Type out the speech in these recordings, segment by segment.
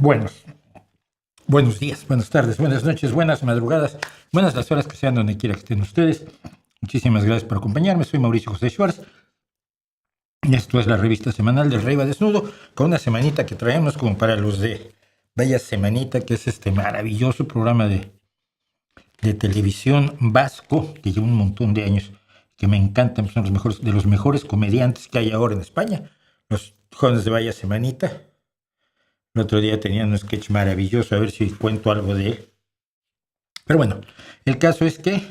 Buenos, buenos días, buenas tardes, buenas noches, buenas madrugadas, buenas las horas que sean donde quiera que estén ustedes. Muchísimas gracias por acompañarme. Soy Mauricio José Schwartz. Y esto es la revista semanal del Rey va Desnudo, con una semanita que traemos como para los de Vaya Semanita, que es este maravilloso programa de televisión vasco que lleva un montón de años, que me encantan, son de los mejores comediantes que hay ahora en España, los jóvenes de Vaya Semanita. El otro día tenían un sketch maravilloso, a ver si cuento algo de él. Pero bueno, el caso es que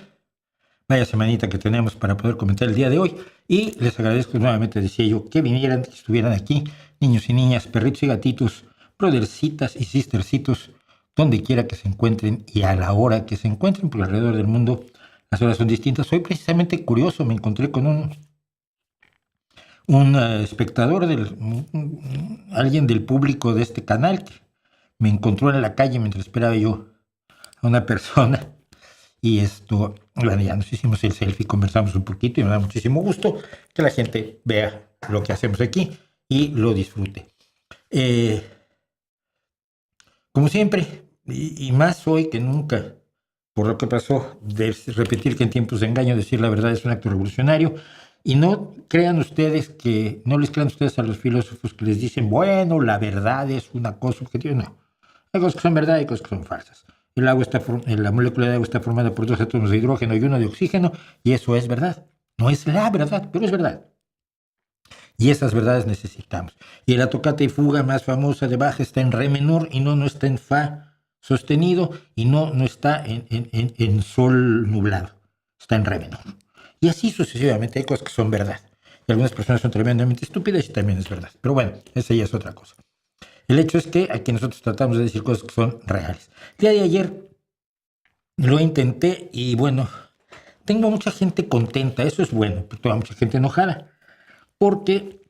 vaya semanita que tenemos para poder comentar el día de hoy. Y les agradezco nuevamente, decía yo, que vinieran, que estuvieran aquí, niños y niñas, perritos y gatitos, brothercitas y sistercitos, donde quiera que se encuentren y a la hora que se encuentren, porque alrededor del mundo las horas son distintas. Hoy precisamente curioso, me encontré con un espectador, alguien del público de este canal, que me encontró en la calle mientras esperaba yo a una persona. Y bueno, ya nos hicimos el selfie, conversamos un poquito y me da muchísimo gusto que la gente vea lo que hacemos aquí y lo disfrute. Como siempre, y más hoy que nunca, por lo que pasó, de repetir que en tiempos de engaño decir la verdad es un acto revolucionario. Y no les crean ustedes a los filósofos que les dicen, bueno, la verdad es una cosa objetiva. No, hay cosas que son verdad y cosas que son falsas. La molécula de agua está formada por 2 átomos de hidrógeno y 1 de oxígeno, y eso es verdad. No es la verdad, pero es verdad. Y esas verdades necesitamos. Y la tocata y fuga más famosa de Bach está en re menor y no está en fa sostenido y no está en sol nublado. Está en re menor. Y así sucesivamente hay cosas que son verdad. Y algunas personas son tremendamente estúpidas y también es verdad. Pero bueno, esa ya es otra cosa. El hecho es que aquí nosotros tratamos de decir cosas que son reales. El día de ayer lo intenté y bueno, tengo mucha gente contenta, eso es bueno, pero tengo mucha gente enojada, porque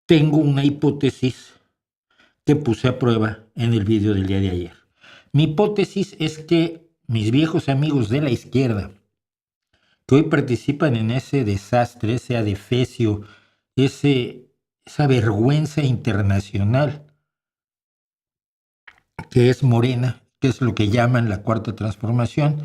tengo una hipótesis que puse a prueba en el vídeo del día de ayer. Mi hipótesis es que mis viejos amigos de la izquierda, que hoy participan en ese desastre, ese adefesio, esa vergüenza internacional que es Morena, que es lo que llaman la cuarta transformación.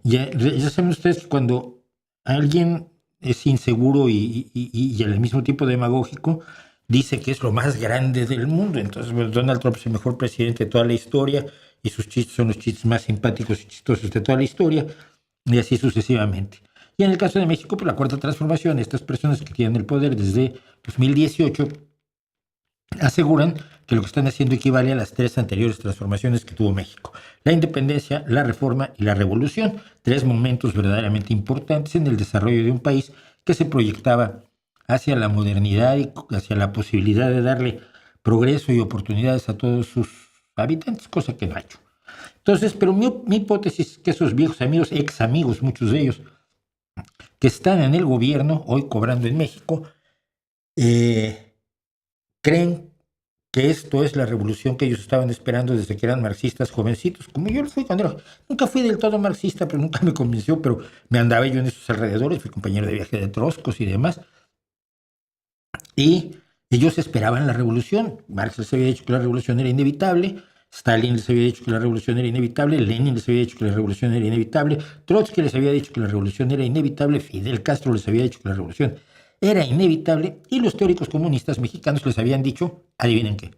Ya saben ustedes que cuando alguien es inseguro y al mismo tiempo demagógico, dice que es lo más grande del mundo. Entonces, bueno, Donald Trump es el mejor presidente de toda la historia y sus chistes son los chistes más simpáticos y chistosos de toda la historia, y así sucesivamente. Y en el caso de México, pues la cuarta transformación, estas personas que tienen el poder desde 2018, aseguran que lo que están haciendo equivale a las 3 anteriores transformaciones que tuvo México: la independencia, la reforma y la revolución. 3 momentos verdaderamente importantes en el desarrollo de un país que se proyectaba hacia la modernidad y hacia la posibilidad de darle progreso y oportunidades a todos sus habitantes, cosa que no ha hecho. Entonces, pero mi hipótesis es que esos viejos amigos, ex amigos, muchos de ellos, que están en el gobierno, hoy cobrando en México, creen que esto es la revolución que ellos estaban esperando desde que eran marxistas jovencitos, como yo lo fui cuando nunca fui del todo marxista, pero nunca me convenció, pero me andaba yo en esos alrededores, fui compañero de viaje de Trotskos y demás, y ellos esperaban la revolución. Marx les había dicho que la revolución era inevitable, Stalin les había dicho que la revolución era inevitable, Lenin les había dicho que la revolución era inevitable, Trotsky les había dicho que la revolución era inevitable, Fidel Castro les había dicho que la revolución era inevitable, y los teóricos comunistas mexicanos les habían dicho, adivinen qué,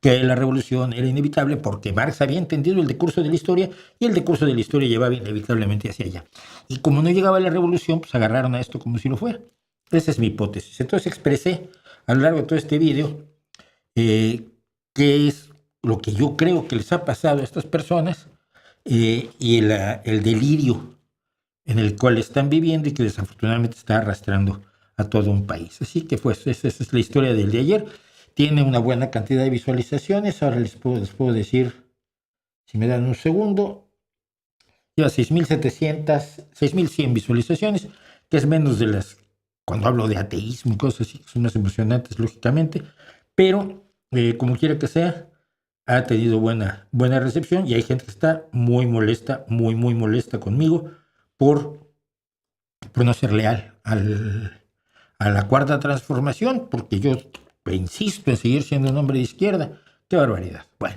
que la revolución era inevitable porque Marx había entendido el decurso de la historia y el decurso de la historia llevaba inevitablemente hacia allá. Y como no llegaba la revolución, pues agarraron a esto como si lo fuera. Esa es mi hipótesis. Entonces expresé a lo largo de todo este video qué es lo que yo creo que les ha pasado a estas personas, y el delirio en el cual están viviendo y que desafortunadamente está arrastrando a todo un país. Así que pues esa es la historia del de ayer. Tiene una buena cantidad de visualizaciones. Ahora les puedo decir, si me dan un segundo, lleva 6.100 visualizaciones, que es menos de las, cuando hablo de ateísmo y cosas así, que son más emocionantes, lógicamente, pero como quiera que sea, ha tenido buena recepción, y hay gente que está muy molesta conmigo por no ser leal a la cuarta transformación, porque yo insisto en seguir siendo un hombre de izquierda. ¡Qué barbaridad! Bueno,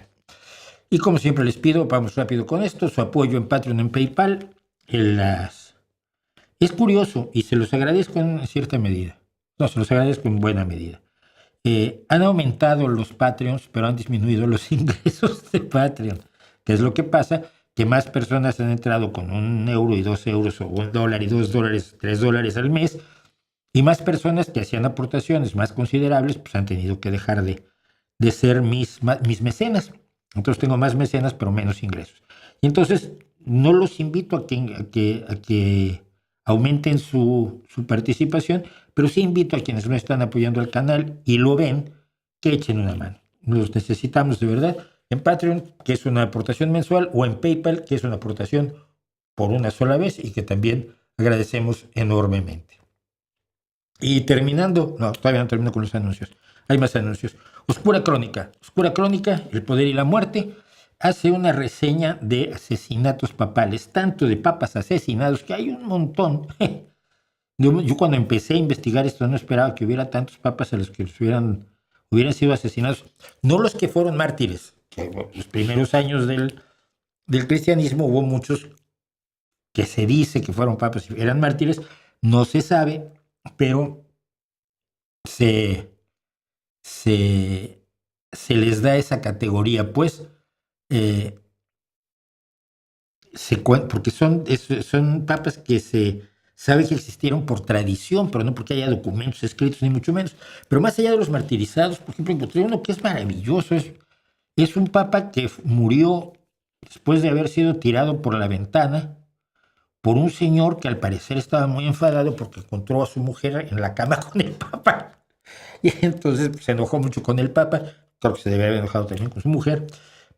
y como siempre les pido, vamos rápido con esto, su apoyo en Patreon, en PayPal. Es curioso y se los agradezco en cierta medida. No, se los agradezco en buena medida. Han aumentado los Patreons, pero han disminuido los ingresos de Patreon. ¿Qué es lo que pasa? Que más personas han entrado con €1 y €2 o $1 y $2, $3 al mes, y más personas que hacían aportaciones más considerables pues han tenido que dejar de ser mis mecenas. Entonces tengo más mecenas pero menos ingresos. Y entonces no los invito a que aumenten su participación, pero sí invito a quienes no están apoyando al canal y lo ven, que echen una mano. Los necesitamos de verdad. En Patreon, que es una aportación mensual, o en PayPal, que es una aportación por una sola vez y que también agradecemos enormemente. Y terminando, no, todavía no termino con los anuncios. Hay más anuncios. Oscura Crónica, El Poder y la Muerte, hace una reseña de asesinatos papales, tanto de papas asesinados, que hay un montón. Yo cuando empecé a investigar esto no esperaba que hubiera tantos papas a los que hubieran sido asesinados. No los que fueron mártires. Los primeros años del cristianismo hubo muchos que se dice que fueron papas y eran mártires. No se sabe, pero se les da esa categoría, pues, porque son papas que se sabe que existieron por tradición, pero no porque haya documentos escritos, ni mucho menos. Pero más allá de los martirizados, por ejemplo, encontré uno que es maravilloso. Es un papa que murió después de haber sido tirado por la ventana por un señor que al parecer estaba muy enfadado porque encontró a su mujer en la cama con el papa. Y entonces se enojó mucho con el papa. Creo que se debe haber enojado también con su mujer.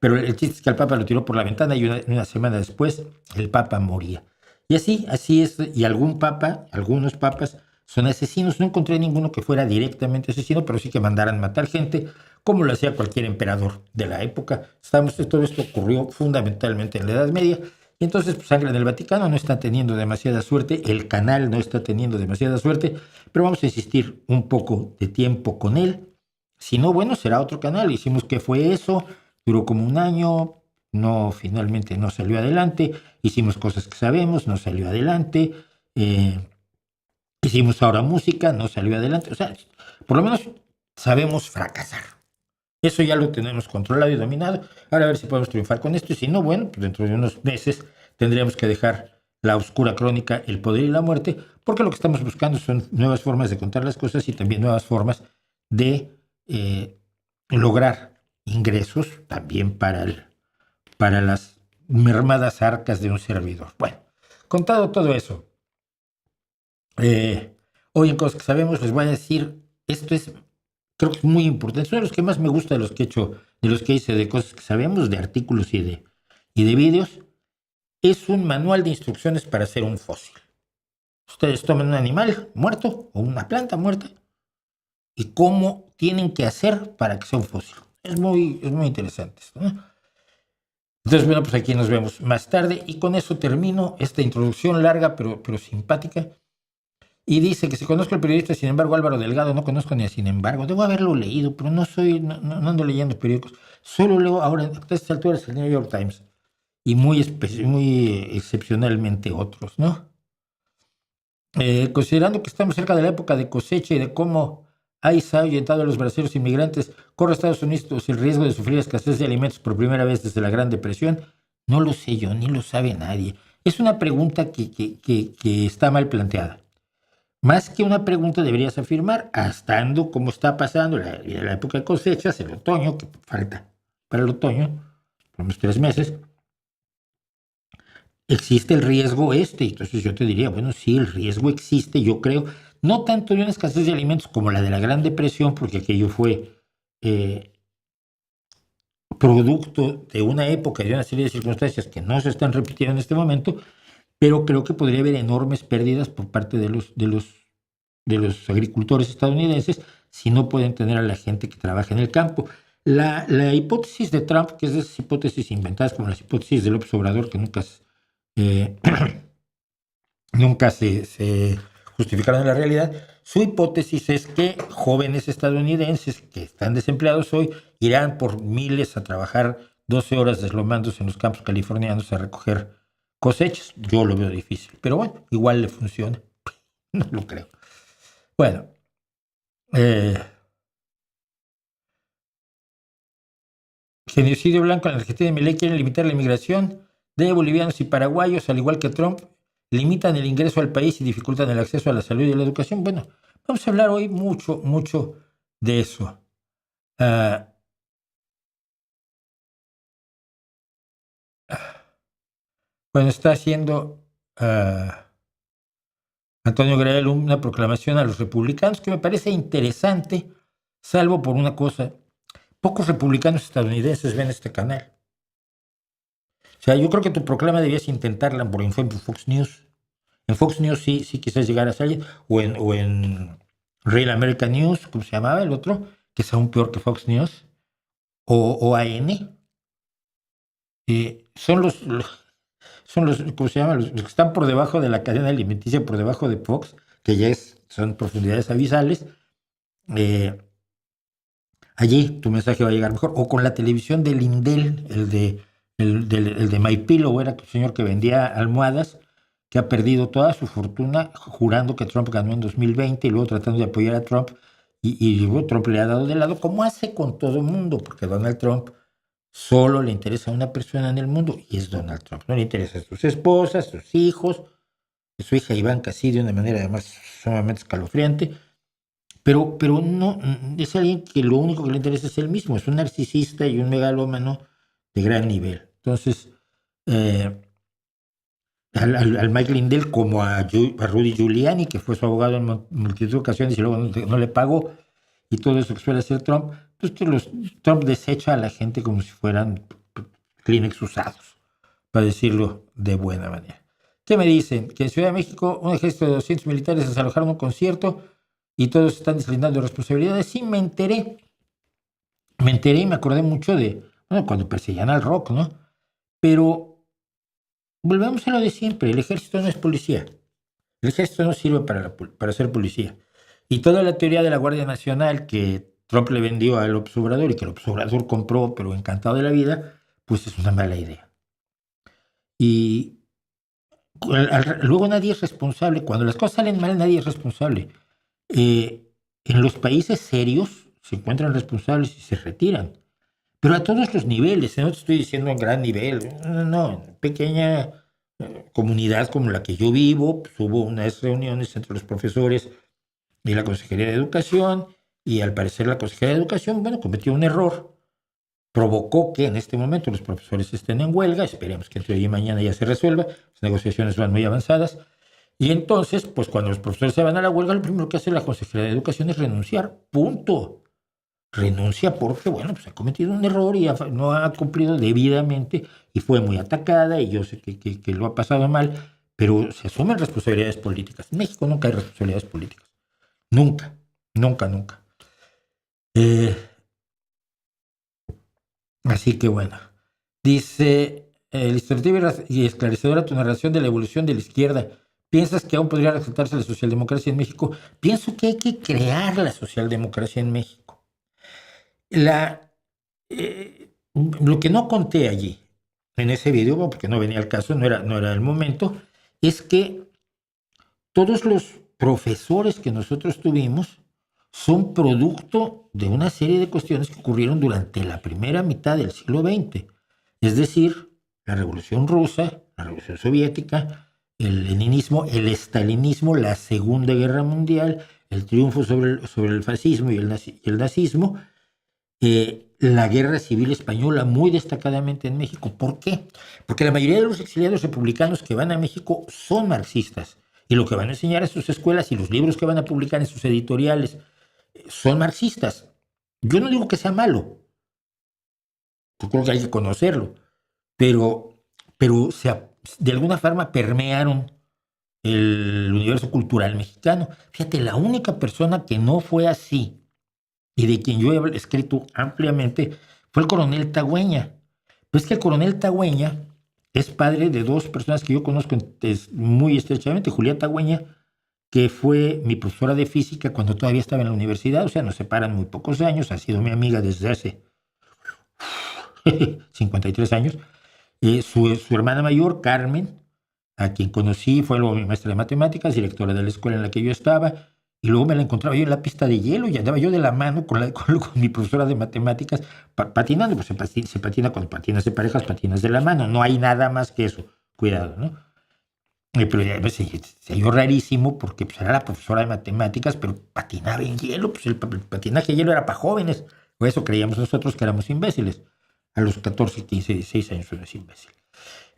Pero el chiste es que al papa lo tiró por la ventana y una semana después el papa moría. Y así es. Y algunos papas son asesinos. No encontré ninguno que fuera directamente asesino, pero sí que mandaran matar gente, como lo hacía cualquier emperador de la época. Todo esto ocurrió fundamentalmente en la Edad Media. Y entonces, pues, Sangre del Vaticano no está teniendo demasiada suerte, el canal no está teniendo demasiada suerte, pero vamos a insistir un poco de tiempo con él. Si no, bueno, será otro canal. Hicimos ¿Qué fue eso? Duró como un año, finalmente no salió adelante. Hicimos Cosas que sabemos, no salió adelante. Hicimos Ahora Música, no salió adelante. O sea, por lo menos sabemos fracasar. Eso ya lo tenemos controlado y dominado. Ahora a ver si podemos triunfar con esto. Y si no, bueno, pues dentro de unos meses tendríamos que dejar la oscura crónica, El Poder y la Muerte, porque lo que estamos buscando son nuevas formas de contar las cosas y también nuevas formas de lograr ingresos también para las mermadas arcas de un servidor. Bueno, contado todo eso, hoy en Cosas que Sabemos les voy a decir, creo que es muy importante, es uno de los que más me gusta de los que he hecho, de los que hice de Cosas que Sabemos, de artículos y de vídeos. Es un manual de instrucciones para hacer un fósil. Ustedes toman un animal muerto o una planta muerta y cómo tienen que hacer para que sea un fósil. Es muy interesante esto, ¿no? Entonces, bueno, pues aquí nos vemos más tarde y con eso termino esta introducción larga pero simpática. Y dice que se conozco al periodista, sin embargo, Álvaro Delgado, no conozco ni a Sin embargo. Debo haberlo leído, pero no ando leyendo periódicos. Solo leo ahora, a estas alturas, el New York Times. Y muy excepcionalmente otros, ¿no? Considerando que estamos cerca de la época de cosecha y de cómo se ha ahuyentado a los brasileños inmigrantes, ¿corre Estados Unidos el riesgo de sufrir escasez de alimentos por primera vez desde la Gran Depresión? No lo sé yo, ni lo sabe nadie. Es una pregunta que está mal planteada. Más que una pregunta deberías afirmar, estando como está pasando la época de cosechas, el otoño, que falta para el otoño, por unos 3 meses, existe el riesgo entonces yo te diría, bueno, sí, el riesgo existe, yo creo, no tanto de una escasez de alimentos como la de la Gran Depresión, porque aquello fue producto de una época y de una serie de circunstancias que no se están repitiendo en este momento, pero creo que podría haber enormes pérdidas por parte de los agricultores estadounidenses si no pueden tener a la gente que trabaja en el campo. La hipótesis de Trump, que es de esas hipótesis inventadas como las hipótesis de López Obrador, que nunca se justificaron la realidad. Su hipótesis es que jóvenes estadounidenses que están desempleados hoy irán por miles a trabajar 12 horas deslomándose en los campos californianos a recoger cosechas. Yo lo veo difícil, pero bueno, igual le funciona. No lo creo. Bueno, genocidio blanco en la Argentina y Milei quieren limitar la inmigración de bolivianos y paraguayos, al igual que Trump, limitan el ingreso al país y dificultan el acceso a la salud y a la educación. Bueno, vamos a hablar hoy mucho de eso. Bueno, está haciendo Antonio Grael una proclamación a los republicanos que me parece interesante, salvo por una cosa. Pocos republicanos estadounidenses ven este canal. O sea, yo creo que tu proclama debías intentarla por ejemplo en Fox News. En Fox News sí quizás llegar a salir, o en Real American News, como se llamaba el otro, que es aún peor que Fox News, o AN. Son los, ¿cómo se llama? Los que están por debajo de la cadena alimenticia, por debajo de Fox, que ya son profundidades abisales. Allí tu mensaje va a llegar mejor. O con la televisión de Lindell, el de My Pillow, era el señor que vendía almohadas, que ha perdido toda su fortuna jurando que Trump ganó en 2020 y luego tratando de apoyar a Trump. Y luego Trump le ha dado de lado, como hace con todo el mundo, porque Donald Trump solo le interesa a una persona en el mundo y es Donald Trump. No le interesa a sus esposas, sus hijos, a su hija Ivanka sí, de una manera además sumamente escalofriante. Pero no, es alguien que lo único que le interesa es él mismo, es un narcisista y un megalómano de gran nivel. Entonces, al Mike Lindell como a Rudy Giuliani, que fue su abogado en multitud de ocasiones y luego no le pagó, y todo eso que suele hacer Trump, pues Trump desecha a la gente como si fueran Kleenex usados, para decirlo de buena manera. ¿Qué me dicen? Que en Ciudad de México un ejército de 200 militares desalojaron un concierto y todos están deslindando responsabilidades. Sí, me enteré y me acordé mucho de cuando perseguían al rock, ¿no? Pero volvemos a lo de siempre, el ejército no es policía. El ejército no sirve para ser policía. Y toda la teoría de la Guardia Nacional que Trump le vendió a López Obrador y que López Obrador compró, pero encantado de la vida, pues es una mala idea. Y luego nadie es responsable. Cuando las cosas salen mal, nadie es responsable. En los países serios se encuentran responsables y se retiran. Pero a todos los niveles, no te estoy diciendo en gran nivel, no, en pequeña comunidad como la que yo vivo, pues hubo unas reuniones entre los profesores y la Consejería de Educación, y al parecer la Consejería de Educación, cometió un error, provocó que en este momento los profesores estén en huelga, esperemos que entre hoy y mañana ya se resuelva, las negociaciones van muy avanzadas, y entonces, pues cuando los profesores se van a la huelga, lo primero que hace la Consejería de Educación es renunciar, punto. Renuncia porque, pues ha cometido un error y no ha cumplido debidamente y fue muy atacada y yo sé que lo ha pasado mal, pero se asumen responsabilidades políticas. En México nunca hay responsabilidades políticas. Nunca. Así que dice, ilustrativa y esclarecedora tu narración de la evolución de la izquierda. ¿Piensas que aún podría rescatarse la socialdemocracia en México? Pienso que hay que crear la socialdemocracia en México. Lo que no conté allí, en ese video, porque no venía al caso, no era el momento, es que todos los profesores que nosotros tuvimos son producto de una serie de cuestiones que ocurrieron durante la primera mitad del siglo XX. Es decir, la Revolución Rusa, la Revolución Soviética, el leninismo, el estalinismo, la Segunda Guerra Mundial, el triunfo sobre el fascismo y el nazismo, la Guerra Civil Española muy destacadamente en México. ¿Por qué? Porque la mayoría de los exiliados republicanos que van a México son marxistas y lo que van a enseñar en sus escuelas y los libros que van a publicar en sus editoriales son marxistas. Yo no digo que sea malo, yo creo que hay que conocerlo, pero de alguna forma permearon el universo cultural mexicano. Fíjate, la única persona que no fue así y de quien yo he escrito ampliamente, fue el coronel Tagüeña. Pues que el coronel Tagüeña es padre de dos personas que yo conozco muy estrechamente, Julián Tagüeña que fue mi profesora de física cuando todavía estaba en la universidad, o sea, nos separan muy pocos años, ha sido mi amiga desde hace 53 años. Su hermana mayor, Carmen, a quien conocí, fue luego mi maestra de matemáticas, directora de la escuela en la que yo estaba, y luego me la encontraba yo en la pista de hielo y andaba yo de la mano con mi profesora de matemáticas patinando, pues se patina cuando patinas de parejas, patinas de la mano, no hay nada más que eso, cuidado, ¿no? Pero ya, pues, se dio rarísimo porque pues, era la profesora de matemáticas, pero patinaba en hielo, pues el patinaje de hielo era para jóvenes, o eso creíamos nosotros que éramos imbéciles. A los 14, 15, 16 años uno es imbécil.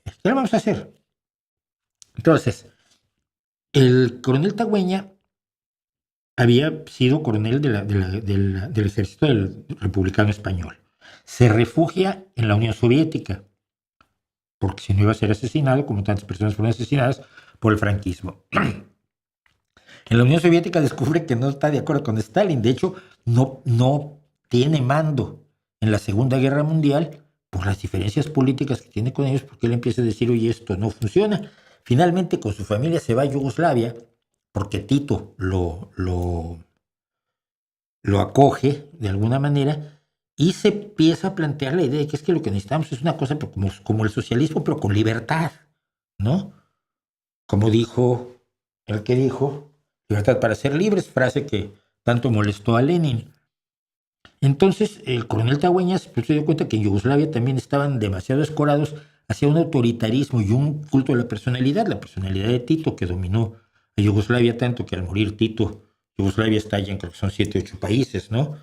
¿Qué le vamos a hacer? Entonces, el coronel Tagüeña había sido coronel del ejército del republicano español. Se refugia en la Unión Soviética, porque si no iba a ser asesinado, como tantas personas fueron asesinadas por el franquismo. En la Unión Soviética descubre que no está de acuerdo con Stalin. De hecho, no tiene mando en la Segunda Guerra Mundial por las diferencias políticas que tiene con ellos, porque él empieza a decir, oye, esto no funciona. Finalmente, con su familia se va a Yugoslavia, porque Tito lo acoge de alguna manera, y se empieza a plantear la idea de que es que lo que necesitamos es una cosa pero como el socialismo, pero con libertad, ¿no? Como dijo el que dijo, libertad para ser libres, frase que tanto molestó a Lenin. Entonces, el coronel Tagüeñas pues, se dio cuenta que en Yugoslavia también estaban demasiado escorados hacia un autoritarismo y un culto a la personalidad de Tito, que dominó a Yugoslavia tanto que al morir Tito, Yugoslavia está ya en creo que son 7, 8 países, ¿no?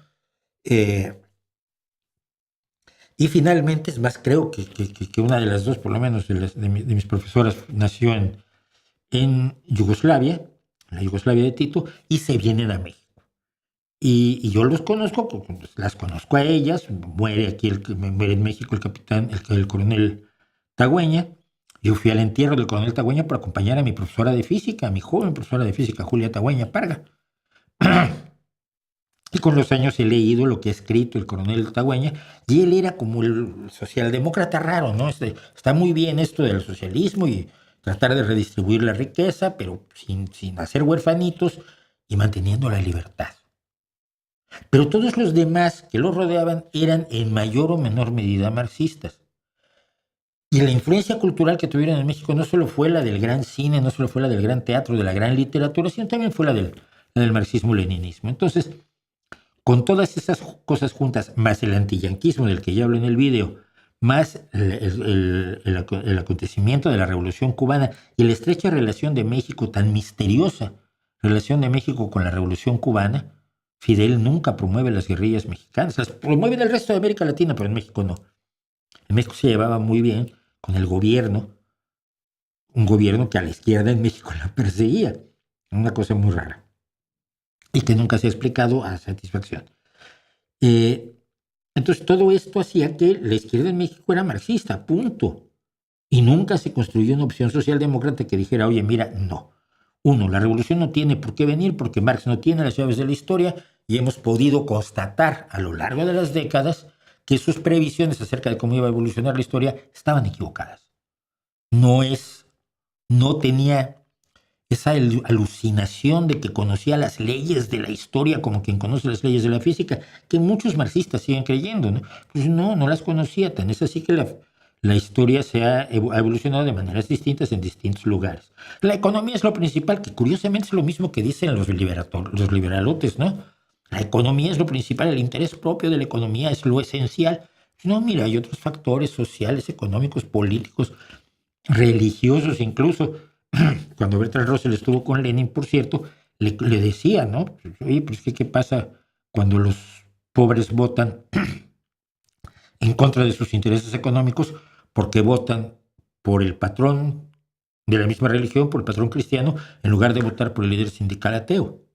Y finalmente, es más, creo que una de las dos, por lo menos de mis profesoras, nació en Yugoslavia, la Yugoslavia de Tito, y se vienen a México. Y yo los conozco, pues, las conozco a ellas, muere en México el coronel Tagüeña. Yo fui al entierro del coronel Tagüeña para acompañar a mi profesora de física, a mi joven profesora de física, Julia Tagüeña Parga. Y con los años he leído lo que ha escrito el coronel Tagüeña, y él era como el socialdemócrata raro, ¿no? Está muy bien esto del socialismo y tratar de redistribuir la riqueza, pero sin hacer huerfanitos y manteniendo la libertad. Pero todos los demás que lo rodeaban eran en mayor o menor medida marxistas. Y la influencia cultural que tuvieron en México no solo fue la del gran cine, no solo fue la del gran teatro, de la gran literatura, sino también fue la del marxismo-leninismo. Entonces, con todas esas cosas juntas, más el antillanquismo del que ya hablo en el video, más el acontecimiento de la Revolución Cubana y la estrecha relación de México, tan misteriosa relación de México con la Revolución Cubana, Fidel nunca promueve las guerrillas mexicanas. Las promueve en el resto de América Latina, pero en México no. En México se llevaba muy bien con el gobierno, un gobierno que a la izquierda en México la perseguía. Una cosa muy rara. Y que nunca se ha explicado a satisfacción. Entonces todo esto hacía que la izquierda en México era marxista, punto. Y nunca se construyó una opción socialdemócrata que dijera, oye, mira, no. Uno, la revolución no tiene por qué venir porque Marx no tiene las llaves de la historia y hemos podido constatar a lo largo de las décadas que sus previsiones acerca de cómo iba a evolucionar la historia estaban equivocadas. No tenía esa alucinación de que conocía las leyes de la historia como quien conoce las leyes de la física, que muchos marxistas siguen creyendo, ¿no? Pues no las conocía, tan es así que la historia ha evolucionado de maneras distintas en distintos lugares. La economía es lo principal, que curiosamente es lo mismo que dicen los liberalotes, ¿no? La economía es lo principal, el interés propio de la economía es lo esencial. No, mira, hay otros factores sociales, económicos, políticos, religiosos incluso. Cuando Bertrand Russell estuvo con Lenin, por cierto, le decía, ¿no? Oye, pues ¿qué pasa cuando los pobres votan en contra de sus intereses económicos porque votan por el patrón de la misma religión, por el patrón cristiano, en lugar de votar por el líder sindical ateo?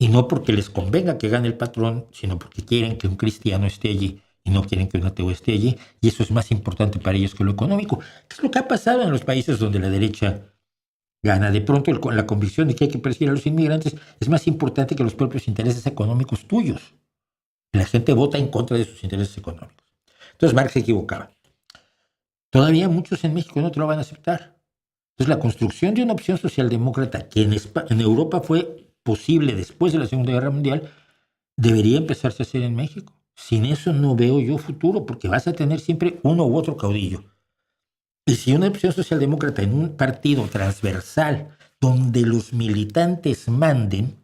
Y no porque les convenga que gane el patrón, sino porque quieren que un cristiano esté allí y no quieren que un ateo esté allí, y eso es más importante para ellos que lo económico. ¿Qué es lo que ha pasado en los países donde la derecha gana? De pronto la convicción de que hay que perseguir a los inmigrantes es más importante que los propios intereses económicos tuyos. La gente vota en contra de sus intereses económicos. Entonces Marx se equivocaba. Todavía muchos en México no te lo van a aceptar. Entonces, la construcción de una opción socialdemócrata que en Europa fue posible después de la Segunda Guerra Mundial, debería empezarse a hacer en México. Sin eso no veo yo futuro, porque vas a tener siempre uno u otro caudillo. Y si una opción socialdemócrata en un partido transversal donde los militantes manden,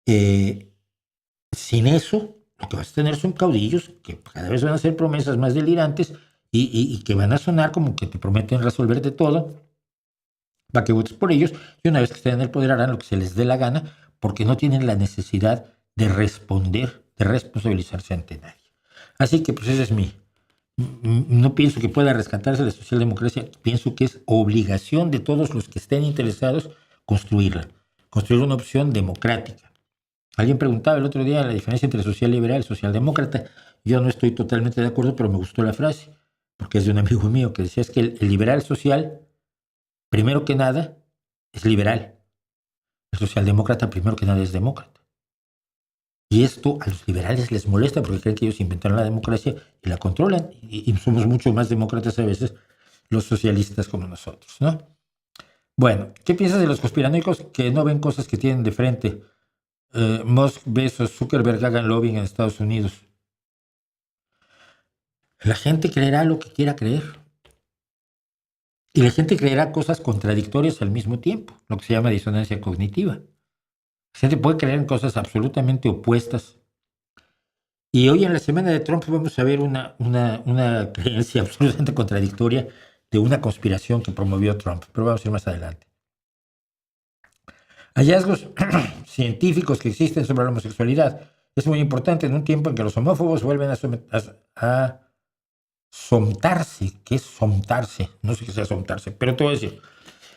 sin eso, lo que vas a tener son caudillos que cada vez van a hacer promesas más delirantes y que van a sonar como que te prometen resolverte todo para que votes por ellos, y una vez que estén en el poder harán lo que se les dé la gana, porque no tienen la necesidad de responder, de responsabilizarse ante nadie. Así que pues ese es no pienso que pueda rescatarse la socialdemocracia, pienso que es obligación de todos los que estén interesados construir una opción democrática. Alguien preguntaba el otro día la diferencia entre social liberal y socialdemócrata. Yo no estoy totalmente de acuerdo, pero me gustó la frase, porque es de un amigo mío que decía es que el liberal social, primero que nada, es liberal. El socialdemócrata, primero que nada, es demócrata. Y esto a los liberales les molesta porque creen que ellos inventaron la democracia y la controlan. Y somos mucho más demócratas a veces los socialistas como nosotros, ¿no? Bueno, ¿qué piensas de los conspiranoicos que no ven cosas que tienen de frente? Musk, Bezos, Zuckerberg hagan lobbying en Estados Unidos. La gente creerá lo que quiera creer. Y la gente creerá cosas contradictorias al mismo tiempo, lo que se llama disonancia cognitiva. La gente puede creer en cosas absolutamente opuestas. Y hoy en la semana de Trump vamos a ver una creencia absolutamente contradictoria de una conspiración que promovió Trump, pero vamos a ir más adelante. Hallazgos científicos que existen sobre la homosexualidad. Es muy importante en un tiempo en que los homófobos vuelven a somtarse. ¿Qué es somtarse? No sé qué sea somtarse, pero te voy a decir.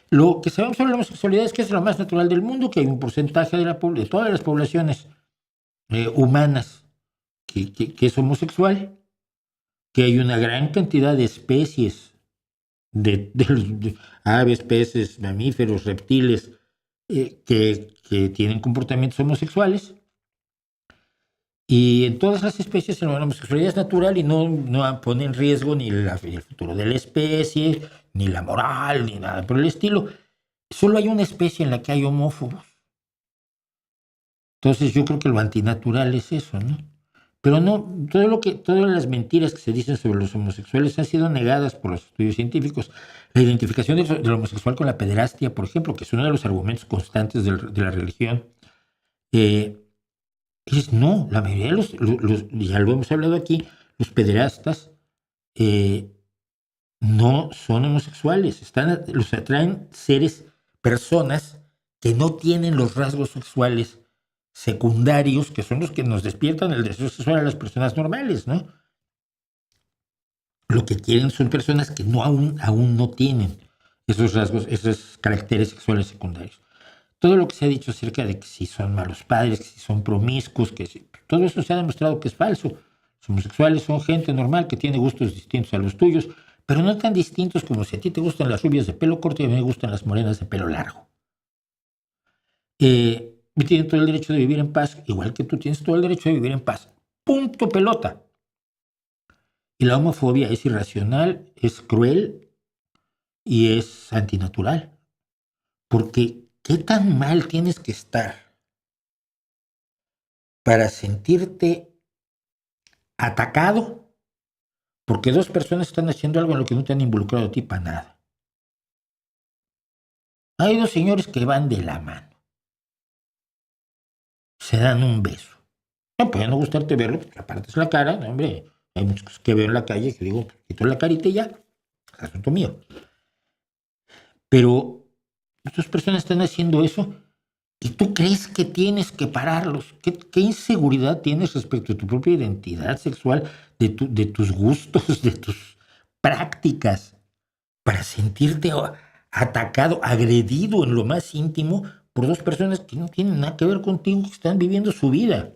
Lo que sabemos sobre la homosexualidad es que es lo más natural del mundo, que hay un porcentaje de todas las poblaciones humanas que es homosexual, que hay una gran cantidad de especies de aves, peces, mamíferos, reptiles, que tienen comportamientos homosexuales. Y en todas las especies la homosexualidad es natural y no pone en riesgo ni el futuro de la especie, ni la moral, ni nada por el estilo. Solo hay una especie en la que hay homófobos. Entonces yo creo que lo antinatural es eso, ¿no? Pero no, todas las mentiras que se dicen sobre los homosexuales han sido negadas por los estudios científicos. La identificación del homosexual con la pederastia, por ejemplo, que es uno de los argumentos constantes de la religión, no, la mayoría de ya lo hemos hablado aquí, los pederastas no son homosexuales, los atraen personas que no tienen los rasgos sexuales secundarios, que son los que nos despiertan el deseo sexual a las personas normales, ¿no? Lo que quieren son personas que aún no tienen esos rasgos, esos caracteres sexuales secundarios. Todo lo que se ha dicho acerca de que si son malos padres, que si son promiscuos, todo eso se ha demostrado que es falso. Los homosexuales son gente normal que tiene gustos distintos a los tuyos, pero no tan distintos como si a ti te gustan las rubias de pelo corto y a mí me gustan las morenas de pelo largo. Y tienen todo el derecho de vivir en paz, igual que tú tienes todo el derecho de vivir en paz. Punto pelota. Y la homofobia es irracional, es cruel y es antinatural. Porque ¿qué tan mal tienes que estar para sentirte atacado porque dos personas están haciendo algo en lo que no te han involucrado a ti para nada? Hay dos señores que van de la mano. Se dan un beso. No puede no gustarte verlo, porque aparte es la cara, ¿no, hombre? Hay muchas cosas que veo en la calle que digo, quito la carita y ya, es asunto mío. Pero estas personas están haciendo eso y tú crees que tienes que pararlos. ¿Qué inseguridad tienes respecto a tu propia identidad sexual, de tus gustos, de tus prácticas, para sentirte atacado, agredido en lo más íntimo por dos personas que no tienen nada que ver contigo, que están viviendo su vida?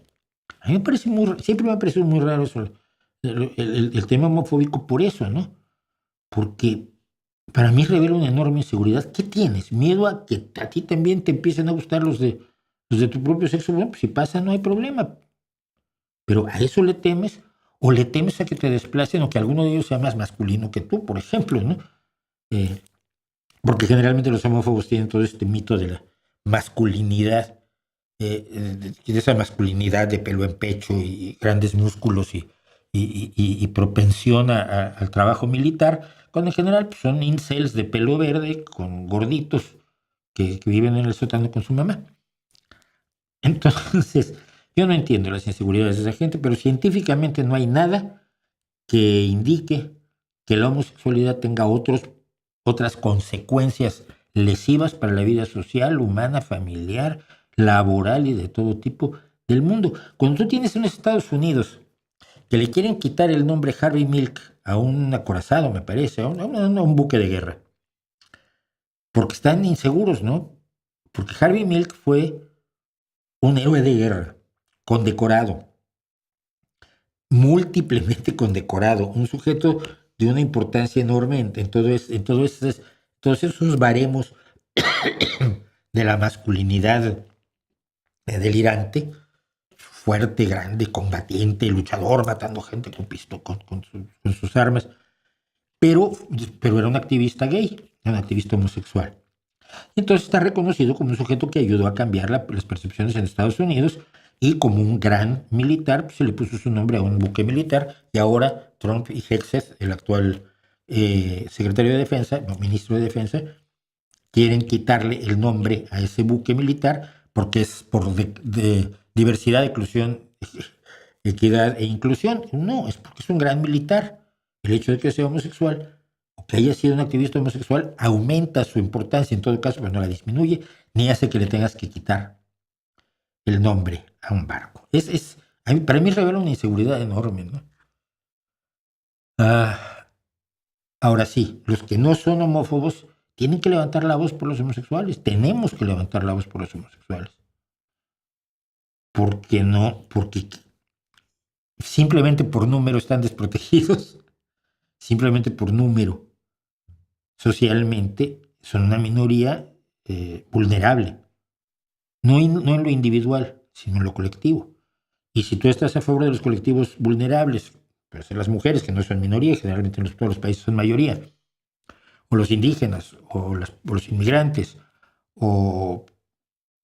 A mí siempre me ha parecido muy raro eso, el tema homofóbico por eso, ¿no? Porque para mí revela una enorme inseguridad. ¿Qué tienes? ¿Miedo a que a ti también te empiecen a gustar los de tu propio sexo? Bueno, pues si pasa no hay problema. Pero ¿a eso le temes? ¿O le temes a que te desplacen o que alguno de ellos sea más masculino que tú, por ejemplo, ¿no? eh, porque generalmente los homófobos tienen todo este mito de la masculinidad, de esa masculinidad de pelo en pecho y grandes músculos y propensión al trabajo militar, cuando en general pues, son incels de pelo verde con gorditos que viven en el sótano con su mamá. Entonces, yo no entiendo las inseguridades de esa gente, pero científicamente no hay nada que indique que la homosexualidad tenga otras consecuencias lesivas para la vida social, humana, familiar, laboral y de todo tipo del mundo. Cuando tú tienes en los Estados Unidos que le quieren quitar el nombre Harvey Milk a un acorazado, me parece, a un buque de guerra, porque están inseguros, ¿no? Porque Harvey Milk fue un héroe de guerra, condecorado, múltiplemente condecorado, un sujeto de una importancia enorme todos esos baremos de la masculinidad delirante, fuerte, grande, combatiente, luchador, matando gente con sus armas, pero era un activista gay, un activista homosexual. Entonces está reconocido como un sujeto que ayudó a cambiar las percepciones en Estados Unidos y como un gran militar, pues se le puso su nombre a un buque militar y ahora Trump y Hegseth, el actual secretario de Defensa, no, ministro de Defensa, quieren quitarle el nombre a ese buque militar porque es por de diversidad, inclusión, equidad e inclusión. No, es porque es un gran militar. El hecho de que sea homosexual o que haya sido un activista homosexual aumenta su importancia, en todo caso, pero no la disminuye, ni hace que le tengas que quitar el nombre a un barco. Para mí revela una inseguridad enorme, ¿no? Ahora sí, los que no son homófobos tienen que levantar la voz por los homosexuales. Tenemos que levantar la voz por los homosexuales. ¿Por qué no? Porque simplemente por número están desprotegidos. Simplemente por número. Socialmente son una minoría vulnerable. No en lo individual, sino en lo colectivo. Y si tú estás a favor de los colectivos vulnerables, pues las mujeres, que no son minoría, generalmente en todos los países son mayoría, o los indígenas, o los inmigrantes, o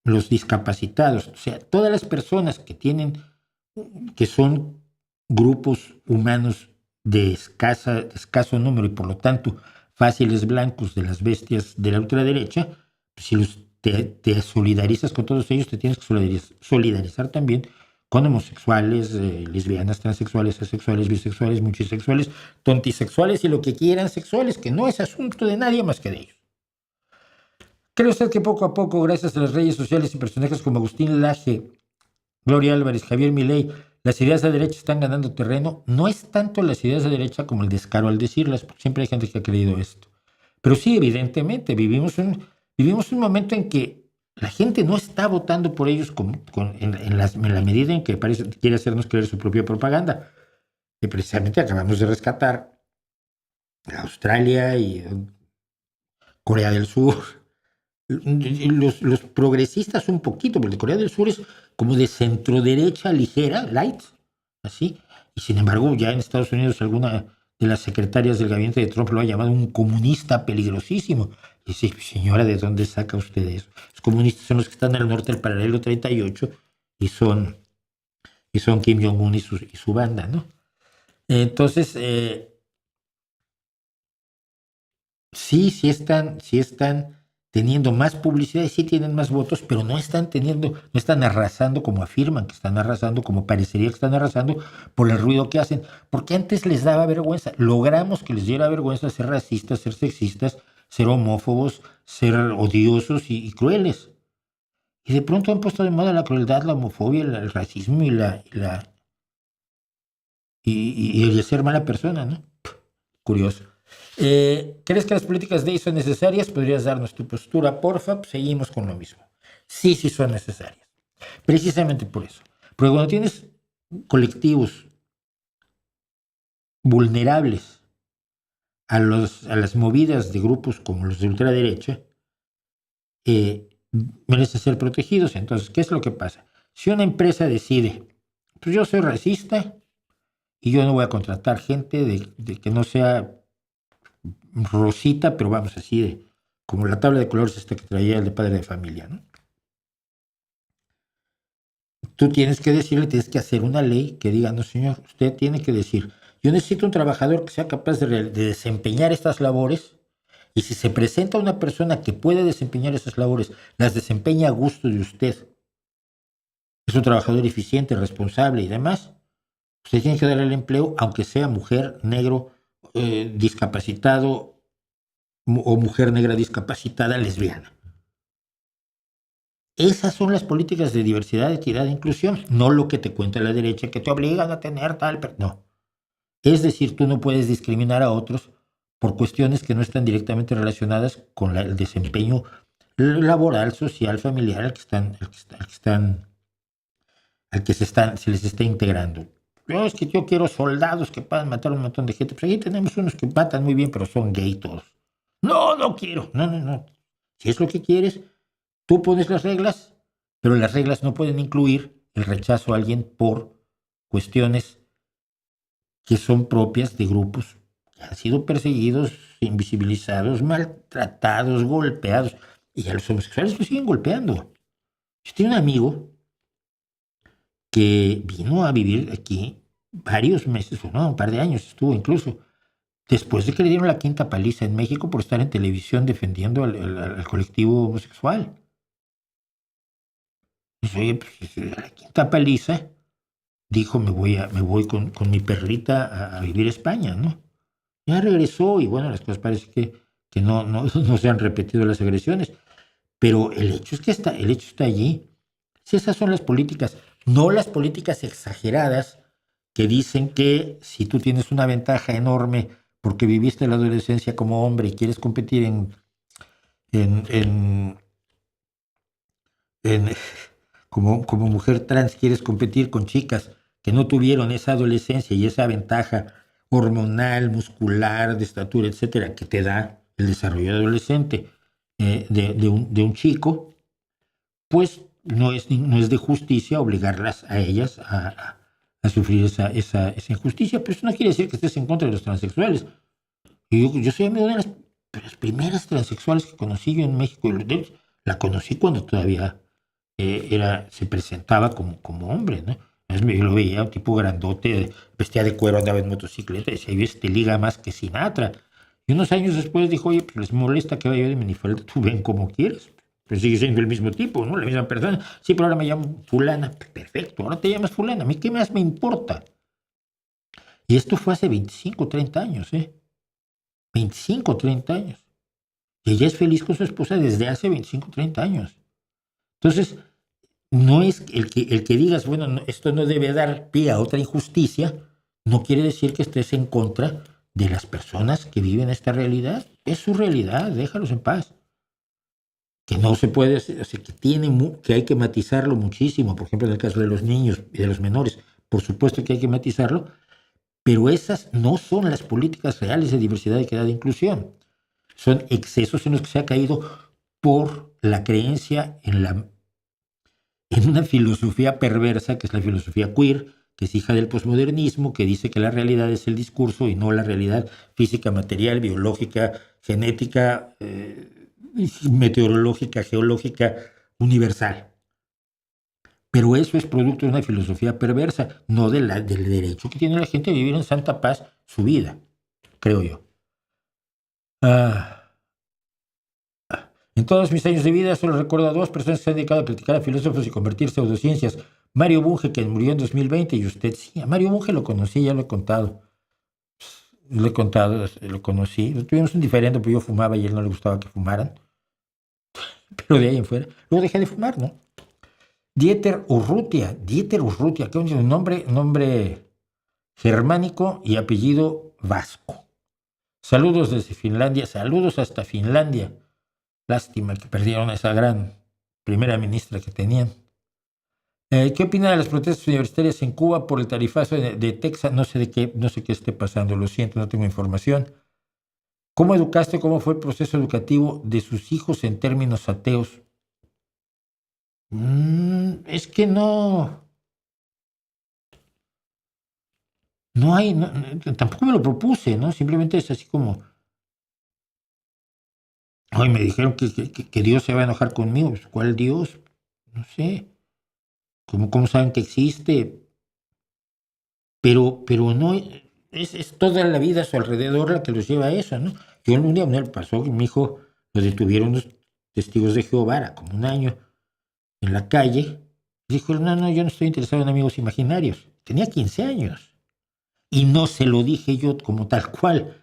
los discapacitados, o sea, todas las personas que son grupos humanos de escaso número y por lo tanto fáciles blancos de las bestias de la ultraderecha, pues si te solidarizas con todos ellos, te tienes que solidarizar también con homosexuales, lesbianas, transexuales, asexuales, bisexuales, multisexuales, tontisexuales y lo que quieran sexuales, que no es asunto de nadie más que de ellos. ¿Cree usted que poco a poco, gracias a las redes sociales y personajes como Agustín Laje, Gloria Álvarez, Javier Milei, las ideas de derecha están ganando terreno? No es tanto las ideas de derecha como el descaro al decirlas, porque siempre hay gente que ha creído esto. Pero sí, evidentemente, vivimos un momento en que la gente no está votando por ellos en la medida en que quiere hacernos creer su propia propaganda. Y precisamente acabamos de rescatar a Australia y Corea del Sur. Los progresistas un poquito, porque Corea del Sur es como de centro derecha ligera, light, así. Y sin embargo, ya en Estados Unidos alguna de las secretarias del gabinete de Trump lo ha llamado un comunista peligrosísimo. Y dice, señora, ¿de dónde saca usted eso? Los comunistas son los que están al norte del paralelo 38 y son Kim Jong-un y su banda, ¿no? Entonces, sí están teniendo más publicidad y sí tienen más votos, pero no están arrasando como afirman que están arrasando, como parecería que están arrasando por el ruido que hacen, porque antes les daba vergüenza. Logramos que les diera vergüenza ser racistas, ser sexistas, ser homófobos, ser odiosos y crueles. Y de pronto han puesto de moda la crueldad, la homofobia, el racismo y el ser mala persona, ¿no? Curioso. ¿Crees que las políticas de ahí son necesarias? ¿Podrías darnos tu postura, porfa? Pues seguimos con lo mismo. Sí son necesarias. Precisamente por eso. Porque cuando tienes colectivos vulnerables a las movidas de grupos como los de ultraderecha, merecen ser protegidos. Entonces, ¿qué es lo que pasa? Si una empresa decide, pues yo soy racista y yo no voy a contratar gente de que no sea rosita, pero vamos así de como la tabla de colores esta que traía el de padre de familia, ¿no? Tú tienes que decirle, tienes que hacer una ley que diga, no señor, usted tiene que decir, yo necesito un trabajador que sea capaz de desempeñar estas labores, y si se presenta una persona que puede desempeñar esas labores, las desempeña a gusto de usted, es un trabajador eficiente, responsable y demás, usted tiene que darle el empleo, aunque sea mujer, negro, discapacitado o mujer negra discapacitada, lesbiana. Esas son las políticas de diversidad, equidad e inclusión, no lo que te cuenta la derecha, que te obligan a tener tal, no. Es decir, tú no puedes discriminar a otros por cuestiones que no están directamente relacionadas con el desempeño laboral, social, familiar al que se les está integrando. No, es que yo quiero soldados que puedan matar a un montón de gente. Pues ahí tenemos unos que matan muy bien, pero son gay todos. No, no quiero. No, no, no. Si es lo que quieres, tú pones las reglas, pero las reglas no pueden incluir el rechazo a alguien por cuestiones que son propias de grupos que han sido perseguidos, invisibilizados, maltratados, golpeados. Y a los homosexuales los siguen golpeando. Yo tengo un amigo que vino a vivir aquí varios meses, o no, un par de años estuvo incluso, después de que le dieron la quinta paliza en México por estar en televisión defendiendo al colectivo homosexual. Dice, oye, pues la quinta paliza, dijo, me voy con mi perrita a vivir a España, ¿no? Ya regresó y bueno, las cosas parece que no se han repetido las agresiones, pero el hecho es que el hecho está allí. Si esas son las políticas, no las políticas exageradas que dicen que si tú tienes una ventaja enorme porque viviste la adolescencia como hombre y quieres competir en, en, en como mujer trans, quieres competir con chicas que no tuvieron esa adolescencia y esa ventaja hormonal, muscular, de estatura, etcétera, que te da el desarrollo adolescente de un chico, pues no es de justicia obligarlas a ellas a sufrir esa injusticia, pero eso no quiere decir que estés en contra de los transexuales. Y yo soy amigo de las primeras transexuales que conocí yo en México. La conocí cuando todavía se presentaba como hombre, ¿no? Yo lo veía, un tipo grandote, vestía de cuero, andaba en motocicleta, y decía, yo liga más que Sinatra. Y unos años después dijo, oye, pues les molesta que vaya yo de minifalda, tú ven como quieres. Pero sigue siendo el mismo tipo, ¿no? La misma persona. Sí, pero ahora me llamo fulana. Perfecto, ahora te llamas fulana. ¿A mí qué más me importa? Y esto fue hace 25, 30 años, ¿eh? 25, 30 años. Y ella es feliz con su esposa desde hace 25, 30 años. Entonces, no es el que digas, bueno, esto no debe dar pie a otra injusticia, no quiere decir que estés en contra de las personas que viven esta realidad. Es su realidad, déjalos en paz. Que no se puede, o sea, que hay que matizarlo muchísimo, por ejemplo, en el caso de los niños y de los menores, por supuesto que hay que matizarlo, pero esas no son las políticas reales de diversidad, equidad e inclusión. Son excesos en los que se ha caído por la creencia en una filosofía perversa, que es la filosofía queer, que es hija del posmodernismo, que dice que la realidad es el discurso y no la realidad física, material, biológica, genética, meteorológica, geológica, universal. Pero eso es producto de una filosofía perversa, no del derecho que tiene la gente a vivir en santa paz su vida, creo yo. En todos mis años de vida solo recuerdo a dos personas que se han dedicado a criticar a filósofos y convertir pseudociencias. Mario Bunge, que murió en 2020, y usted sí. A Mario Bunge lo conocí, ya lo he contado. Lo conocí. Tuvimos un diferendo, pero yo fumaba y a él no le gustaba que fumaran. Pero de ahí en fuera. Luego dejé de fumar, ¿no? Dieter Urrutia, que es un nombre germánico y apellido vasco. Saludos desde Finlandia, saludos hasta Finlandia. Lástima que perdieron a esa gran primera ministra que tenían. ¿Qué opina de las protestas universitarias en Cuba por el tarifazo de Texas? No sé qué esté pasando, lo siento, no tengo información. ¿Cómo educaste, cómo fue el proceso educativo de sus hijos en términos ateos? Es que no hay, tampoco me lo propuse, ¿no? Simplemente es así como, Hoy me dijeron que Dios se va a enojar conmigo. Pues, ¿cuál Dios? No sé. ¿Cómo saben que existe? Pero no es toda la vida a su alrededor la que los lleva a eso, ¿no? Yo un día me pasó que mi hijo lo detuvieron los testigos de Jehová, era como un año, en la calle. Dijo, no, yo no estoy interesado en amigos imaginarios. Tenía 15 años. Y no se lo dije yo como tal cual.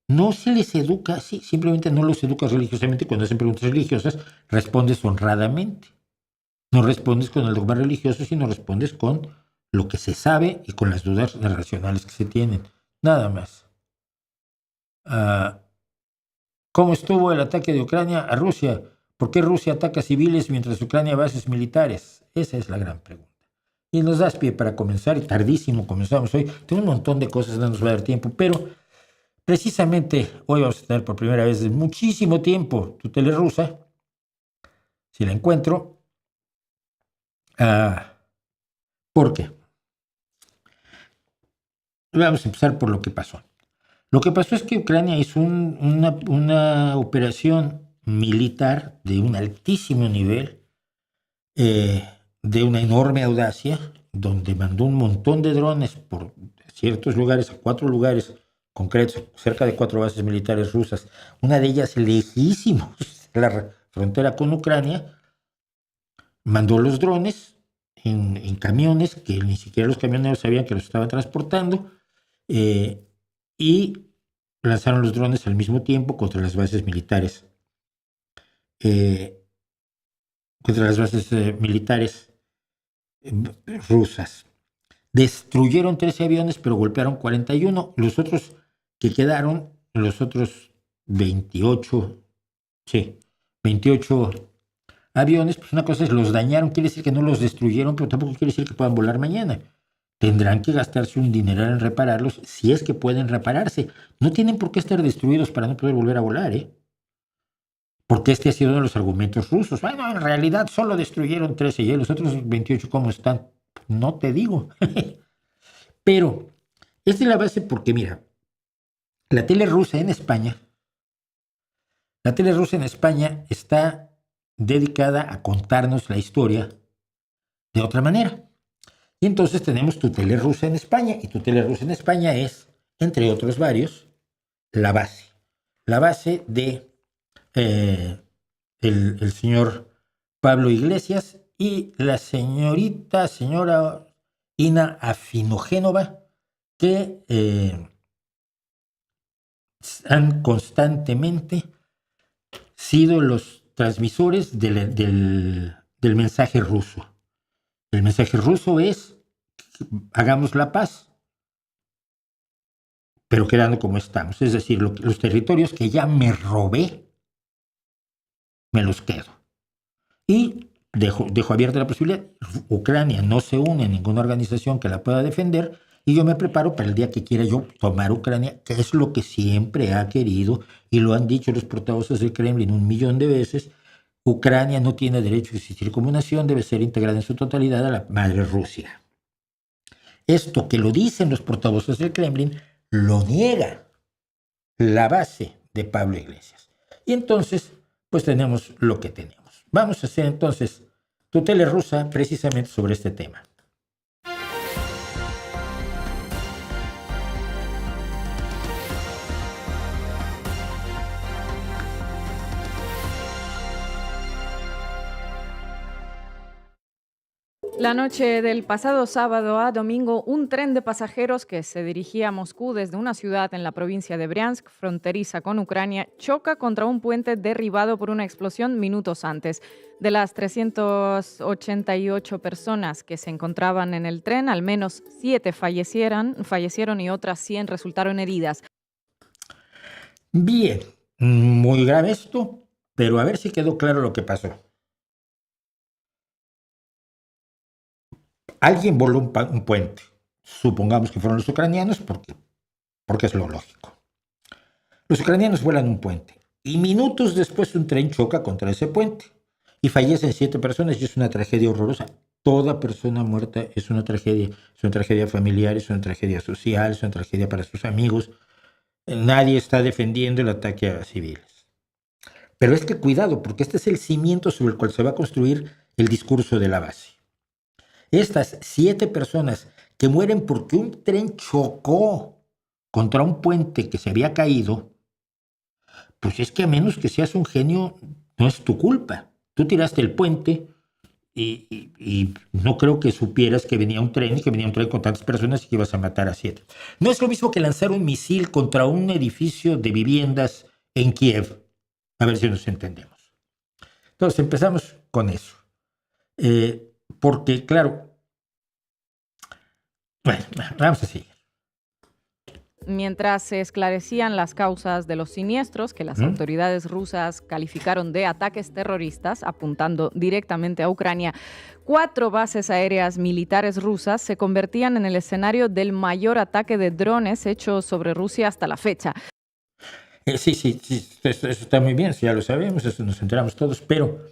No se les educa así, simplemente no los educas religiosamente. Cuando hacen preguntas religiosas, respondes honradamente. No respondes con el dogma religioso, sino respondes con lo que se sabe y con las dudas racionales que se tienen. Nada más. ¿Cómo estuvo el ataque de Ucrania a Rusia? ¿Por qué Rusia ataca civiles mientras Ucrania bases militares? Esa es la gran pregunta. Y nos das pie para comenzar, y tardísimo comenzamos hoy. Tengo un montón de cosas, no nos va a dar tiempo, pero precisamente hoy vamos a tener por primera vez en muchísimo tiempo tu tele rusa, si la encuentro. ¿Por qué? Vamos a empezar por lo que pasó. Lo que pasó es que Ucrania hizo una operación militar de un altísimo nivel, de una enorme audacia, donde mandó un montón de drones por ciertos lugares, a 4 lugares concretos, cerca de 4 bases militares rusas, una de ellas lejísimos de la frontera con Ucrania. Mandó los drones en camiones, que ni siquiera los camioneros sabían que los estaban transportando, y lanzaron los drones al mismo tiempo contra las bases militares, rusas. Destruyeron 13 aviones, pero golpearon 41. Los otros que quedaron, los otros 28 aviones, pues una cosa es los dañaron, quiere decir que no los destruyeron, pero tampoco quiere decir que puedan volar mañana. Tendrán que gastarse un dineral en repararlos, si es que pueden repararse. No tienen por qué estar destruidos para no poder volver a volar, porque este ha sido uno de los argumentos rusos. Bueno, en realidad solo destruyeron 13 y los otros 28, ¿cómo están? No te digo. Pero esta es la base porque, mira, la tele rusa en España está dedicada a contarnos la historia de otra manera. Y entonces tenemos tu tele rusa en España, y tu tele rusa en España es, entre otros varios, la base de el señor Pablo Iglesias y la señora Ina Afinogénova, que han constantemente sido los transmisores del mensaje ruso. El mensaje ruso es: hagamos la paz, pero quedando como estamos. Es decir, los territorios que ya me robé, me los quedo. Y dejo abierta la posibilidad. Ucrania no se une a ninguna organización que la pueda defender, y yo me preparo para el día que quiera yo tomar Ucrania, que es lo que siempre ha querido, y lo han dicho los portavoces del Kremlin 1.000.000 de veces. Ucrania no tiene derecho a existir como nación, debe ser integrada en su totalidad a la madre Rusia. Esto que lo dicen los portavoces del Kremlin lo niega la base de Pablo Iglesias. Y entonces, pues tenemos lo que tenemos. Vamos a hacer entonces tu tele rusa precisamente sobre este tema. La noche del pasado sábado a domingo, un tren de pasajeros que se dirigía a Moscú desde una ciudad en la provincia de Briansk, fronteriza con Ucrania, choca contra un puente derribado por una explosión minutos antes. De las 388 personas que se encontraban en el tren, al menos 7 fallecieron y otras 100 resultaron heridas. Bien, muy grave esto, pero a ver si quedó claro lo que pasó. Alguien voló un puente. Supongamos que fueron los ucranianos, porque es lo lógico. Los ucranianos vuelan un puente y minutos después un tren choca contra ese puente y fallecen 7 personas, y es una tragedia horrorosa. Toda persona muerta es una tragedia familiar, es una tragedia social, es una tragedia para sus amigos. Nadie está defendiendo el ataque a civiles. Pero es que cuidado, porque este es el cimiento sobre el cual se va a construir el discurso de la base. Estas 7 personas que mueren porque un tren chocó contra un puente que se había caído, pues es que a menos que seas un genio, no es tu culpa. Tú tiraste el puente y no creo que supieras que venía un tren y que venía un tren con tantas personas y que ibas a matar a 7. No es lo mismo que lanzar un misil contra un edificio de viviendas en Kiev. A ver si nos entendemos. Entonces empezamos con eso. Porque, claro, bueno, vamos a seguir. Mientras se esclarecían las causas de los siniestros que las autoridades rusas calificaron de ataques terroristas, apuntando directamente a Ucrania, 4 bases aéreas militares rusas se convertían en el escenario del mayor ataque de drones hecho sobre Rusia hasta la fecha. Sí, eso está muy bien, ya lo sabemos, eso nos enteramos todos, pero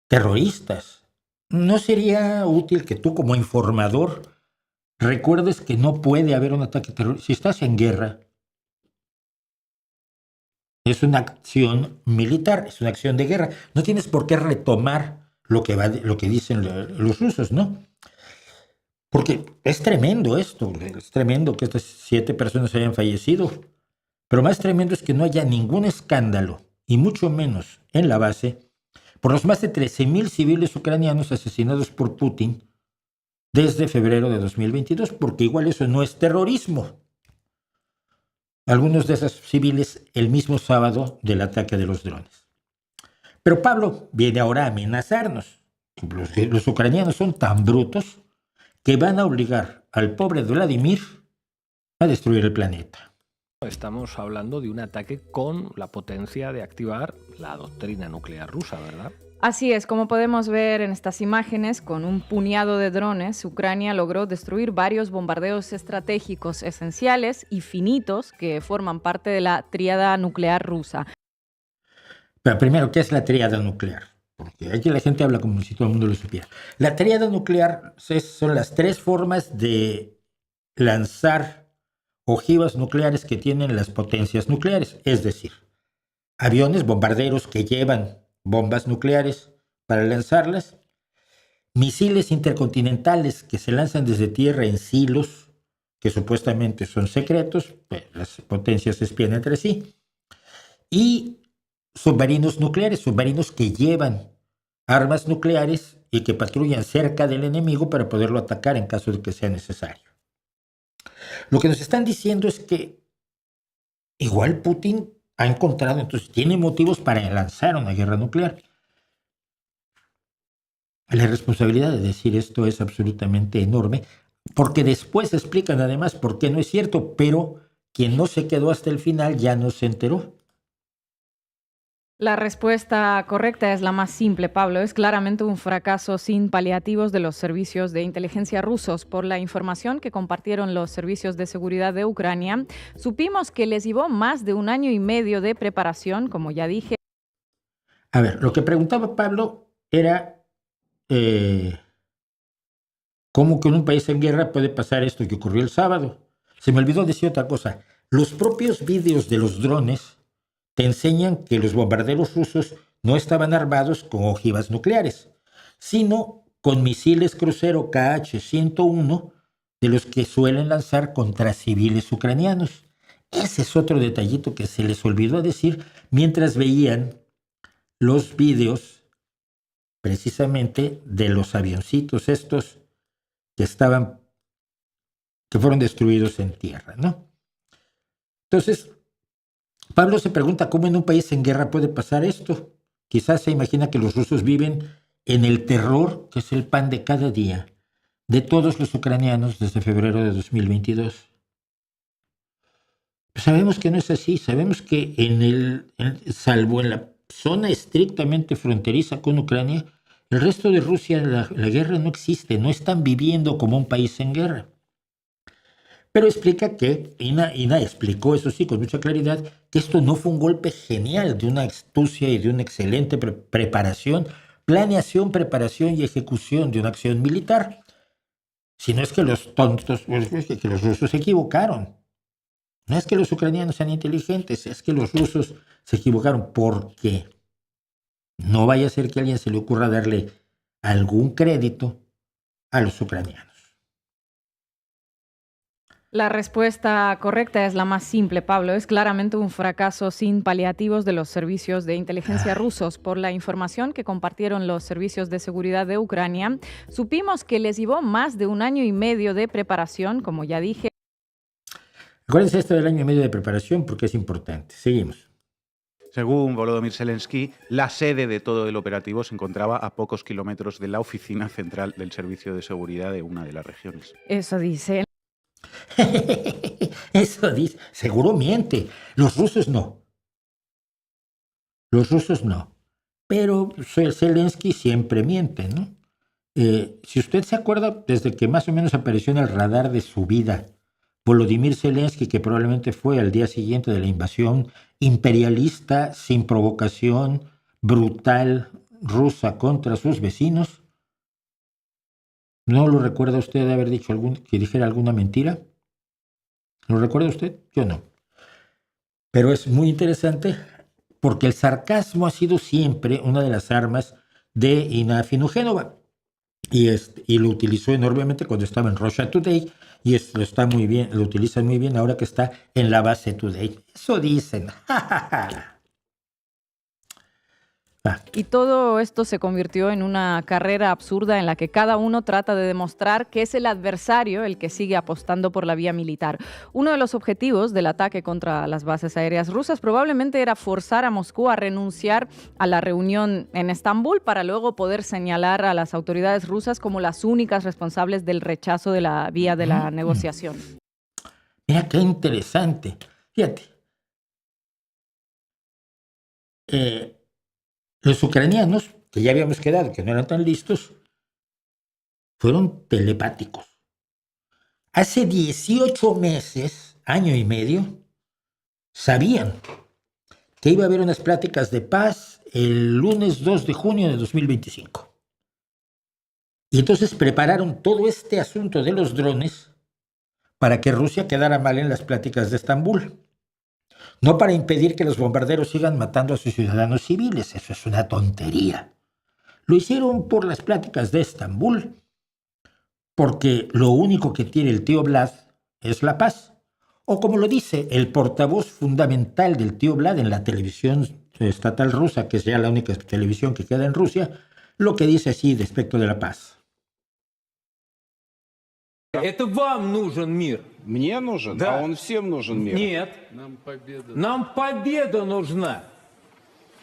terroristas, ¿no sería útil que tú como informador recuerdes que no puede haber un ataque terrorista? Si estás en guerra, es una acción militar, es una acción de guerra. No tienes por qué retomar lo que dicen los rusos, ¿no? Porque es tremendo esto, es tremendo que estas 7 personas hayan fallecido. Pero más tremendo es que no haya ningún escándalo, y mucho menos en la base, por los más de 13,000 civiles ucranianos asesinados por Putin desde febrero de 2022, porque igual eso no es terrorismo. Algunos de esos civiles el mismo sábado del ataque de los drones. Pero Pablo viene ahora a amenazarnos. Los ucranianos son tan brutos que van a obligar al pobre Vladimir a destruir el planeta. Estamos hablando de un ataque con la potencia de activar la doctrina nuclear rusa, ¿verdad? Así es, como podemos ver en estas imágenes, con un puñado de drones, Ucrania logró destruir varios bombardeos estratégicos esenciales y finitos que forman parte de la tríada nuclear rusa. Pero primero, ¿qué es la tríada nuclear? Porque aquí la gente habla como si todo el mundo lo supiera. La tríada nuclear son las 3 formas de lanzar ojivas nucleares que tienen las potencias nucleares, es decir, aviones bombarderos que llevan bombas nucleares para lanzarlas, misiles intercontinentales que se lanzan desde tierra en silos que supuestamente son secretos, pues las potencias se espían entre sí, y submarinos nucleares, submarinos que llevan armas nucleares y que patrullan cerca del enemigo para poderlo atacar en caso de que sea necesario. Lo que nos están diciendo es que igual Putin ha encontrado, entonces tiene motivos para lanzar una guerra nuclear. La responsabilidad de decir esto es absolutamente enorme, porque después explican además por qué no es cierto, pero quien no se quedó hasta el final ya no se enteró. La respuesta correcta es la más simple, Pablo. Es claramente un fracaso sin paliativos de los servicios de inteligencia rusos. Por la información que compartieron los servicios de seguridad de Ucrania, supimos que les llevó más de 1 año y medio de preparación, como ya dije. A ver, lo que preguntaba Pablo era ¿cómo que en un país en guerra puede pasar esto que ocurrió el sábado? Se me olvidó decir otra cosa. Los propios vídeos de los drones te enseñan que los bombarderos rusos no estaban armados con ojivas nucleares, sino con misiles crucero KH-101 de los que suelen lanzar contra civiles ucranianos. Ese es otro detallito que se les olvidó decir mientras veían los vídeos precisamente de los avioncitos estos que fueron destruidos en tierra, ¿no? Entonces, Pablo se pregunta cómo en un país en guerra puede pasar esto. Quizás se imagina que los rusos viven en el terror que es el pan de cada día de todos los ucranianos desde febrero de 2022. Sabemos que no es así, sabemos que salvo en la zona estrictamente fronteriza con Ucrania, el resto de Rusia, la guerra no existe, no están viviendo como un país en guerra. Pero explica que, Ina explicó, eso sí, con mucha claridad, que esto no fue un golpe genial de una astucia y de una excelente preparación, planeación, preparación y ejecución de una acción militar, sino es que los tontos, que los rusos se equivocaron. No es que los ucranianos sean inteligentes, es que los rusos se equivocaron porque no vaya a ser que a alguien se le ocurra darle algún crédito a los ucranianos. La respuesta correcta es la más simple, Pablo. Es claramente un fracaso sin paliativos de los servicios de inteligencia rusos. Por la información que compartieron los servicios de seguridad de Ucrania, supimos que les llevó más de 1 año y medio de preparación, como ya dije. Acuérdense esto del año y medio de preparación porque es importante. Seguimos. Según Volodymyr Zelensky, la sede de todo el operativo se encontraba a pocos kilómetros de la oficina central del servicio de seguridad de una de las regiones. Eso dice. Eso dice. Seguro miente. Los rusos no. Los rusos no. Pero Zelensky siempre miente, ¿no? Si usted se acuerda, desde que más o menos apareció en el radar de su vida, Volodymyr Zelensky, que probablemente fue al día siguiente de la invasión imperialista, sin provocación, brutal, rusa contra sus vecinos, ¿no lo recuerda usted de haber dicho que dijera alguna mentira? ¿Lo recuerda usted? Yo no. Pero es muy interesante porque el sarcasmo ha sido siempre una de las armas de Ina Afinujénova. Y lo utilizó enormemente cuando estaba en Russia Today y lo utiliza muy bien ahora que está en la base Today. Eso dicen. Y todo esto se convirtió en una carrera absurda en la que cada uno trata de demostrar que es el adversario el que sigue apostando por la vía militar. Uno de los objetivos del ataque contra las bases aéreas rusas probablemente era forzar a Moscú a renunciar a la reunión en Estambul para luego poder señalar a las autoridades rusas como las únicas responsables del rechazo de la vía de la negociación. Mira qué interesante. Fíjate. Los ucranianos, que ya habíamos quedado, que no eran tan listos, fueron telepáticos. Hace 18 meses, año y medio, sabían que iba a haber unas pláticas de paz el lunes 2 de junio de 2025. Y entonces prepararon todo este asunto de los drones para que Rusia quedara mal en las pláticas de Estambul. No para impedir que los bombarderos sigan matando a sus ciudadanos civiles, eso es una tontería. Lo hicieron por las pláticas de Estambul, porque lo único que tiene el tío Vlad es la paz. O como lo dice el portavoz fundamental del tío Vlad en la televisión estatal rusa, que es ya la única televisión que queda en Rusia, lo que dice así respecto de la paz. Это вам нужен мир. Мне нужен, Да. а он всем нужен мир. Нет. Нам победа нужна.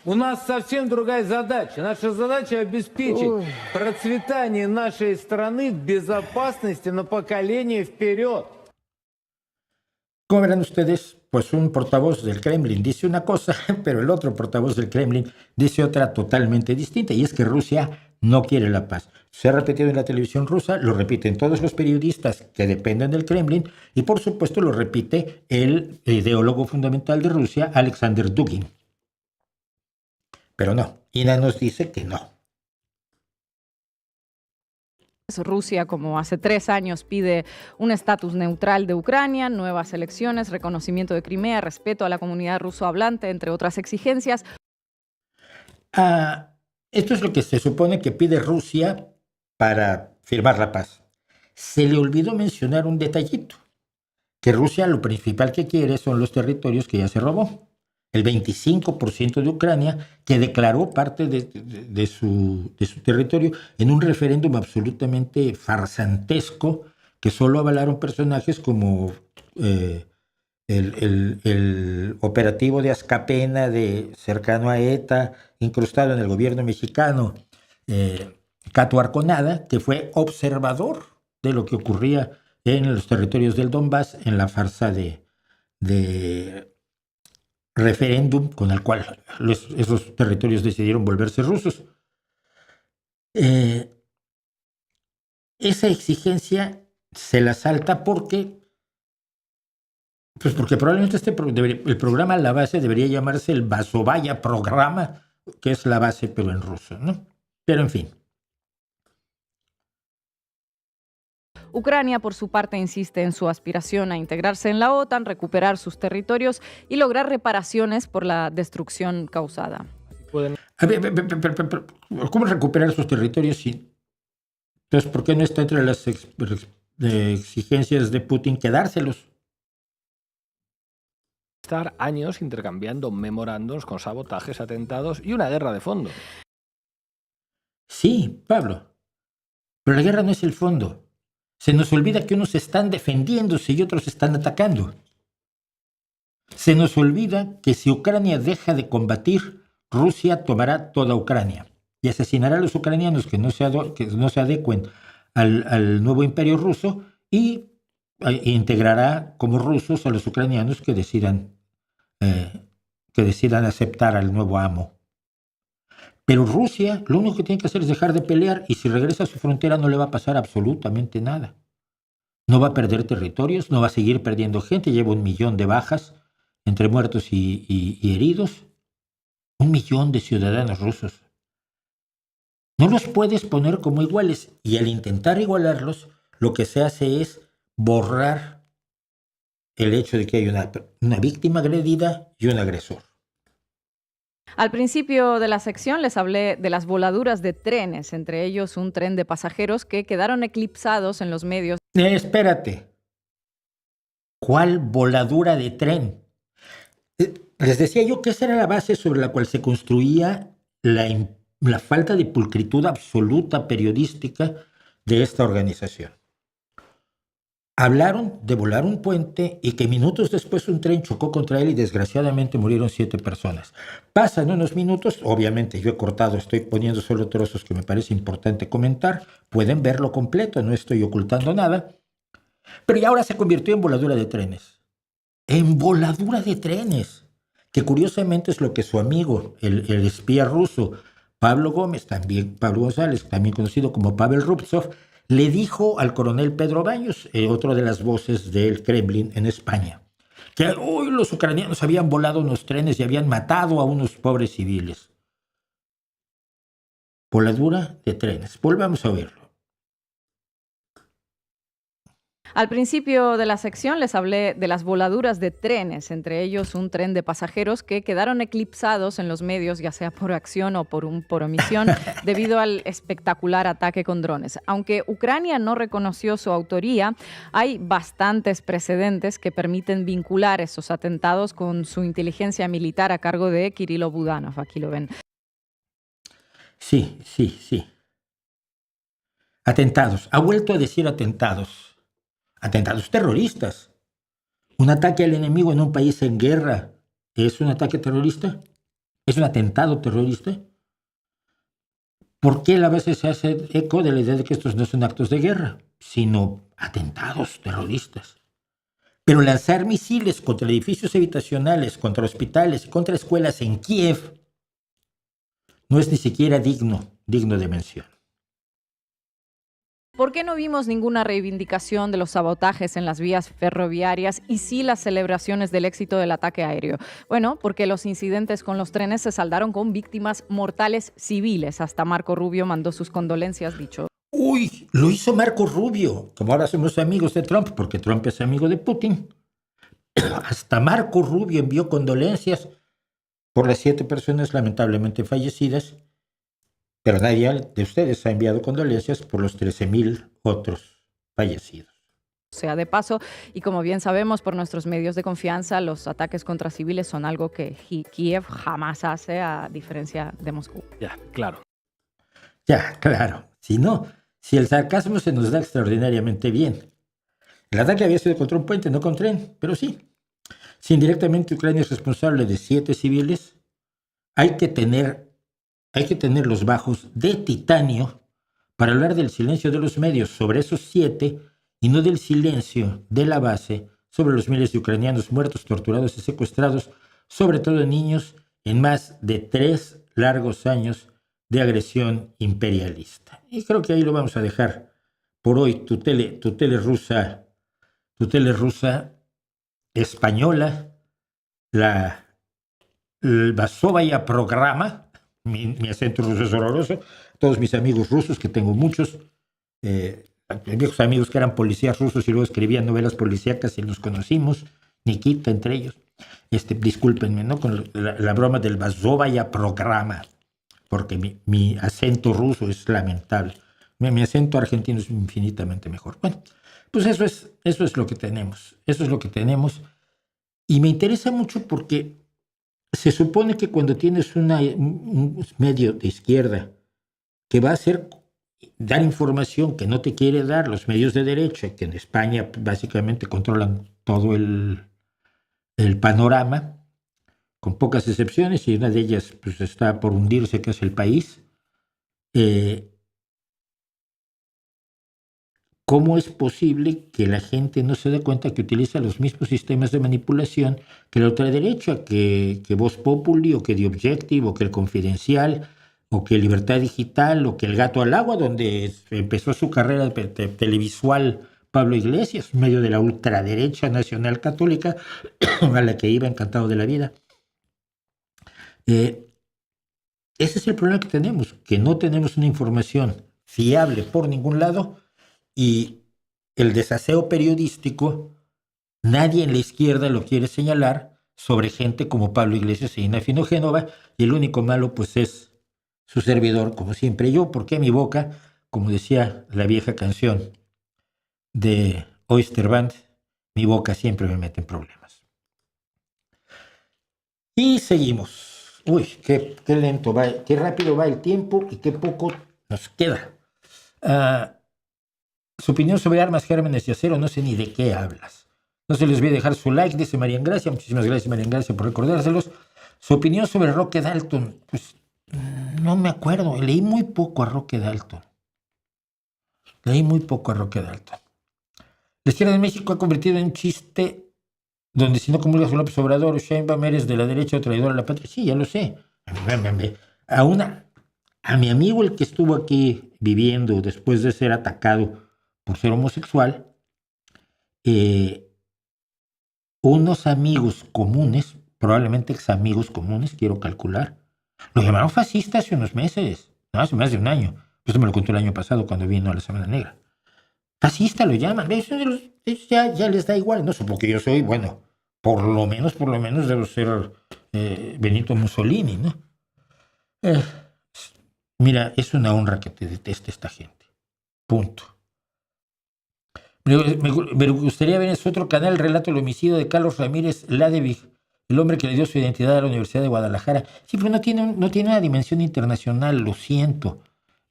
У нас совсем другая задача. Наша задача обеспечить процветание нашей страны в безопасности на поколение вперед. Como verán ustedes, pues un portavoz del Kremlin dice una cosa, pero el otro portavoz del Kremlin dice otra totalmente distinta, y es que Rusia no quiere la paz. Se ha repetido en la televisión rusa, lo repiten todos los periodistas que dependen del Kremlin, y por supuesto lo repite el ideólogo fundamental de Rusia, Alexander Dugin. Pero no, Ina nos dice que no. Rusia, como hace 3 años, pide un estatus neutral de Ucrania, nuevas elecciones, reconocimiento de Crimea, respeto a la comunidad ruso-hablante, entre otras exigencias. Esto es lo que se supone que pide Rusia para firmar la paz. Se le olvidó mencionar un detallito, que Rusia lo principal que quiere son los territorios que ya se robó. El 25% de Ucrania, que declaró parte de su territorio en un referéndum absolutamente farsantesco, que solo avalaron personajes como el operativo de Azcapena, cercano a ETA, incrustado en el gobierno mexicano, Cato Arconada, que fue observador de lo que ocurría en los territorios del Donbass en la farsa de referéndum con el cual esos territorios decidieron volverse rusos. Esa exigencia se la salta porque probablemente el programa La Base debería llamarse el Vasovaya Programa, que es la base pero en ruso, ¿no? Pero en fin. Ucrania, por su parte, insiste en su aspiración a integrarse en la OTAN, recuperar sus territorios y lograr reparaciones por la destrucción causada. A ver, ¿cómo recuperar sus territorios? Entonces, ¿por qué no está entre las exigencias de Putin quedárselos? Estar años intercambiando memorandos con sabotajes, atentados y una guerra de fondo. Sí, Pablo, pero la guerra no es el fondo. Se nos olvida que unos están defendiéndose y otros están atacando. Se nos olvida que si Ucrania deja de combatir, Rusia tomará toda Ucrania y asesinará a los ucranianos que no se adecuen al nuevo imperio ruso e integrará como rusos a los ucranianos que decidan aceptar al nuevo amo. Pero Rusia lo único que tiene que hacer es dejar de pelear y si regresa a su frontera no le va a pasar absolutamente nada. No va a perder territorios, no va a seguir perdiendo gente, lleva 1 millón de bajas entre muertos y heridos. 1 millón de ciudadanos rusos. No los puedes poner como iguales y al intentar igualarlos, lo que se hace es borrar el hecho de que hay una víctima agredida y un agresor. Al principio de la sección les hablé de las voladuras de trenes, entre ellos un tren de pasajeros que quedaron eclipsados en los medios. Espérate. ¿Cuál voladura de tren? Les decía yo que esa era la base sobre la cual se construía la falta de pulcritud absoluta periodística de esta organización. Hablaron de volar un puente y que minutos después un tren chocó contra él y desgraciadamente murieron 7 personas. Pasan unos minutos, obviamente yo he cortado, estoy poniendo solo trozos que me parece importante comentar, pueden verlo completo, no estoy ocultando nada, pero ya ahora se convirtió en voladura de trenes. En voladura de trenes, que curiosamente es lo que su amigo, el espía ruso, Pablo González, también conocido como Pavel Rubtsov, le dijo al coronel Pedro Baños, otro de las voces del Kremlin en España, que hoy los ucranianos habían volado unos trenes y habían matado a unos pobres civiles. Voladura de trenes. Volvamos a oírlo. Al principio de la sección les hablé de las voladuras de trenes, entre ellos un tren de pasajeros que quedaron eclipsados en los medios, ya sea por acción o por omisión, debido al espectacular ataque con drones. Aunque Ucrania no reconoció su autoría, hay bastantes precedentes que permiten vincular esos atentados con su inteligencia militar a cargo de Kirilo Budanov. Aquí lo ven. Sí. Atentados. Ha vuelto a decir atentados. Atentados terroristas. Un ataque al enemigo en un país en guerra ¿es un ataque terrorista? ¿Es un atentado terrorista? ¿Por qué a veces se hace eco de la idea de que estos no son actos de guerra, sino atentados terroristas? Pero lanzar misiles contra edificios habitacionales, contra hospitales, contra escuelas en Kiev no es ni siquiera digno de mención. ¿Por qué no vimos ninguna reivindicación de los sabotajes en las vías ferroviarias y sí las celebraciones del éxito del ataque aéreo? Bueno, porque los incidentes con los trenes se saldaron con víctimas mortales civiles. Hasta Marco Rubio mandó sus condolencias, dicho. Uy, lo hizo Marco Rubio. Como ahora somos amigos de Trump, porque Trump es amigo de Putin. Hasta Marco Rubio envió condolencias por las 7 personas lamentablemente fallecidas. Pero nadie de ustedes ha enviado condolencias por los 13,000 otros fallecidos. Sea de paso, y como bien sabemos por nuestros medios de confianza, los ataques contra civiles son algo que Kiev jamás hace, a diferencia de Moscú. Ya, claro. Si el sarcasmo se nos da extraordinariamente bien. El ataque había sido contra un puente, no contra tren, pero sí. Si indirectamente Ucrania es responsable de 7 civiles, hay que tener los bajos de titanio para hablar del silencio de los medios sobre esos 7 y no del silencio de la base sobre los miles de ucranianos muertos, torturados y secuestrados, sobre todo niños, en más de 3 largos años de agresión imperialista. Y creo que ahí lo vamos a dejar por hoy. Tu tele rusa española, la Vasovaya Programa. Mi acento ruso es horroroso. Todos mis amigos rusos, que tengo muchos, viejos amigos que eran policías rusos y luego escribían novelas policíacas y los conocimos, Nikita entre ellos. Discúlpenme, ¿no? Con la broma del Vazovaya programa, porque mi acento ruso es lamentable. Mi acento argentino es infinitamente mejor. Bueno, pues eso es lo que tenemos. Eso es lo que tenemos. Y me interesa mucho porque se supone que cuando tienes un medio de izquierda que va a dar información que no te quiere dar los medios de derecha, que en España básicamente controlan todo el panorama, con pocas excepciones, y una de ellas pues, está por hundirse, que es El País. ¿Cómo es posible que la gente no se dé cuenta que utiliza los mismos sistemas de manipulación que la ultraderecha, que Voz Populi, o que The Objective, o que El Confidencial, o que Libertad Digital, o que El Gato al Agua, donde empezó su carrera televisual Pablo Iglesias, medio de la ultraderecha nacional católica, a la que iba encantado de la vida? Ese es el problema que tenemos, que no tenemos una información fiable por ningún lado, y el desaseo periodístico, nadie en la izquierda lo quiere señalar sobre gente como Pablo Iglesias e Ignacio Génova, y el único malo pues es su servidor, como siempre yo, porque mi boca, como decía la vieja canción de Oyster Band, mi boca siempre me mete en problemas. Y seguimos. Uy, qué lento va, qué rápido va el tiempo y qué poco nos queda. Su opinión sobre armas, gérmenes y acero, no sé ni de qué hablas. No se les olvide dejar su like, dice María Gracia. Muchísimas gracias, María Gracia, por recordárselos. Su opinión sobre Roque Dalton, pues no me acuerdo. Leí muy poco a Roque Dalton. La izquierda de México ha convertido en un chiste donde si no comulgas con López Obrador o Sheinbaum eres de la derecha o traidor a la patria. Sí, ya lo sé. A mi amigo, el que estuvo aquí viviendo después de ser atacado por ser homosexual, unos amigos comunes, probablemente ex amigos comunes, quiero calcular, lo llamaron fascista hace unos meses, no, hace más de un año. Esto me lo contó el año pasado cuando vino a la Semana Negra. Fascista lo llaman. Eso ya les da igual. No sé, porque yo soy, bueno, por lo menos debo ser Benito Mussolini, ¿no? Mira, es una honra que te deteste esta gente. Punto. Me gustaría ver en su otro canal el relato del homicidio de Carlos Ramírez Ladevig, el hombre que le dio su identidad a la Universidad de Guadalajara. Sí, pero no tiene una dimensión internacional, lo siento.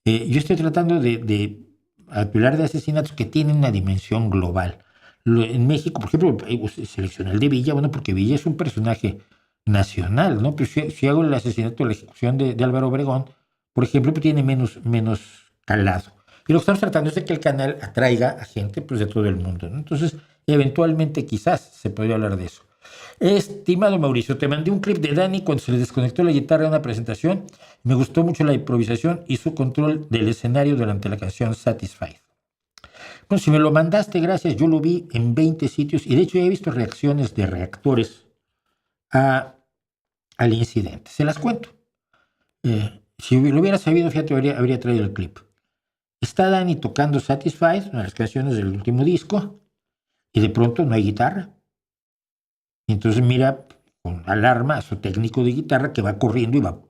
Yo estoy tratando de hablar de asesinatos que tienen una dimensión global. En México, por ejemplo, seleccioné el de Villa, bueno, porque Villa es un personaje nacional, ¿no? Pero si hago el asesinato, la ejecución de Álvaro Obregón, por ejemplo, pues tiene menos calado. Y lo que estamos tratando es de que el canal atraiga a gente pues, de todo el mundo, ¿no? Entonces, eventualmente quizás se podría hablar de eso. Estimado Mauricio, te mandé un clip de Dani cuando se le desconectó la guitarra en una presentación. Me gustó mucho la improvisación y su control del escenario durante la canción Satisfied. Bueno, si me lo mandaste, gracias. Yo lo vi en 20 sitios y de hecho ya he visto reacciones de reactores al incidente. Se las cuento. Si lo hubiera sabido, fíjate, habría traído el clip. Está Dani tocando Satisfied, una de las canciones del último disco, y de pronto no hay guitarra. Y entonces mira con alarma a su técnico de guitarra que va corriendo y va.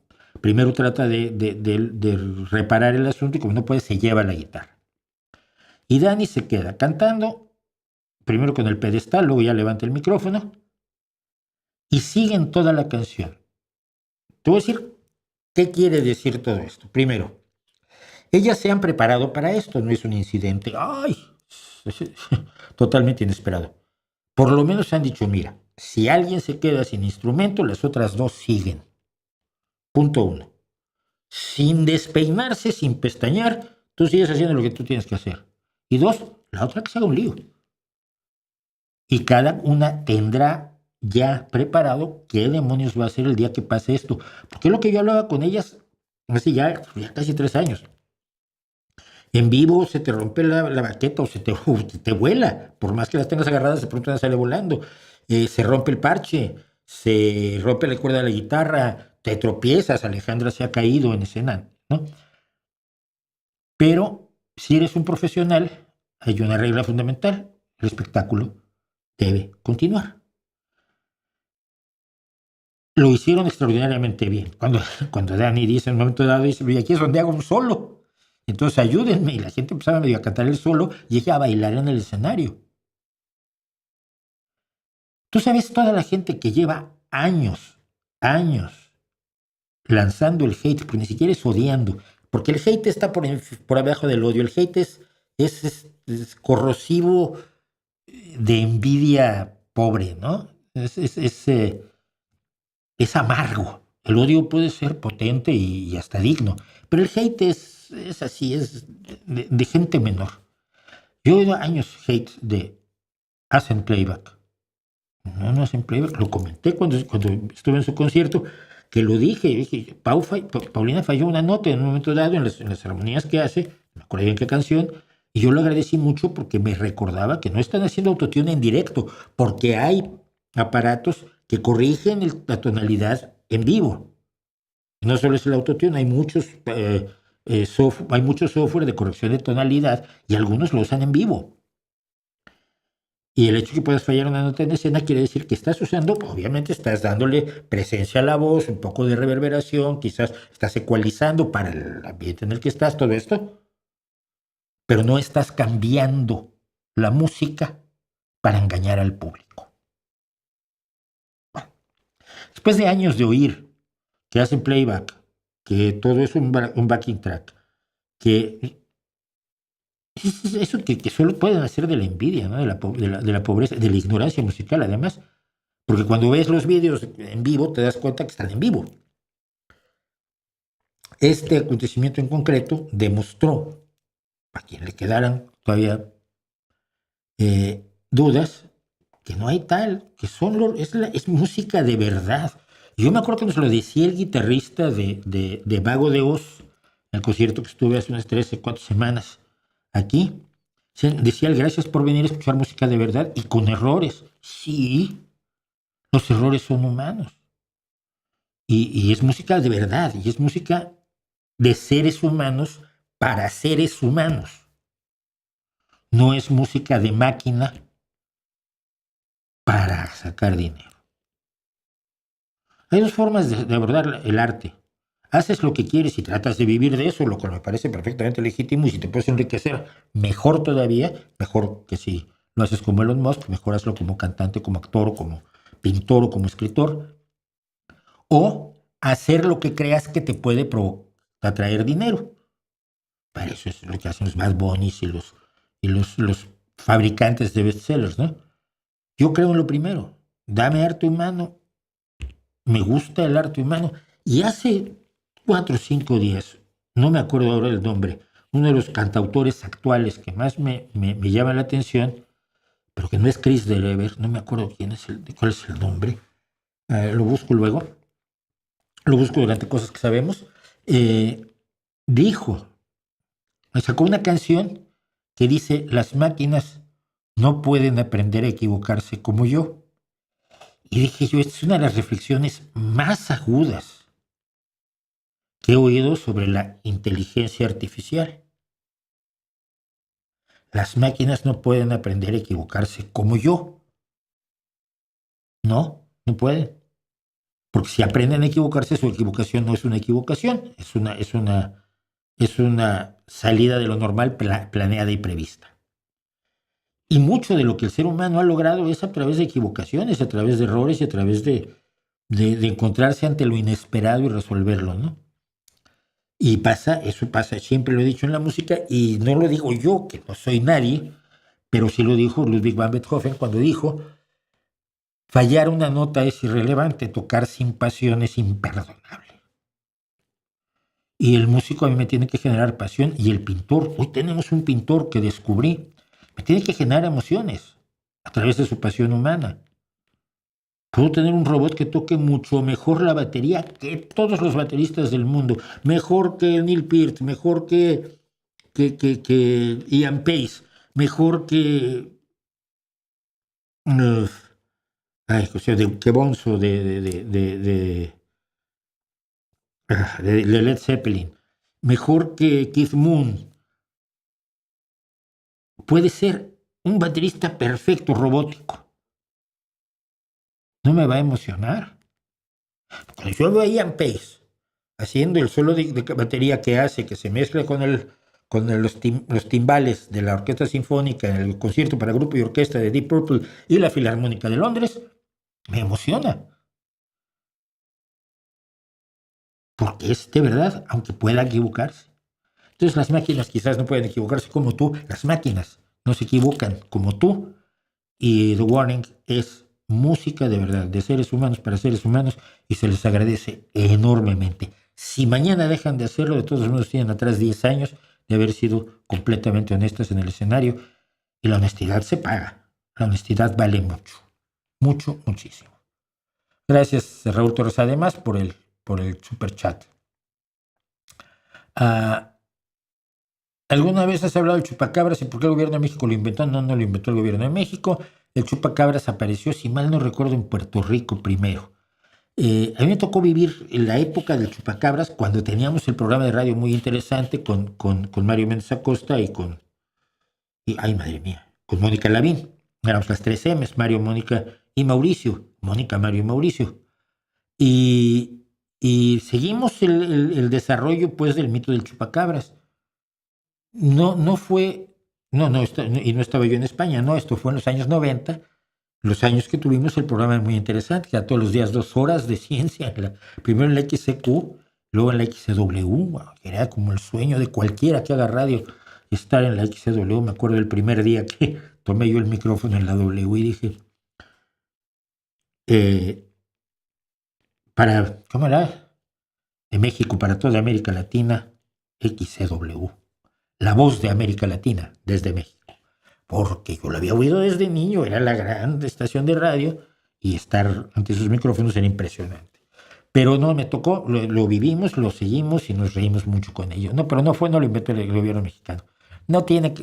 Primero trata de reparar el asunto y como no puede, se lleva la guitarra. Y Dani se queda cantando, primero con el pedestal, luego ya levanta el micrófono y siguen toda la canción. Te voy a decir qué quiere decir todo esto. Primero, ellas se han preparado para esto, no es un incidente totalmente inesperado. Por lo menos han dicho, mira, si alguien se queda sin instrumento, las otras dos siguen. Punto 1. Sin despeinarse, sin pestañear, tú sigues haciendo lo que tú tienes que hacer. Y 2, la otra que se haga un lío. Y cada una tendrá ya preparado qué demonios va a hacer el día que pase esto. Porque es lo que yo hablaba con ellas hace ya casi 3 años. En vivo se te rompe la baqueta o te vuela. Por más que las tengas agarradas, de pronto sale volando. Se rompe el parche, se rompe la cuerda de la guitarra, te tropiezas. Alejandra se ha caído en escena, ¿no? Pero si eres un profesional, hay una regla fundamental: el espectáculo debe continuar. Lo hicieron extraordinariamente bien. Cuando Dani dice en un momento dado, dice, y aquí es donde hago un solo. Entonces ayúdenme. Y la gente empezaba medio a cantar el solo y ella a bailar en el escenario. Tú sabes toda la gente que lleva años lanzando el hate, porque ni siquiera es odiando, porque el hate está por abajo del odio. El hate es corrosivo de envidia pobre, ¿no? Es amargo. El odio puede ser potente y hasta digno, pero el hate es así, es de gente menor. Yo he oído años hate de hacen playback. No hacen playback. Lo comenté cuando estuve en su concierto, que lo dije. Paulina falló una nota en un momento dado en las armonías que hace, no me acuerdo bien qué canción, y yo lo agradecí mucho porque me recordaba que no están haciendo autotune en directo, porque hay aparatos que corrigen la tonalidad en vivo. No solo es el autotune, hay muchos software de corrección de tonalidad y algunos lo usan en vivo. Y el hecho de que puedas fallar una nota en escena quiere decir que estás usando, obviamente estás dándole presencia a la voz, un poco de reverberación, quizás estás ecualizando para el ambiente en el que estás, todo esto, pero no estás cambiando la música para engañar al público. Bueno, después de años de oír que hacen playback, que todo es un backing track, que eso que solo pueden hacer de la envidia, ¿no? de la pobreza, de la ignorancia musical, además, porque cuando ves los vídeos en vivo te das cuenta que están en vivo. Este acontecimiento en concreto demostró, a quien le quedaran todavía dudas, que no hay tal, que es música de verdad. Yo me acuerdo que nos lo decía el guitarrista de Vago de Oz, en el concierto que estuve hace unas 3 o 4 semanas aquí. Decía él, gracias por venir a escuchar música de verdad y con errores. Sí, los errores son humanos. Y es música de verdad, y es música de seres humanos para seres humanos. No es música de máquina para sacar dinero. Hay dos formas de abordar el arte. Haces lo que quieres y tratas de vivir de eso, lo cual me parece perfectamente legítimo, y si te puedes enriquecer, mejor todavía, mejor que si lo haces como Elon Musk, mejor hazlo como cantante, como actor, o como pintor, o como escritor. O hacer lo que creas que te puede atraer dinero. Para eso es lo que hacen los Bad Bunnies y los fabricantes de bestsellers, ¿no? Yo creo en lo primero. Dame arte humano. Me gusta el arte humano. Y hace 4 o 5 días, no me acuerdo ahora el nombre, uno de los cantautores actuales que más me llama la atención, pero que no es Chris Delever, no me acuerdo cuál es el nombre, lo busco luego, lo busco durante cosas que sabemos, sacó una canción que dice, las máquinas no pueden aprender a equivocarse como yo. Y dije yo, esta es una de las reflexiones más agudas que he oído sobre la inteligencia artificial. Las máquinas no pueden aprender a equivocarse como yo. No pueden. Porque si aprenden a equivocarse, su equivocación no es una equivocación, es una salida de lo normal planeada y prevista. Y mucho de lo que el ser humano ha logrado es a través de equivocaciones, a través de errores y a través de encontrarse ante lo inesperado y resolverlo, ¿no? Y eso pasa, siempre lo he dicho en la música, y no lo digo yo, que no soy nadie, pero sí lo dijo Ludwig van Beethoven cuando dijo, fallar una nota es irrelevante, tocar sin pasión es imperdonable. Y el músico a mí me tiene que generar pasión, y el pintor, hoy tenemos un pintor que descubrí, me tiene que generar emociones a través de su pasión humana. Puedo tener un robot que toque mucho mejor la batería que todos los bateristas del mundo, mejor que Neil Peart, mejor que Ian Pace, mejor que Bonzo de Led Zeppelin, mejor que Keith Moon. puede ser un baterista perfecto, robótico. No me va a emocionar. Cuando yo veo a Ian Pace haciendo el solo de batería que hace, que se mezcla con los timbales de la Orquesta Sinfónica en el concierto para grupo y orquesta de Deep Purple y la Filarmónica de Londres, me emociona. Porque es de verdad, aunque pueda equivocarse. Entonces las máquinas quizás no pueden equivocarse como tú, las máquinas no se equivocan como tú, y The Warning es música de verdad, de seres humanos para seres humanos, y se les agradece enormemente. Si mañana dejan de hacerlo, de todos modos tienen atrás 10 años de haber sido completamente honestas en el escenario, y la honestidad se paga, la honestidad vale mucho, mucho, muchísimo. Gracias, Raúl Torres, además por el super chat. ¿Alguna vez has hablado del chupacabras y por qué el gobierno de México lo inventó? No, no lo inventó el gobierno de México. El chupacabras apareció, si mal no recuerdo, en Puerto Rico primero. A mí me tocó vivir en la época del chupacabras cuando teníamos el programa de radio muy interesante con Mario Méndez Acosta ay, madre mía, con Mónica Lavín. Éramos las 3 M's, Mario, Mónica y Mauricio. Mónica, Mario y Mauricio. Y seguimos el desarrollo, pues, del mito del chupacabras. No fue, y no estaba yo en España, no, esto fue en los años 90, los años que tuvimos el programa muy interesante, que era todos los días 2 horas de ciencia, primero en la XCQ, luego en la XCW, que era como el sueño de cualquiera que haga radio, estar en la XCW. Me acuerdo del primer día que tomé yo el micrófono en la W y dije, ¿cómo era? De México para toda América Latina, XCW. La voz de América Latina desde México. Porque yo lo había oído desde niño, era la gran estación de radio y estar ante esos micrófonos era impresionante. Pero no me tocó, lo vivimos, lo seguimos y nos reímos mucho con ello. No, pero no lo inventó el gobierno mexicano. No tienen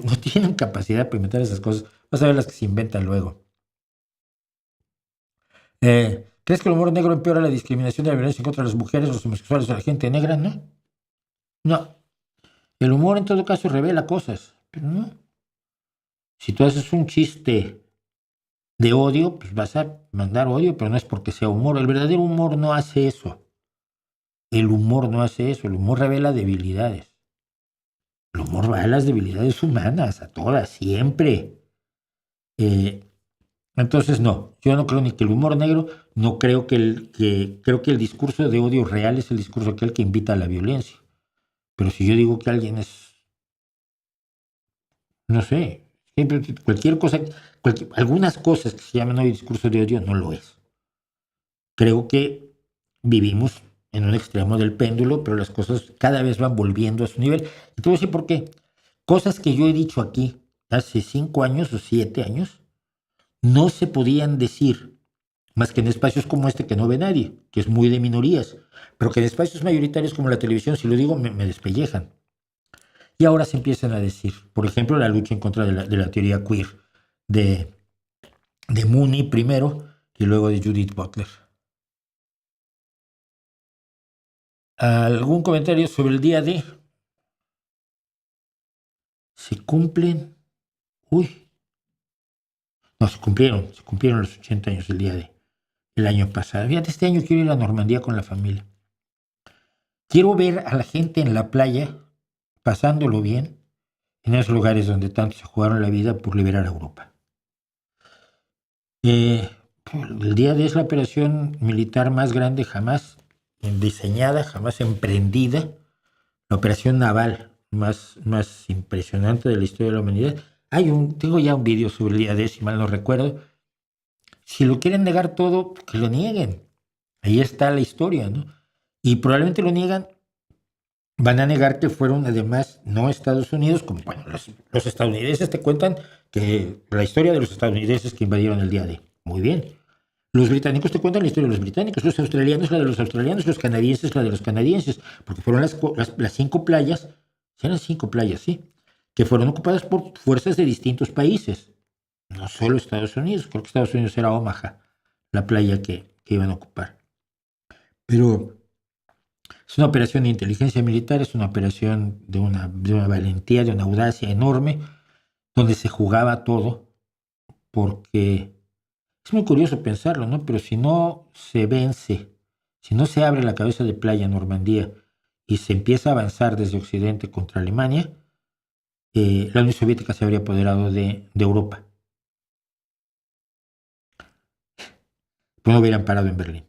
capacidad para inventar esas cosas. Vas a ver las que se inventan luego. ¿Crees que el humor negro empeora la discriminación y la violencia contra las mujeres, los homosexuales o la gente negra? No. No. El humor en todo caso revela cosas, pero no. Si tú haces un chiste de odio, pues vas a mandar odio, pero no es porque sea humor. El verdadero humor no hace eso. El humor no hace eso. El humor revela debilidades. El humor va a las debilidades humanas, a todas, siempre. Entonces no, yo no creo ni que el humor negro, no creo creo que el discurso de odio real es el discurso aquel que invita a la violencia. Pero si yo digo que alguien es, no sé, cualquier cosa, algunas cosas que se llaman hoy discurso de odio no lo es. Creo que vivimos en un extremo del péndulo, pero las cosas cada vez van volviendo a su nivel. Y te voy a decir por qué. Cosas que yo he dicho aquí hace 5 años o 7 años no se podían decir más que en espacios como este que no ve nadie, que es muy de minorías, pero que en espacios mayoritarios como la televisión, si lo digo, me despellejan. Y ahora se empiezan a decir, por ejemplo, la lucha en contra de la teoría queer de Mooney primero y luego de Judith Butler. ¿Algún comentario sobre el día D? ¿Se cumplen? No, se cumplieron los 80 años del día D. El año pasado. Fíjate, este año quiero ir a Normandía con la familia. Quiero ver a la gente en la playa pasándolo bien en esos lugares donde tanto se jugaron la vida por liberar a Europa. El día D es la operación militar más grande jamás diseñada, jamás emprendida, la operación naval más impresionante de la historia de la humanidad. Tengo ya un video sobre el día D, si mal no recuerdo. Si lo quieren negar todo, que lo nieguen. Ahí está la historia, ¿no? Y probablemente lo niegan, van a negar que fueron además no Estados Unidos, como bueno, los estadounidenses te cuentan que la historia de los estadounidenses que invadieron el día D. Muy bien. Los británicos te cuentan la historia de los británicos, los australianos la de los australianos, los canadienses la de los canadienses, porque fueron las 5 playas, eran 5 playas, sí, que fueron ocupadas por fuerzas de distintos países. No solo Estados Unidos, creo que Estados Unidos era Omaha, la playa que iban a ocupar. Pero es una operación de inteligencia militar, es una operación de una valentía, de una audacia enorme, donde se jugaba todo, porque es muy curioso pensarlo, ¿no? Pero si no se vence, si no se abre la cabeza de playa en Normandía y se empieza a avanzar desde Occidente contra Alemania, la Unión Soviética se habría apoderado de Europa. Pues no hubieran parado en Berlín.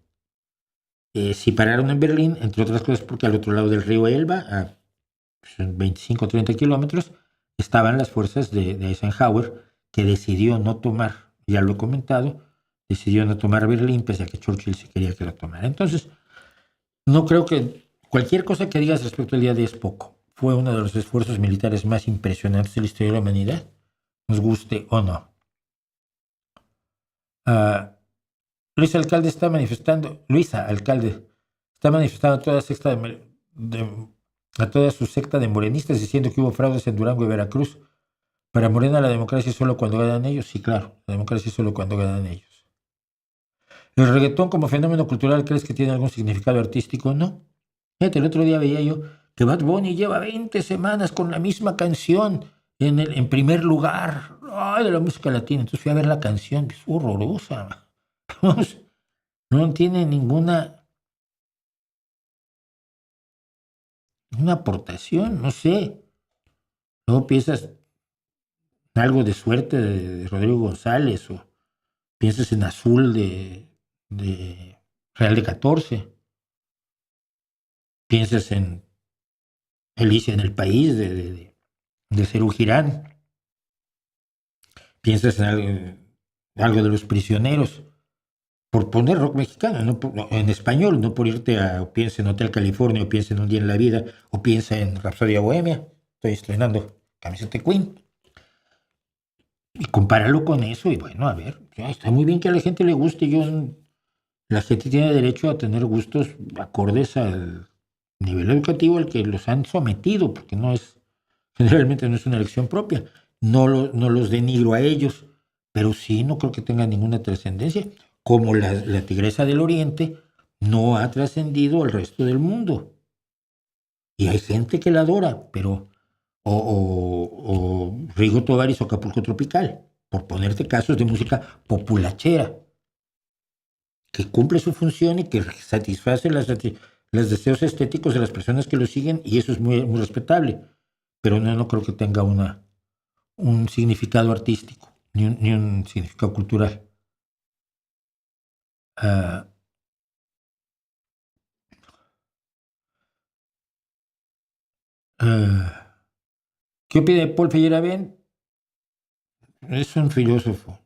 Si pararon en Berlín, entre otras cosas porque al otro lado del río Elba, a 25 o 30 kilómetros, estaban las fuerzas de Eisenhower, que decidió no tomar, ya lo he comentado, decidió no tomar Berlín, pese a que Churchill se quería que lo tomara. Entonces, no creo que cualquier cosa que digas respecto al día D es poco. Fue uno de los esfuerzos militares más impresionantes de la historia de la humanidad, nos guste o no. Luisa Alcalde está manifestando a toda su secta de morenistas diciendo que hubo fraudes en Durango y Veracruz. Para Morena la democracia es solo cuando ganan ellos. Sí, claro, la democracia es solo cuando ganan ellos. ¿El reggaetón como fenómeno cultural crees que tiene algún significado artístico? No. Fíjate, el otro día veía yo que Bad Bunny lleva 20 semanas con la misma canción en primer lugar de la música latina. Entonces fui a ver la canción, es horrorosa. No tiene ninguna aportación, no sé. Luego piensas en algo de Suerte de Rodrigo González, o piensas en Azul de Real de 14. Piensas en Alicia en el País de Serú Girán. Piensas en algo de Los Prisioneros. Por poner rock mexicano, no en español, no por irte o piensa en Hotel California, o piensa en Un Día en la Vida, o piensa en Rapsodia Bohemia. Estoy estrenando camiseta de Queen. Y compáralo con eso, y bueno, a ver, está muy bien que a la gente le guste. La gente tiene derecho a tener gustos acordes al nivel educativo al que los han sometido, porque generalmente no es una elección propia. No los denigro a ellos, pero sí no creo que tenga ninguna trascendencia. Como la Tigresa del Oriente no ha trascendido al resto del mundo. Y hay gente que la adora, pero o Rigo Tovares o Acapulco Tropical, por ponerte casos de música populachera, que cumple su función y que satisface los deseos estéticos de las personas que lo siguen, y eso es muy, muy respetable. Pero no creo que tenga un significado artístico, ni un significado cultural. ¿Qué opina de Paul Feyerabend? Es un filósofo.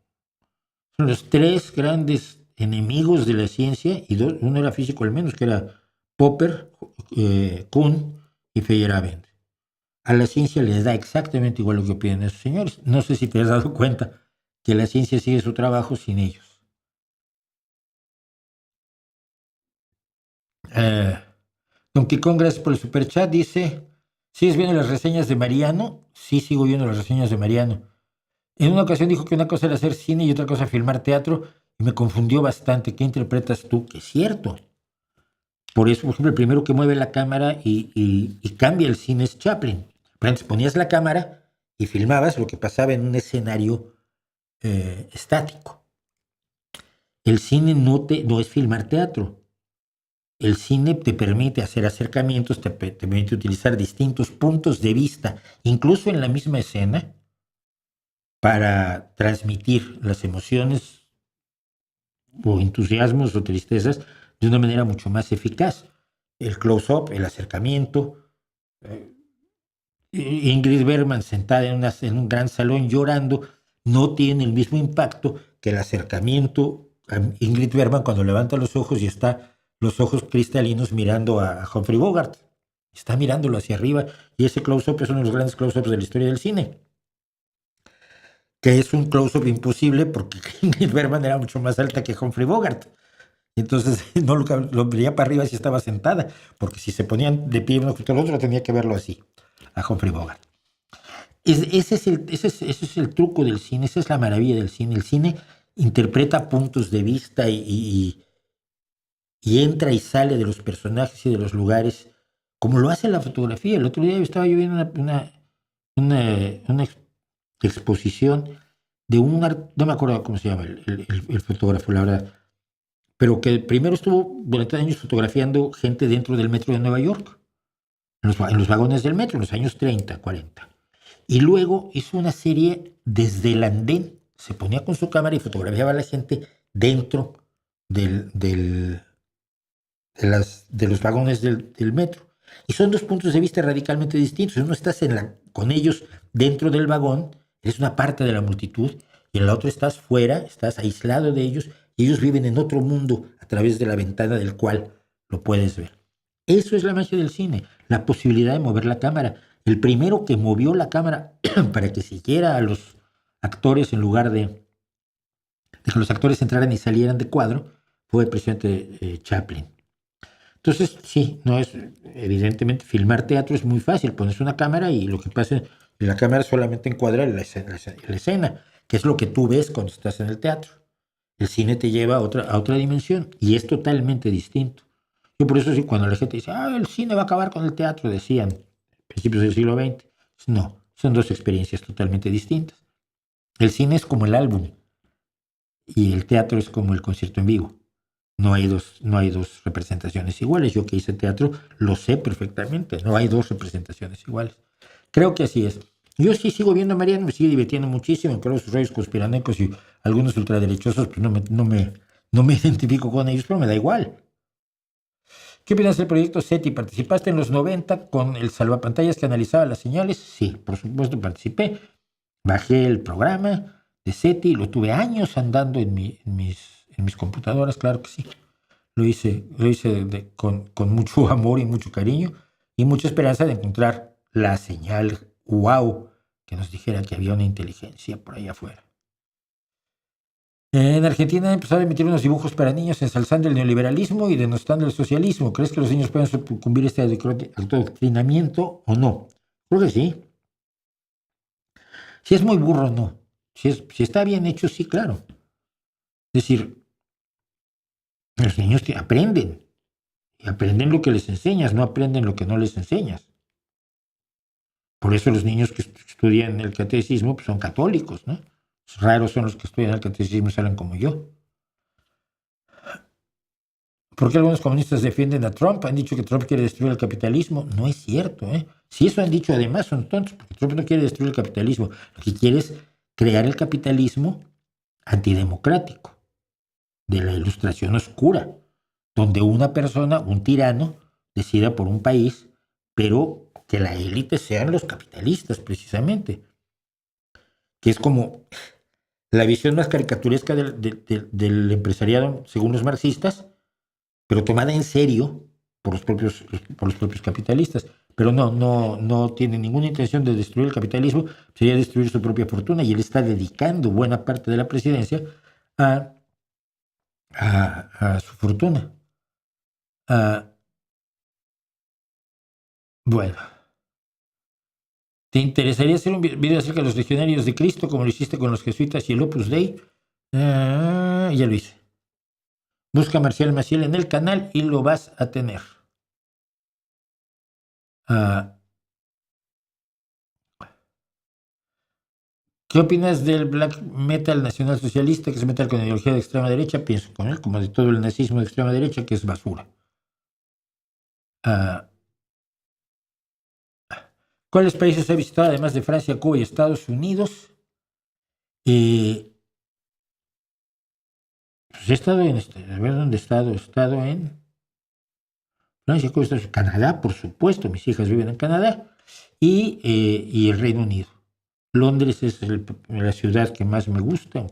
Son los tres grandes enemigos de la ciencia, y uno era físico al menos, que era Popper, Kuhn y Feyerabend. A la ciencia les da exactamente igual lo que opinan esos señores. No sé si te has dado cuenta que la ciencia sigue su trabajo sin ellos. Donkey Kong, gracias por el superchat, dice: ¿sigues viendo las reseñas de Mariano? Sí, sigo viendo las reseñas de Mariano. En una ocasión dijo que una cosa era hacer cine y otra cosa filmar teatro, y me confundió bastante. ¿Qué interpretas tú? Que es cierto. Por eso, por ejemplo, el primero que mueve la cámara y cambia el cine es Chaplin. Pero antes ponías la cámara y filmabas lo que pasaba en un escenario estático. El cine no es filmar teatro. El cine te permite hacer acercamientos, te permite utilizar distintos puntos de vista, incluso en la misma escena, para transmitir las emociones o entusiasmos o tristezas de una manera mucho más eficaz. El close-up, el acercamiento. Ingrid Bergman sentada en un gran salón llorando no tiene el mismo impacto que el acercamiento a Ingrid Bergman cuando levanta los ojos y está los ojos cristalinos mirando a Humphrey Bogart. Está mirándolo hacia arriba, y ese close-up es uno de los grandes close-ups de la historia del cine. Que es un close-up imposible porque Ingrid Bergman era mucho más alta que Humphrey Bogart. Entonces no lo veía para arriba si estaba sentada, porque si se ponían de pie uno junto al otro tenía que verlo así, a Humphrey Bogart. Ese es el truco del cine, esa es la maravilla del cine. El cine interpreta puntos de vista y entra y sale de los personajes y de los lugares, como lo hace la fotografía. El otro día estaba yo viendo exposición de no me acuerdo cómo se llama el fotógrafo, la verdad, pero que primero estuvo durante años fotografiando gente dentro del metro de Nueva York, en los vagones del metro, en los años 30, 40. Y luego hizo una serie desde el andén, se ponía con su cámara y fotografiaba a la gente dentro de los vagones del metro. Y son dos puntos de vista radicalmente distintos. Uno estás con ellos dentro del vagón, eres una parte de la multitud, y en la otra estás fuera, estás aislado de ellos, y ellos viven en otro mundo a través de la ventana del cual lo puedes ver. Eso es la magia del cine, la posibilidad de mover la cámara. El primero que movió la cámara para que siguiera a los actores en lugar de que los actores entraran y salieran de cuadro fue el presidente Chaplin. Entonces, sí, no es, evidentemente, filmar teatro es muy fácil. Pones una cámara y lo que pasa, la cámara solamente encuadra la escena, que es lo que tú ves cuando estás en el teatro. El cine te lleva a otra dimensión y es totalmente distinto. Yo por eso sí, cuando la gente dice, el cine va a acabar con el teatro, decían, principios del siglo XX. No, son dos experiencias totalmente distintas. El cine es como el álbum y el teatro es como el concierto en vivo. No hay dos representaciones iguales. Yo que hice teatro lo sé perfectamente. No hay dos representaciones iguales. Creo que así es. Yo sí sigo viendo a Mariano, me sigue divirtiendo muchísimo. Creo sus rollos conspiranoicos y algunos ultraderechosos, pues no me identifico con ellos, pero me da igual. ¿Qué opinas del proyecto SETI? ¿Participaste en los 90 con el salvapantallas que analizaba las señales? Sí, por supuesto participé. Bajé el programa de SETI, lo tuve años andando en mis computadoras, claro que sí. Lo hice con mucho amor y mucho cariño y mucha esperanza de encontrar la señal wow que nos dijera que había una inteligencia por ahí afuera. En Argentina han empezado a emitir unos dibujos para niños ensalzando el neoliberalismo y denostando el socialismo. ¿Crees que los niños pueden sucumbir a este adoctrinamiento o no? Creo que sí. Si es muy burro, no. Si está bien hecho, sí, claro. Es decir, los niños aprenden. Y aprenden lo que les enseñas, no aprenden lo que no les enseñas. Por eso los niños que estudian el catecismo pues son católicos, ¿no? Raros son los que estudian el catecismo y salen como yo. ¿Por qué algunos comunistas defienden a Trump? Han dicho que Trump quiere destruir el capitalismo. No es cierto, ¿eh? Si eso han dicho, además son tontos, porque Trump no quiere destruir el capitalismo. Lo que quiere es crear el capitalismo antidemocrático, de la ilustración oscura, donde una persona, un tirano, decida por un país, pero que la élite sean los capitalistas, precisamente. Que es como la visión más caricaturesca del empresariado, según los marxistas, pero tomada en serio por los propios capitalistas. Pero no tiene ninguna intención de destruir el capitalismo, sería destruir su propia fortuna, y él está dedicando buena parte de la presidencia a su fortuna. Bueno, ¿te interesaría hacer un video acerca de los legionarios de Cristo, como lo hiciste con los jesuitas y el Opus Dei? Ya lo hice. Busca Marcial Maciel en el canal y lo vas a tener. ¿Qué opinas del black metal nacional socialista, que es metal con ideología de extrema derecha? Pienso con él, como de todo el nazismo de extrema derecha, que es basura. ¿Cuáles países ha visitado además de Francia, Cuba y Estados Unidos? Pues he estado en a ver dónde he estado. He estado en Francia, Cuba, Estados Unidos, Canadá, por supuesto. Mis hijas viven en Canadá. Y el Reino Unido. Londres es la ciudad que más me gusta.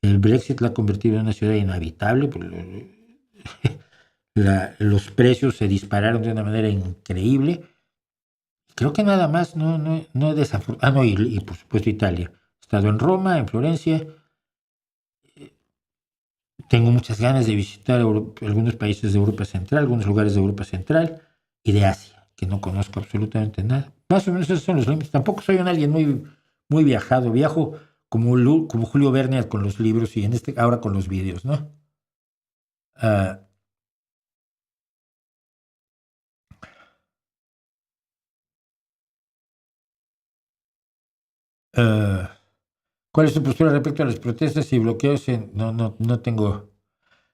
El Brexit la ha convertido en una ciudad inhabitable. Los precios se dispararon de una manera increíble. Creo que nada más, no desafortunado. Y por supuesto Italia. He estado en Roma, en Florencia. Tengo muchas ganas de visitar algunos países de Europa Central, algunos lugares de Europa Central y de Asia, que no conozco absolutamente nada. Más o menos esos son los límites. Tampoco soy alguien muy viajado. Viajo como Julio Verne con los libros y ahora con los vídeos, ¿no? ¿Cuál es su postura respecto a las protestas y bloqueos? No tengo...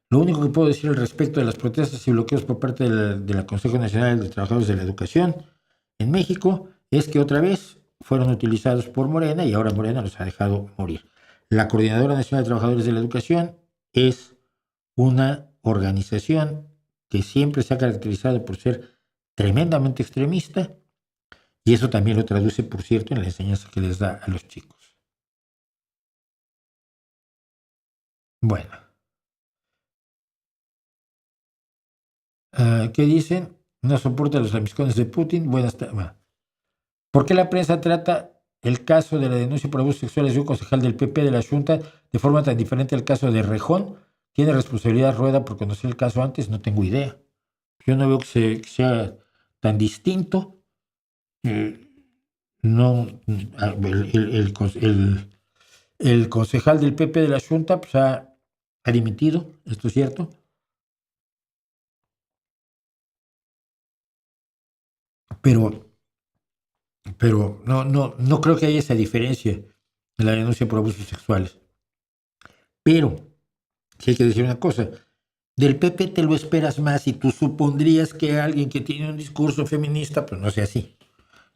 Lo único que puedo decir al respecto de las protestas y bloqueos por parte de la Consejo Nacional de Trabajadores de la Educación en México es que otra vez fueron utilizados por Morena y ahora Morena los ha dejado morir. La Coordinadora Nacional de Trabajadores de la Educación es una organización que siempre se ha caracterizado por ser tremendamente extremista, y eso también lo traduce, por cierto, en la enseñanza que les da a los chicos. Bueno. ¿Qué dicen? No soporta los lambiscones de Putin. Buenas tardes. Bueno. ¿Por qué la prensa trata el caso de la denuncia por abusos sexuales de un concejal del PP de la Junta de forma tan diferente al caso de Rejón? ¿Tiene responsabilidad Rueda por conocer el caso antes? No tengo idea. Yo no veo que sea tan distinto. No, el concejal del PP de la Junta pues, ha dimitido, esto es cierto. Pero no creo que haya esa diferencia en la denuncia por abusos sexuales. Pero, sí hay que decir una cosa, del PP te lo esperas más y tú supondrías que alguien que tiene un discurso feminista, pues no sea así.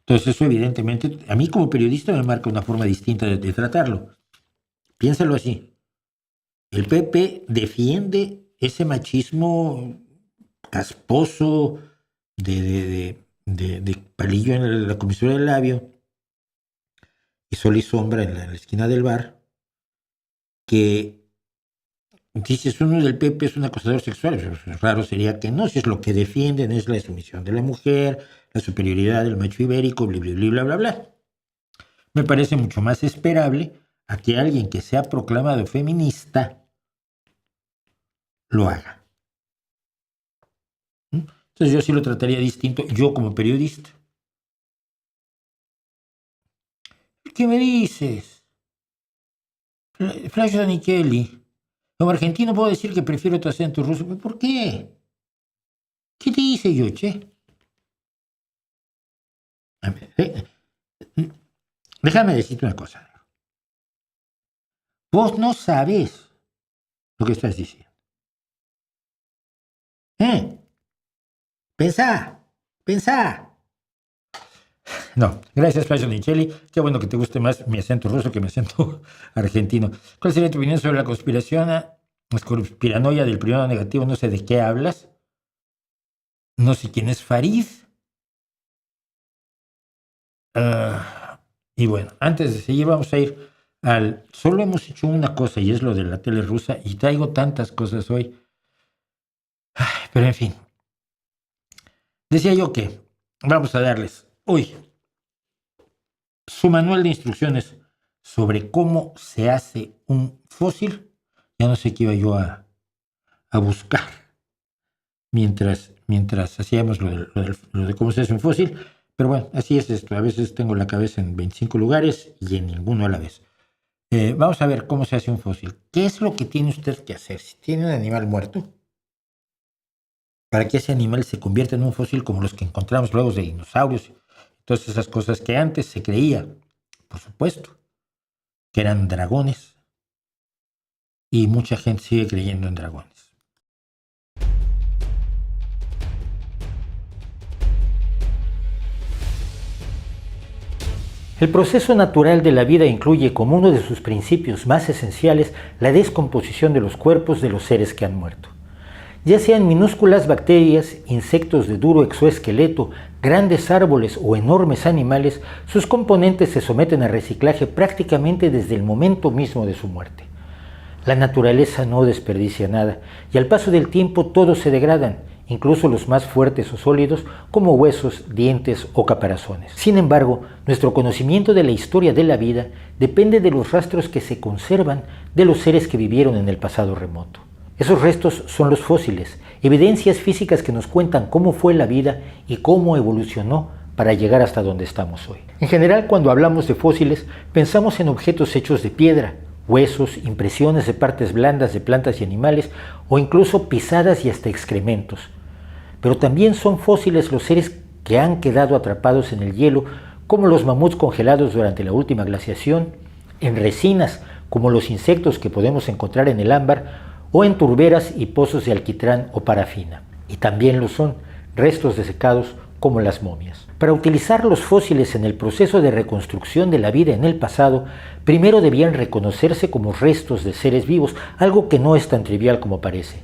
Entonces eso evidentemente, a mí como periodista me marca una forma distinta de tratarlo. Piénsalo así. El PP defiende ese machismo casposo de palillo en la comisura del labio y sol y sombra en la esquina del bar, que dices uno del PP es un acosador sexual. Raro sería que no, si es lo que defienden es la sumisión de la mujer, la superioridad del macho ibérico, bla, bla, bla, bla, bla, bla. Me parece mucho más esperable a que alguien que sea proclamado feminista lo haga. Entonces yo sí lo trataría distinto, yo como periodista. ¿Qué me dices? Flash Danichelli. Como argentino puedo decir que prefiero tu acento ruso. ¿Por qué? ¿Qué te hice yo, che? Déjame decirte una cosa. Vos no sabés lo que estás diciendo. Pensá. No, gracias, Flash Danichelli. Qué bueno que te guste más mi acento ruso que mi acento argentino. ¿Cuál sería tu opinión sobre la conspiranoia del primero negativo? No sé de qué hablas. No sé quién es Farid. Y bueno, antes de seguir vamos a ir solo hemos hecho una cosa y es lo de la tele rusa y traigo tantas cosas hoy. Pero en fin. Decía yo que vamos a darles hoy su manual de instrucciones sobre cómo se hace un fósil. Ya no sé qué iba yo a buscar mientras hacíamos lo de cómo se hace un fósil. Pero bueno, así es esto. A veces tengo la cabeza en 25 lugares y en ninguno a la vez. Vamos a ver cómo se hace un fósil. ¿Qué es lo que tiene usted que hacer? Si tiene un animal muerto, para que ese animal se convierta en un fósil como los que encontramos luego de dinosaurios, todas esas cosas que antes se creía, por supuesto, que eran dragones, y mucha gente sigue creyendo en dragones. El proceso natural de la vida incluye como uno de sus principios más esenciales la descomposición de los cuerpos de los seres que han muerto. Ya sean minúsculas bacterias, insectos de duro exoesqueleto, grandes árboles o enormes animales, sus componentes se someten a reciclaje prácticamente desde el momento mismo de su muerte. La naturaleza no desperdicia nada y al paso del tiempo todos se degradan, incluso los más fuertes o sólidos como huesos, dientes o caparazones. Sin embargo, nuestro conocimiento de la historia de la vida depende de los rastros que se conservan de los seres que vivieron en el pasado remoto. Esos restos son los fósiles, evidencias físicas que nos cuentan cómo fue la vida y cómo evolucionó para llegar hasta donde estamos hoy. En general, cuando hablamos de fósiles, pensamos en objetos hechos de piedra, huesos, impresiones de partes blandas de plantas y animales o incluso pisadas y hasta excrementos. Pero también son fósiles los seres que han quedado atrapados en el hielo como los mamuts congelados durante la última glaciación, en resinas, como los insectos que podemos encontrar en el ámbar, o en turberas y pozos de alquitrán o parafina. Y también lo son restos desecados como las momias. Para utilizar los fósiles en el proceso de reconstrucción de la vida en el pasado, primero debían reconocerse como restos de seres vivos, algo que no es tan trivial como parece.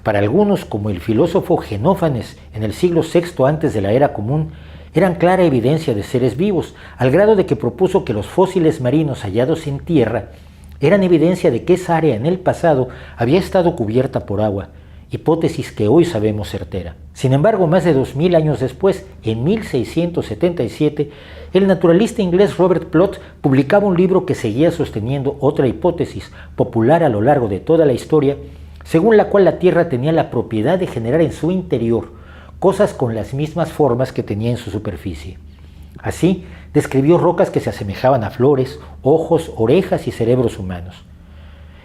Para algunos, como el filósofo Genófanes en el siglo VI antes de la era común, eran clara evidencia de seres vivos, al grado de que propuso que los fósiles marinos hallados en tierra eran evidencia de que esa área en el pasado había estado cubierta por agua, hipótesis que hoy sabemos certera. Sin embargo, más de 2000 años después, en 1677, el naturalista inglés Robert Plot publicaba un libro que seguía sosteniendo otra hipótesis popular a lo largo de toda la historia, según la cual la Tierra tenía la propiedad de generar en su interior cosas con las mismas formas que tenía en su superficie. Así, describió rocas que se asemejaban a flores, ojos, orejas y cerebros humanos.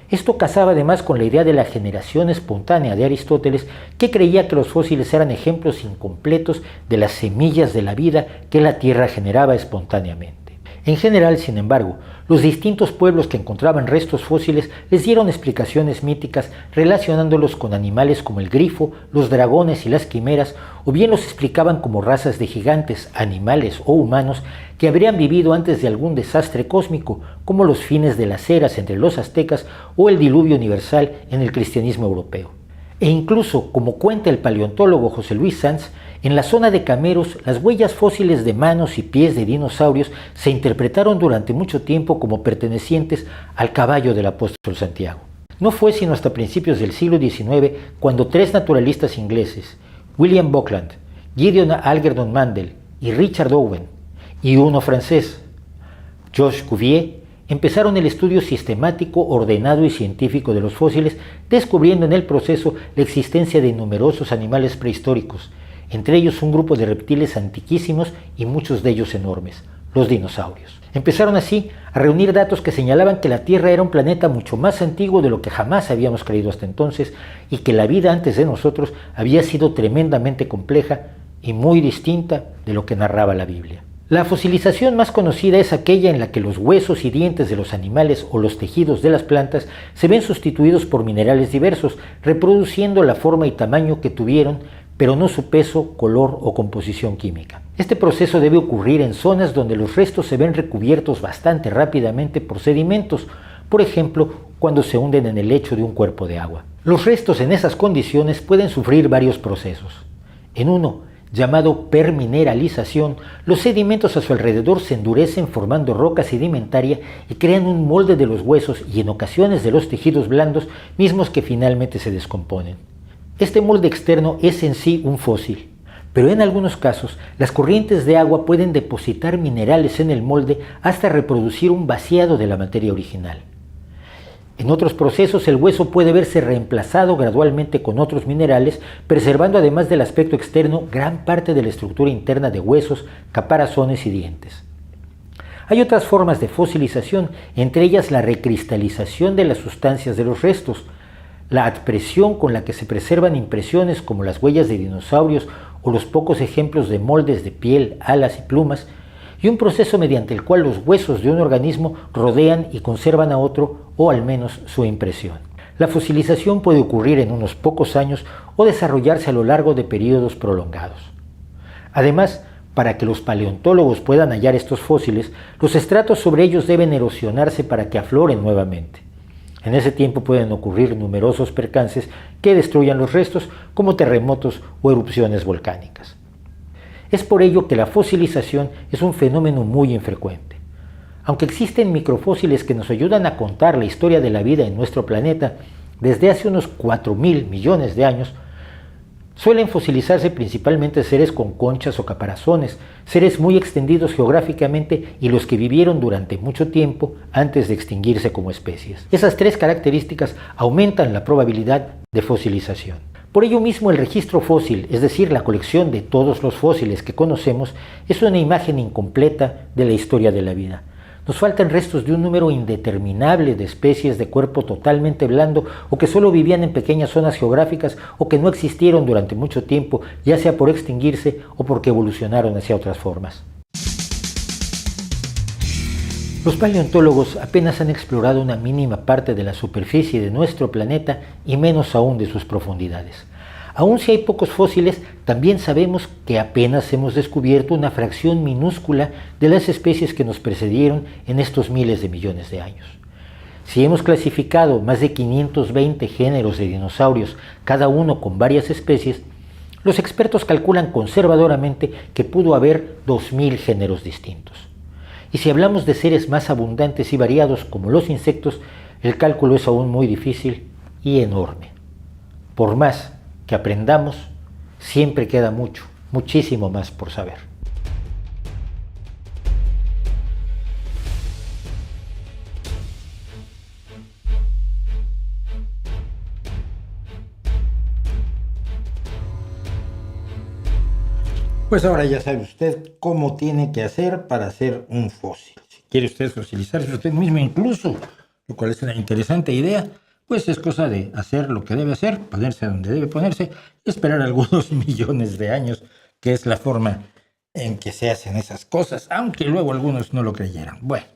Esto casaba además con la idea de la generación espontánea de Aristóteles, que creía que los fósiles eran ejemplos incompletos de las semillas de la vida que la Tierra generaba espontáneamente. En general, sin embargo, los distintos pueblos que encontraban restos fósiles les dieron explicaciones míticas relacionándolos con animales como el grifo, los dragones y las quimeras, o bien los explicaban como razas de gigantes, animales o humanos que habrían vivido antes de algún desastre cósmico, como los fines de las eras entre los aztecas o el diluvio universal en el cristianismo europeo. E incluso, como cuenta el paleontólogo José Luis Sanz, en la zona de Cameros, las huellas fósiles de manos y pies de dinosaurios se interpretaron durante mucho tiempo como pertenecientes al caballo del apóstol Santiago. No fue sino hasta principios del siglo XIX cuando tres naturalistas ingleses, William Buckland, Gideon Algernon Mandel y Richard Owen, y uno francés, Georges Cuvier, empezaron el estudio sistemático, ordenado y científico de los fósiles, descubriendo en el proceso la existencia de numerosos animales prehistóricos, entre ellos un grupo de reptiles antiquísimos y muchos de ellos enormes, los dinosaurios. Empezaron así a reunir datos que señalaban que la Tierra era un planeta mucho más antiguo de lo que jamás habíamos creído hasta entonces y que la vida antes de nosotros había sido tremendamente compleja y muy distinta de lo que narraba la Biblia. La fosilización más conocida es aquella en la que los huesos y dientes de los animales o los tejidos de las plantas se ven sustituidos por minerales diversos, reproduciendo la forma y tamaño que tuvieron, pero no su peso, color o composición química. Este proceso debe ocurrir en zonas donde los restos se ven recubiertos bastante rápidamente por sedimentos, por ejemplo, cuando se hunden en el lecho de un cuerpo de agua. Los restos en esas condiciones pueden sufrir varios procesos. En uno, llamado permineralización, los sedimentos a su alrededor se endurecen formando roca sedimentaria y crean un molde de los huesos y en ocasiones de los tejidos blandos, mismos que finalmente se descomponen. Este molde externo es en sí un fósil, pero en algunos casos las corrientes de agua pueden depositar minerales en el molde hasta reproducir un vaciado de la materia original. En otros procesos el hueso puede verse reemplazado gradualmente con otros minerales, preservando además del aspecto externo gran parte de la estructura interna de huesos, caparazones y dientes. Hay otras formas de fosilización, entre ellas la recristalización de las sustancias de los restos, la adpresión con la que se preservan impresiones como las huellas de dinosaurios o los pocos ejemplos de moldes de piel, alas y plumas, y un proceso mediante el cual los huesos de un organismo rodean y conservan a otro, o al menos su impresión. La fosilización puede ocurrir en unos pocos años o desarrollarse a lo largo de periodos prolongados. Además, para que los paleontólogos puedan hallar estos fósiles, los estratos sobre ellos deben erosionarse para que afloren nuevamente. En ese tiempo pueden ocurrir numerosos percances que destruyan los restos, como terremotos o erupciones volcánicas. Es por ello que la fosilización es un fenómeno muy infrecuente. Aunque existen microfósiles que nos ayudan a contar la historia de la vida en nuestro planeta desde hace unos 4.000 millones de años, suelen fosilizarse principalmente seres con conchas o caparazones, seres muy extendidos geográficamente y los que vivieron durante mucho tiempo antes de extinguirse como especies. Esas tres características aumentan la probabilidad de fosilización. Por ello mismo el registro fósil, es decir, la colección de todos los fósiles que conocemos, es una imagen incompleta de la historia de la vida. Nos faltan restos de un número indeterminable de especies de cuerpo totalmente blando o que solo vivían en pequeñas zonas geográficas o que no existieron durante mucho tiempo, ya sea por extinguirse o porque evolucionaron hacia otras formas. Los paleontólogos apenas han explorado una mínima parte de la superficie de nuestro planeta y menos aún de sus profundidades. Aun si hay pocos fósiles, también sabemos que apenas hemos descubierto una fracción minúscula de las especies que nos precedieron en estos miles de millones de años. Si hemos clasificado más de 520 géneros de dinosaurios, cada uno con varias especies, los expertos calculan conservadoramente que pudo haber 2000 géneros distintos. Y si hablamos de seres más abundantes y variados como los insectos, el cálculo es aún muy difícil y enorme. Por más que aprendamos, siempre queda mucho, muchísimo más por saber. Pues ahora ya sabe usted cómo tiene que hacer para hacer un fósil. Si quiere usted fosilizarse usted mismo incluso, lo cual es una interesante idea, pues es cosa de hacer lo que debe hacer, ponerse donde debe ponerse, y esperar algunos millones de años, que es la forma en que se hacen esas cosas, aunque luego algunos no lo creyeran. Bueno,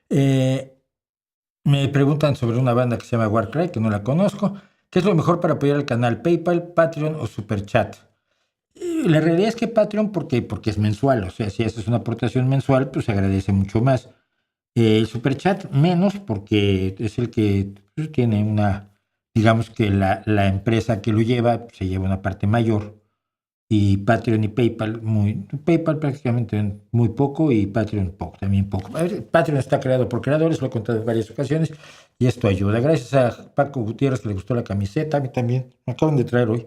me preguntan sobre una banda que se llama Warcry, que no la conozco. ¿Qué es lo mejor para apoyar el canal? ¿PayPal, Patreon o Superchat? La realidad es que Patreon porque es mensual, o sea, si haces una aportación mensual, pues se agradece mucho más. El Superchat menos porque es el que pues, tiene una, digamos que la empresa que lo lleva se lleva una parte mayor, y Patreon y PayPal PayPal prácticamente muy poco y Patreon también poco. A ver, Patreon está creado por creadores, lo he contado en varias ocasiones y esto ayuda. Gracias a Paco Gutiérrez que le gustó la camiseta, a mí también, me acaban de traer hoy.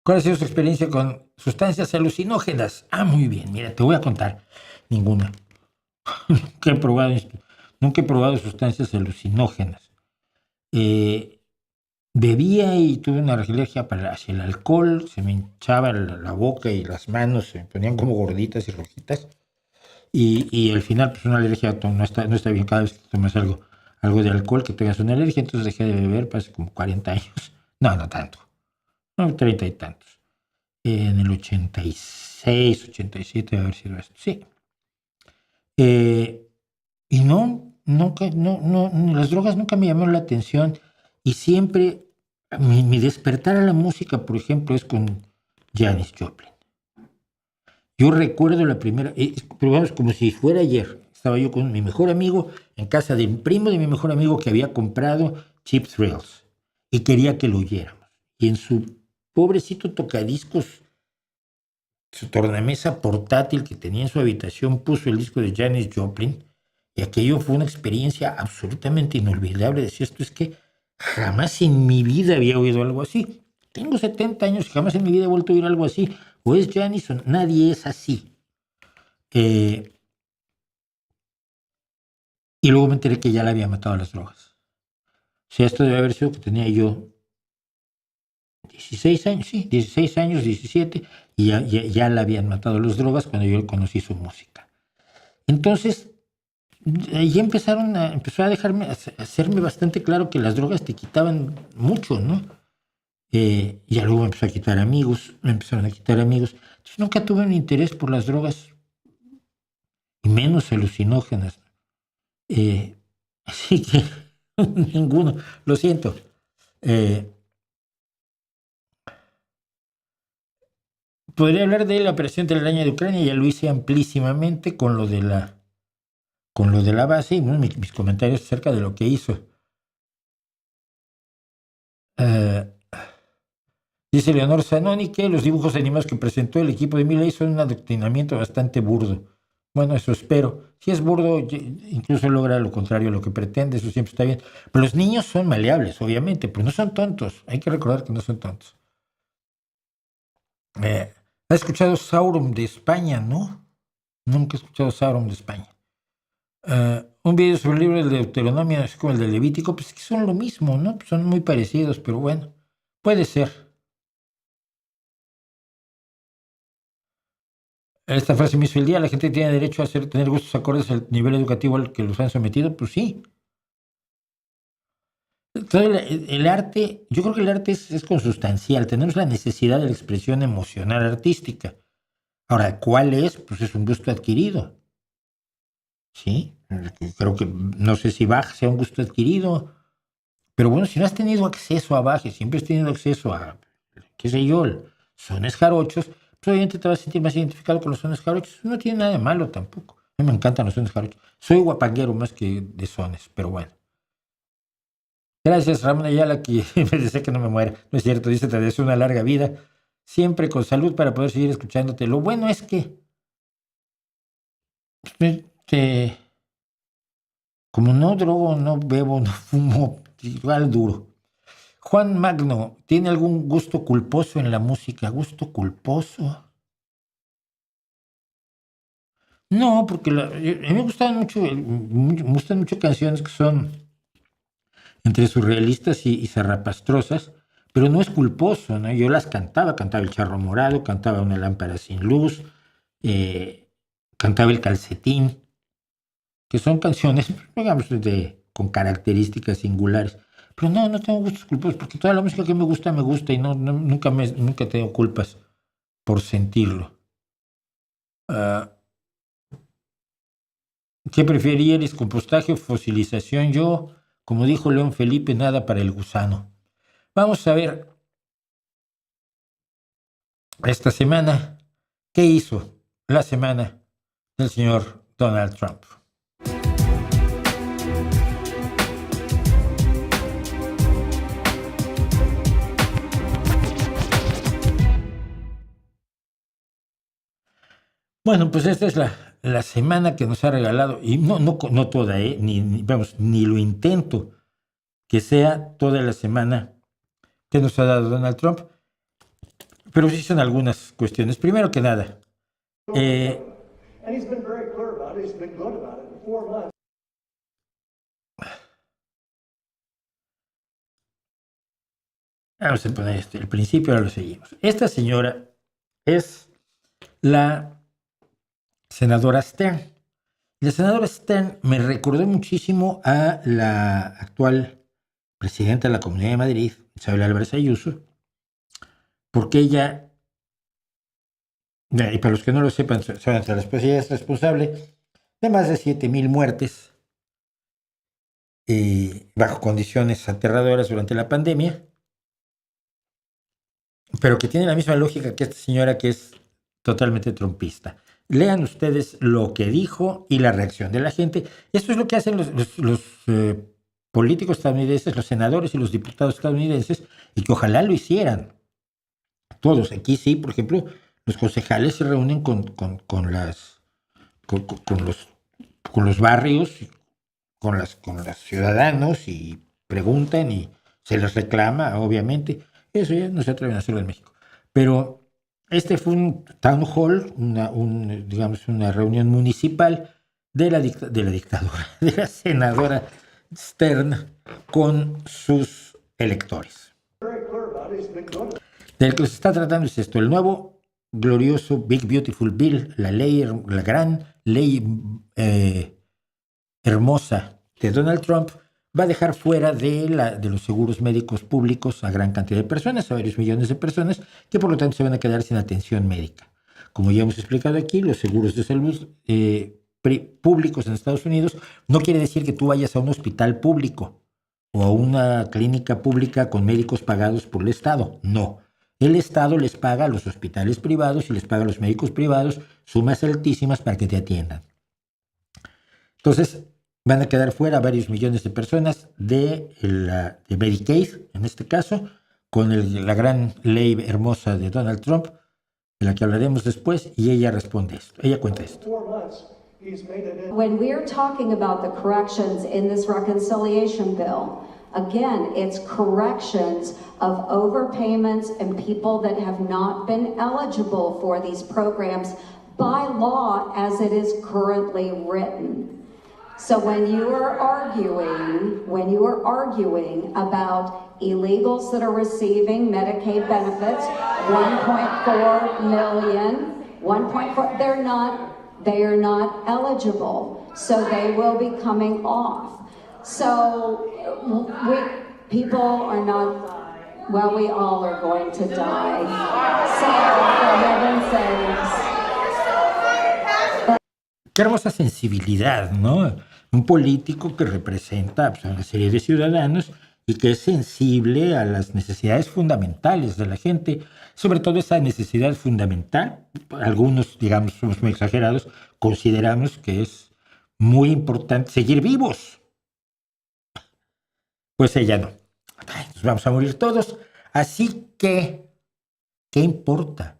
¿Cuál ha sido su experiencia con sustancias alucinógenas? Muy bien, mira, te voy a contar. Ninguna. Nunca he probado sustancias alucinógenas. Bebía y tuve una alergia hacia el alcohol, se me hinchaba la boca y las manos se me ponían como gorditas y rojitas. Y al final, pues una alergia no está bien. Cada vez que tomas algo de alcohol, que tengas una alergia, entonces dejé de beber hace como 40 años. No tanto. 30 y tantos. En el 86, 87 debe haber sido esto. Sí. Y nunca, las drogas nunca me llamaron la atención y siempre mi despertar a la música, por ejemplo, es con Janis Joplin. Yo recuerdo la primera, pero vamos, como si fuera ayer. Estaba yo con mi mejor amigo en casa del primo de mi mejor amigo que había comprado Cheap Thrills y quería que lo oyéramos. Y en su pobrecito tocadiscos, su tornamesa portátil que tenía en su habitación, puso el disco de Janis Joplin y aquello fue una experiencia absolutamente inolvidable. Decía, esto es que jamás en mi vida había oído algo así. Tengo 70 años y jamás en mi vida he vuelto a oír algo así. O es Janis o nadie es así. Y luego me enteré que ya la había matado a las drogas. O sea, esto debe haber sido que tenía yo 16 años, sí, 16 años, 17, y ya la habían matado las drogas cuando yo conocí su música. Entonces, ahí empezó a hacerme bastante claro que las drogas te quitaban mucho, ¿no? Ya luego me empezó a quitar amigos, Entonces nunca tuve un interés por las drogas, y menos alucinógenas. Así que ninguno, lo siento. Podría hablar de la operación telaraña de Ucrania, ya lo hice amplísimamente con lo de la base y bueno, mis comentarios acerca de lo que hizo. Dice Leonor Zanoni que los dibujos animados que presentó el equipo de Milei son un adoctrinamiento bastante burdo. Bueno, eso espero. Si es burdo, incluso logra lo contrario a lo que pretende, eso siempre está bien. Pero los niños son maleables, obviamente, pero no son tontos. Hay que recordar que no son tontos. ¿Has escuchado Sauron de España? No, nunca he escuchado Sauron de España. Un video sobre el libro del Deuteronomio, así como el de Levítico, pues es que son lo mismo, ¿no? Son muy parecidos, pero bueno, puede ser. Esta frase me hizo el día: la gente tiene derecho a tener gustos acordes al nivel educativo al que los han sometido. Pues sí. Entonces, el arte, yo creo que el arte es consustancial. Tenemos la necesidad de la expresión emocional artística. Ahora, ¿cuál es? Pues es un gusto adquirido. ¿Sí? Creo que, no sé si Bach sea un gusto adquirido, pero bueno, si no has tenido acceso a Bach, siempre has tenido acceso a, qué sé yo, sones jarochos, pues obviamente te vas a sentir más identificado con los sones jarochos. No tiene nada de malo tampoco. A mí me encantan los sones jarochos. Soy guapanguero más que de sones, pero bueno. Gracias, Ramón Ayala, que me desea que no me muera. No es cierto, dice, te deseo una larga vida, siempre con salud para poder seguir escuchándote. Lo bueno es que como no drogo, no bebo, no fumo, igual duro. Juan Magno, ¿tiene algún gusto culposo en la música? ¿Gusto culposo? No, porque a mí me gustan mucho canciones que son entre surrealistas y zarrapastrosas, pero no es culposo, ¿no? Yo las cantaba El Charro Morado, cantaba Una Lámpara Sin Luz, cantaba El Calcetín, que son canciones, digamos, con características singulares. Pero no tengo gustos culposos, porque toda la música que me gusta y nunca tengo culpas por sentirlo. ¿Qué preferirías, compostaje o fosilización? Yo, como dijo León Felipe, nada para el gusano. Vamos a ver esta semana qué hizo la semana del señor Donald Trump. Bueno, pues esta es la semana que nos ha regalado, y no toda, ni lo intento que sea toda la semana que nos ha dado Donald Trump, pero sí son algunas cuestiones. Primero que nada, vamos a poner el principio, ahora lo seguimos. Esta señora es la senadora Stern. La senadora Stern me recordó muchísimo a la actual presidenta de la Comunidad de Madrid, Isabel Álvarez Ayuso, porque ella, y para los que no lo sepan, ella es responsable de más de 7,000 muertes bajo condiciones aterradoras durante la pandemia, pero que tiene la misma lógica que esta señora, que es totalmente trumpista. Lean ustedes lo que dijo y la reacción de la gente. Esto es lo que hacen los políticos estadounidenses, los senadores y los diputados estadounidenses, y que ojalá lo hicieran todos. Aquí sí, por ejemplo, los concejales se reúnen con los barrios, con los ciudadanos, y preguntan y se les reclama, obviamente. Eso ya no se atreven a hacerlo en México. Pero este fue un town hall, una reunión municipal de la senadora Stern con sus electores. Del que se está tratando es esto: el nuevo glorioso Big Beautiful Bill, la gran ley hermosa de Donald Trump, va a dejar fuera de los seguros médicos públicos a gran cantidad de personas, a varios millones de personas, que por lo tanto se van a quedar sin atención médica. Como ya hemos explicado aquí, los seguros de salud públicos en Estados Unidos no quiere decir que tú vayas a un hospital público o a una clínica pública con médicos pagados por el Estado. No. El Estado les paga a los hospitales privados y les paga a los médicos privados sumas altísimas para que te atiendan. Entonces, van a quedar fuera varios millones de personas de Medicaid, en este caso, con la gran ley hermosa de Donald Trump, de la que hablaremos después, y ella responde esto. Ella cuenta esto. When we're talking about the corrections in this reconciliation bill, again, it's corrections of overpayments and people that have not been eligible for these programs by law as it is currently written. So when you are arguing about illegals that are receiving Medicaid benefits, 1.4 million, 1.4, they are not eligible. So they will be coming off. So people are not, well, we all are going to die. So for heaven's sakes. Qué hermosa sensibilidad, ¿no? Un político que representa pues, a una serie de ciudadanos y que es sensible a las necesidades fundamentales de la gente, sobre todo esa necesidad fundamental. Algunos, digamos, somos muy exagerados, consideramos que es muy importante seguir vivos. Pues ella no. Ay, nos vamos a morir todos. Así que, ¿qué importa?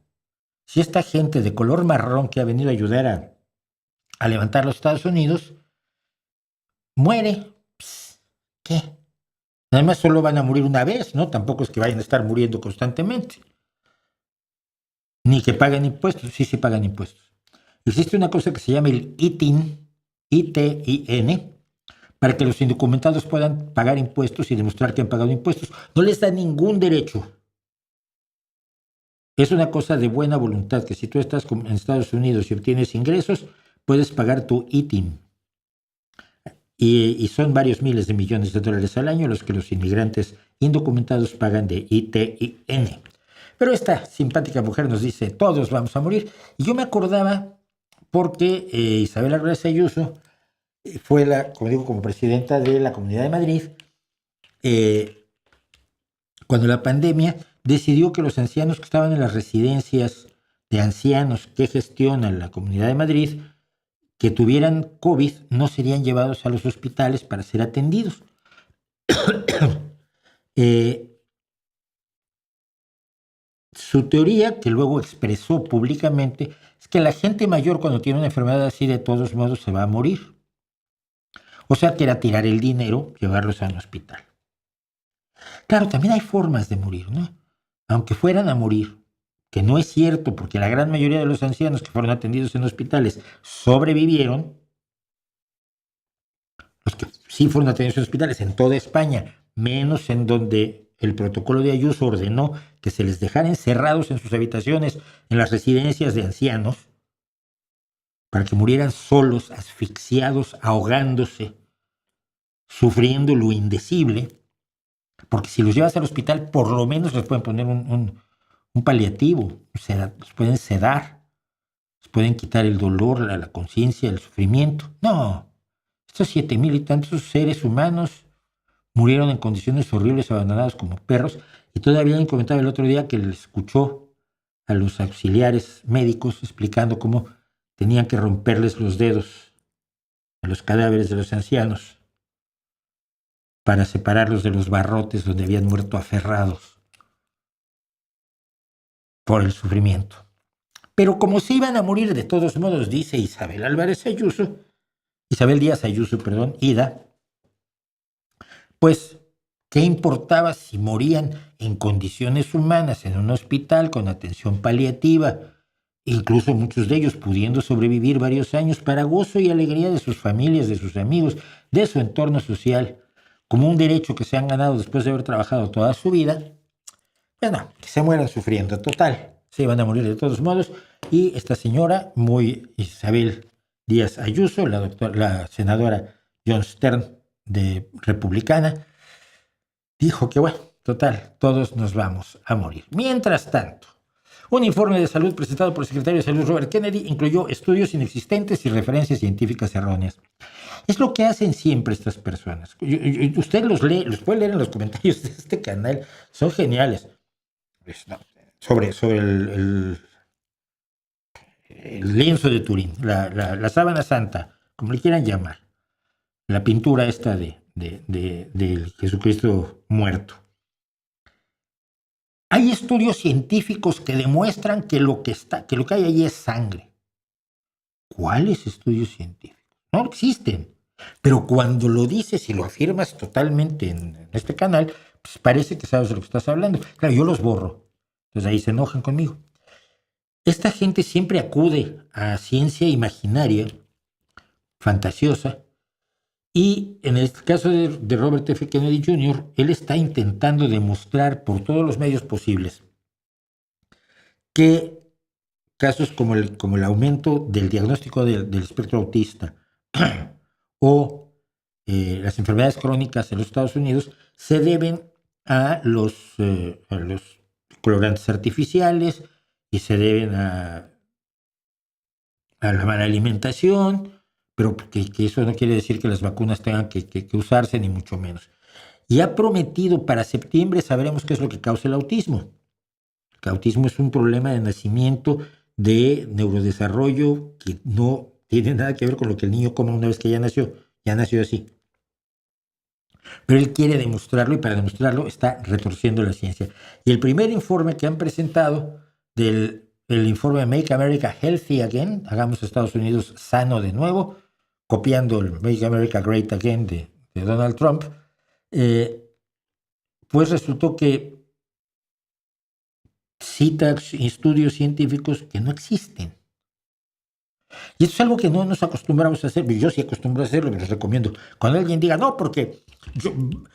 Si esta gente de color marrón que ha venido a ayudar a levantar los Estados Unidos muere, ¿qué? Además solo van a morir una vez, ¿no? Tampoco es que vayan a estar muriendo constantemente. Ni que paguen impuestos, sí pagan impuestos. Existe una cosa que se llama el ITIN, I-T-I-N, para que los indocumentados puedan pagar impuestos y demostrar que han pagado impuestos. No les da ningún derecho. Es una cosa de buena voluntad, que si tú estás en Estados Unidos y obtienes ingresos, puedes pagar tu ITIN. Y son varios miles de millones de dólares al año los que los inmigrantes indocumentados pagan de ITIN. Pero esta simpática mujer nos dice, todos vamos a morir. Y yo me acordaba porque Isabel Álvarez Ayuso fue, como digo, como presidenta de la Comunidad de Madrid, cuando la pandemia decidió que los ancianos que estaban en las residencias de ancianos que gestiona la Comunidad de Madrid, que tuvieran COVID, no serían llevados a los hospitales para ser atendidos. Su teoría, que luego expresó públicamente, es que la gente mayor cuando tiene una enfermedad así de todos modos se va a morir. O sea, que era tirar el dinero, llevarlos a un hospital. Claro, también hay formas de morir, ¿no? Aunque fueran a morir, que no es cierto, porque la gran mayoría de los ancianos que fueron atendidos en hospitales sobrevivieron. Los que sí fueron atendidos en hospitales en toda España, menos en donde el protocolo de Ayuso ordenó que se les dejara encerrados en sus habitaciones en las residencias de ancianos para que murieran solos, asfixiados, ahogándose, sufriendo lo indecible, porque si los llevas al hospital por lo menos les pueden poner un paliativo, los pueden sedar, les pueden quitar el dolor, la conciencia, el sufrimiento. No, estos 7,000 y tantos seres humanos murieron en condiciones horribles, abandonados como perros, y todavía alguien comentaba el otro día que le escuchó a los auxiliares médicos explicando cómo tenían que romperles los dedos a los cadáveres de los ancianos para separarlos de los barrotes donde habían muerto aferrados por el sufrimiento. Pero como se iban a morir de todos modos, dice Isabel Díaz Ayuso, Ida, pues, ¿qué importaba si morían en condiciones humanas en un hospital con atención paliativa? Incluso muchos de ellos pudiendo sobrevivir varios años para gozo y alegría de sus familias, de sus amigos, de su entorno social, como un derecho que se han ganado después de haber trabajado toda su vida. Pues no, que se mueran sufriendo. Total, se iban a morir de todos modos. Y esta señora, muy Isabel Díaz Ayuso, la senadora John Stern, de republicana, dijo que bueno, total, todos nos vamos a morir. Mientras tanto, un informe de salud presentado por el secretario de Salud Robert Kennedy incluyó estudios inexistentes y referencias científicas erróneas. Es lo que hacen siempre estas personas. Usted los lee, los puede leer en los comentarios de este canal, son geniales. Sobre el lienzo de Turín, la sábana santa, como le quieran llamar. La pintura esta de Jesucristo muerto. Hay estudios científicos que demuestran que lo que hay allí es sangre. ¿Cuáles estudios científicos? No existen. Pero cuando lo dices y lo afirmas totalmente en este canal, pues parece que sabes de lo que estás hablando. Claro, yo los borro. Entonces ahí se enojan conmigo. Esta gente siempre acude a ciencia imaginaria, fantasiosa, y en el caso de Robert F. Kennedy Jr., él está intentando demostrar por todos los medios posibles que casos como el aumento del diagnóstico del espectro autista o las enfermedades crónicas en los Estados Unidos se deben a los colorantes artificiales y se deben a a la mala alimentación, pero que eso no quiere decir que las vacunas tengan que usarse, ni mucho menos. Y ha prometido para septiembre sabremos qué es lo que causa el autismo. El autismo es un problema de nacimiento, de neurodesarrollo, que no tiene nada que ver con lo que el niño come una vez que ya nació así. Pero él quiere demostrarlo, y para demostrarlo está retorciendo la ciencia. Y el primer informe que han presentado el informe Make America Healthy Again, hagamos Estados Unidos sano de nuevo, copiando el Make America Great Again de Donald Trump, pues resultó que cita estudios científicos que no existen. Y esto es algo que no nos acostumbramos a hacer. Yo sí acostumbro a hacerlo, les recomiendo. Cuando alguien diga, no, porque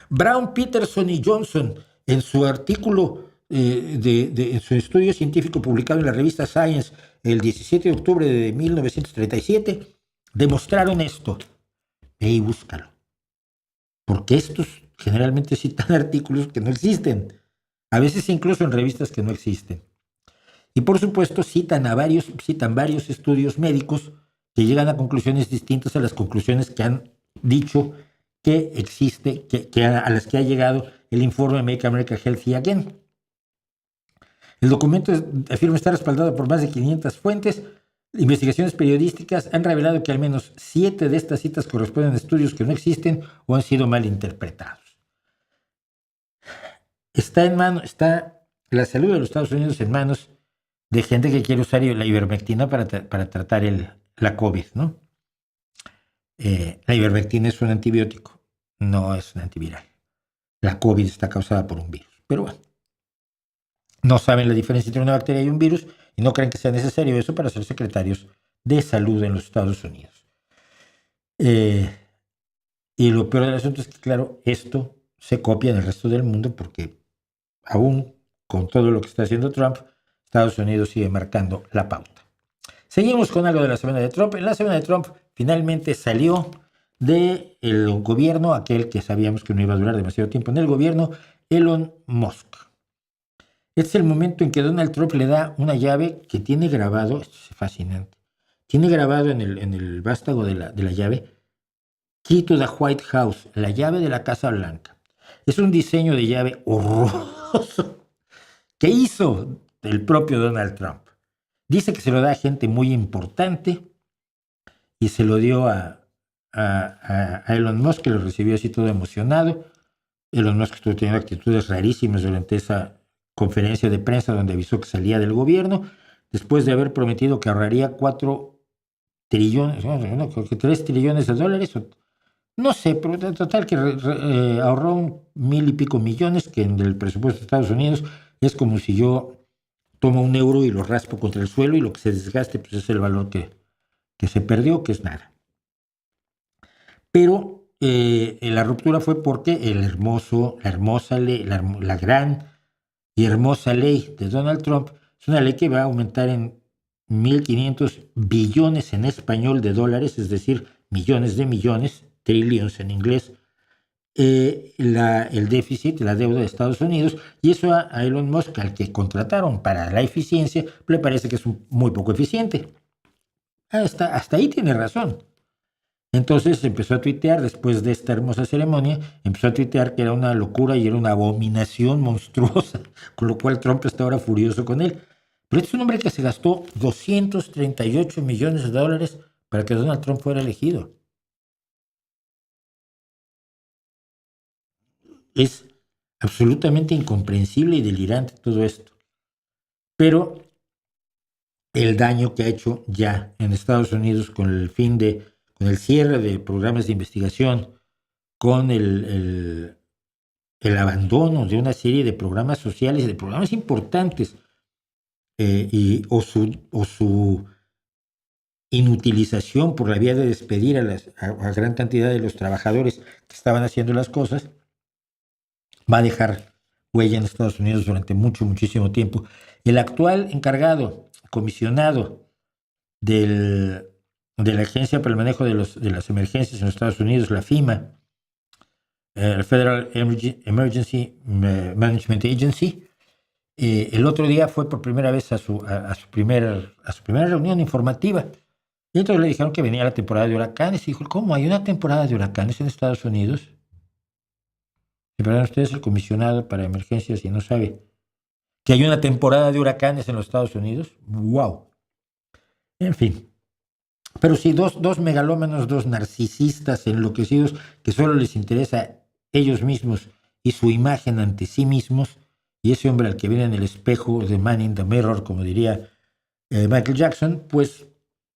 Brown, Peterson y Johnson, en su artículo, en su estudio científico publicado en la revista Science el 17 de octubre de 1937, demostraron esto. Ve y búscalo. Porque estos generalmente citan artículos que no existen. A veces incluso en revistas que no existen. Y por supuesto citan varios estudios médicos que llegan a conclusiones distintas a las conclusiones que han dicho que existe, a las que ha llegado el informe Make America Healthy Again. El documento afirma estar respaldado por más de 500 fuentes. Investigaciones periodísticas han revelado que al menos 7 de estas citas corresponden a estudios que no existen o han sido mal interpretados. Está la salud de los Estados Unidos en manos de gente que quiere usar la ivermectina para tratar la COVID, ¿no? La ivermectina es un antibiótico, no es un antiviral. La COVID está causada por un virus. Pero bueno, no saben la diferencia entre una bacteria y un virus y no creen que sea necesario eso para ser secretarios de salud en los Estados Unidos. Y lo peor del asunto es que, claro, esto se copia en el resto del mundo porque aún con todo lo que está haciendo Trump, Estados Unidos sigue marcando la pauta. Seguimos con algo de la semana de Trump. En la semana de Trump finalmente salió del gobierno, aquel que sabíamos que no iba a durar demasiado tiempo en el gobierno, Elon Musk. Este es el momento en que Donald Trump le da una llave que tiene grabado, esto es fascinante, tiene grabado en el vástago de la llave, Key to the White House, la llave de la Casa Blanca. Es un diseño de llave horroroso que hizo el propio Donald Trump. Dice que se lo da a gente muy importante y se lo dio a Elon Musk, que lo recibió así todo emocionado. Elon Musk estuvo teniendo actitudes rarísimas durante esa conferencia de prensa donde avisó que salía del gobierno, después de haber prometido que ahorraría 4 trillones, no, creo que 3 trillones de dólares, no sé, pero en total que ahorró 1,000 y pico millones, que en el presupuesto de Estados Unidos es como si yo tomo un euro y lo raspo contra el suelo y lo que se desgaste pues es el valor que se perdió, que es nada. Pero la ruptura fue porque la gran y hermosa ley de Donald Trump es una ley que va a aumentar en 1.500 billones en español de dólares, es decir, millones de millones, trillions en inglés, el déficit, la deuda de Estados Unidos, y eso a Elon Musk, al que contrataron para la eficiencia, le parece que es muy poco eficiente. Hasta ahí tiene razón. Entonces empezó a tuitear, después de esta hermosa ceremonia, empezó a tuitear que era una locura y era una abominación monstruosa, con lo cual Trump está ahora furioso con él. Pero este es un hombre que se gastó 238 millones de dólares para que Donald Trump fuera elegido. Es absolutamente incomprensible y delirante todo esto. Pero el daño que ha hecho ya en Estados Unidos con el cierre de programas de investigación, con el abandono de una serie de programas sociales, de programas importantes, o su inutilización por la vía de despedir a gran cantidad de los trabajadores que estaban haciendo las cosas, va a dejar huella en Estados Unidos durante muchísimo tiempo. El actual encargado, comisionado de la Agencia para el Manejo de las Emergencias en los Estados Unidos, la FEMA, Federal Emergency Management Agency, el otro día fue por primera vez a su primera reunión informativa Y entonces le dijeron que venía la temporada de huracanes. Y dijo, ¿cómo? ¿Hay una temporada de huracanes en Estados Unidos? Y perdón, usted es el comisionado para emergencias y no sabe que hay una temporada de huracanes en los Estados Unidos. ¡Wow! En fin. Pero sí, dos megalómanos, dos narcisistas enloquecidos que solo les interesa ellos mismos y su imagen ante sí mismos. Y ese hombre al que viene en el espejo de Man in the Mirror, como diría Michael Jackson, pues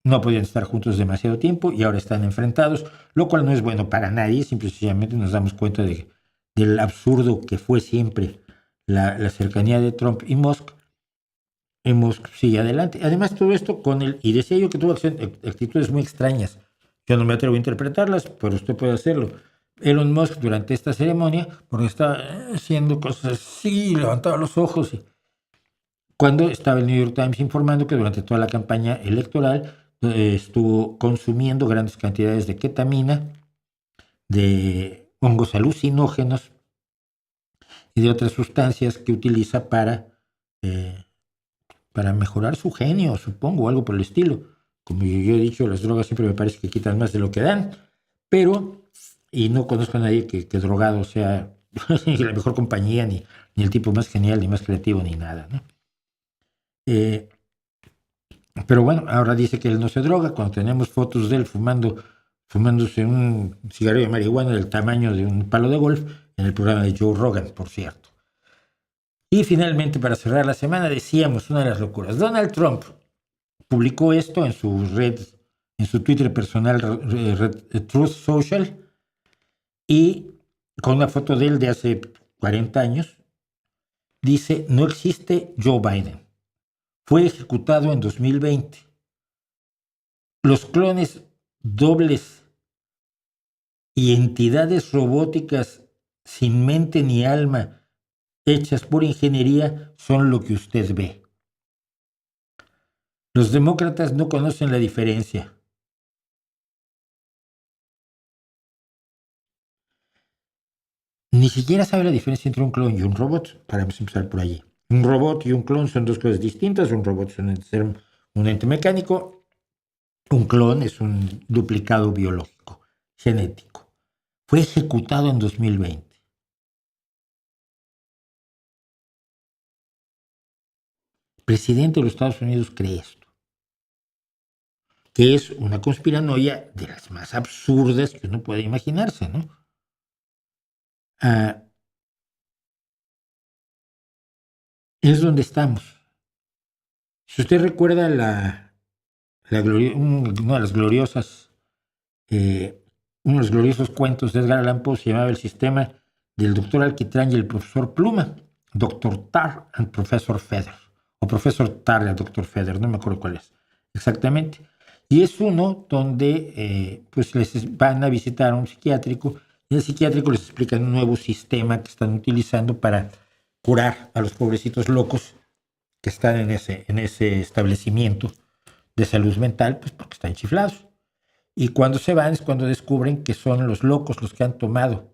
no podían estar juntos demasiado tiempo y ahora están enfrentados, lo cual no es bueno para nadie. Simplemente nos damos cuenta del absurdo que fue siempre la cercanía de Trump y Musk. Y Musk sigue adelante. Además, todo esto con él, y decía yo que tuvo actitudes muy extrañas. Yo no me atrevo a interpretarlas, pero usted puede hacerlo. Elon Musk, durante esta ceremonia, porque estaba haciendo cosas así, levantaba los ojos. Cuando estaba el New York Times informando que durante toda la campaña electoral estuvo consumiendo grandes cantidades de ketamina, de hongos alucinógenos y de otras sustancias que utiliza para mejorar su genio, supongo, o algo por el estilo. Como yo he dicho, las drogas siempre me parece que quitan más de lo que dan, pero, y no conozco a nadie que drogado sea ni la mejor compañía, ni el tipo más genial, ni más creativo, ni nada, ¿no? Pero bueno, ahora dice que él no se droga. Cuando tenemos fotos de él fumándose un cigarrillo de marihuana del tamaño de un palo de golf en el programa de Joe Rogan, por cierto. Y finalmente, para cerrar la semana, decíamos una de las locuras. Donald Trump publicó esto en su Twitter personal, Truth Social, y con una foto de él de hace 40 años, dice, no existe Joe Biden. Fue ejecutado en 2020. Los clones dobles y entidades robóticas sin mente ni alma hechas por ingeniería son lo que usted ve. Los demócratas no conocen la diferencia. Ni siquiera sabe la diferencia entre un clon y un robot, para empezar por allí. Un robot y un clon son dos cosas distintas. Un robot es un ente mecánico. Un clon es un duplicado biológico, genético. Fue ejecutado en 2020. El presidente de los Estados Unidos cree esto, que es una conspiranoia de las más absurdas que uno puede imaginarse, ¿no? Es donde estamos. Si usted recuerda uno de los gloriosos cuentos de Edgar Allan Poe se llamaba El sistema del doctor Alquitrán y el profesor Pluma, Dr. Tar and Professor Feather, o Profesor Tar y Dr. Feather, no me acuerdo cuál es exactamente. Y es uno donde pues les van a visitar a un psiquiátrico y el psiquiátrico les explica un nuevo sistema que están utilizando para curar a los pobrecitos locos que están en ese establecimiento de salud mental, pues porque están chiflados. Y cuando se van es cuando descubren que son los locos los que han tomado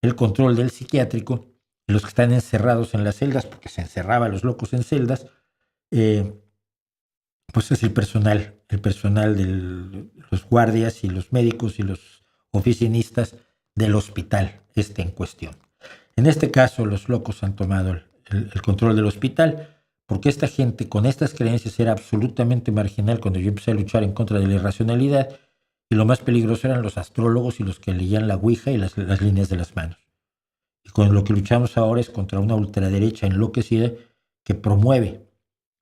el control del psiquiátrico, los que están encerrados en las celdas, porque se encerraba a los locos en celdas, pues es el personal de los guardias y los médicos y los oficinistas del hospital en cuestión. En este caso, los locos han tomado el control del hospital, porque esta gente con estas creencias era absolutamente marginal cuando yo empecé a luchar en contra de la irracionalidad, y lo más peligroso eran los astrólogos y los que leían la ouija y las líneas de las manos. Y con lo que luchamos ahora es contra una ultraderecha enloquecida que promueve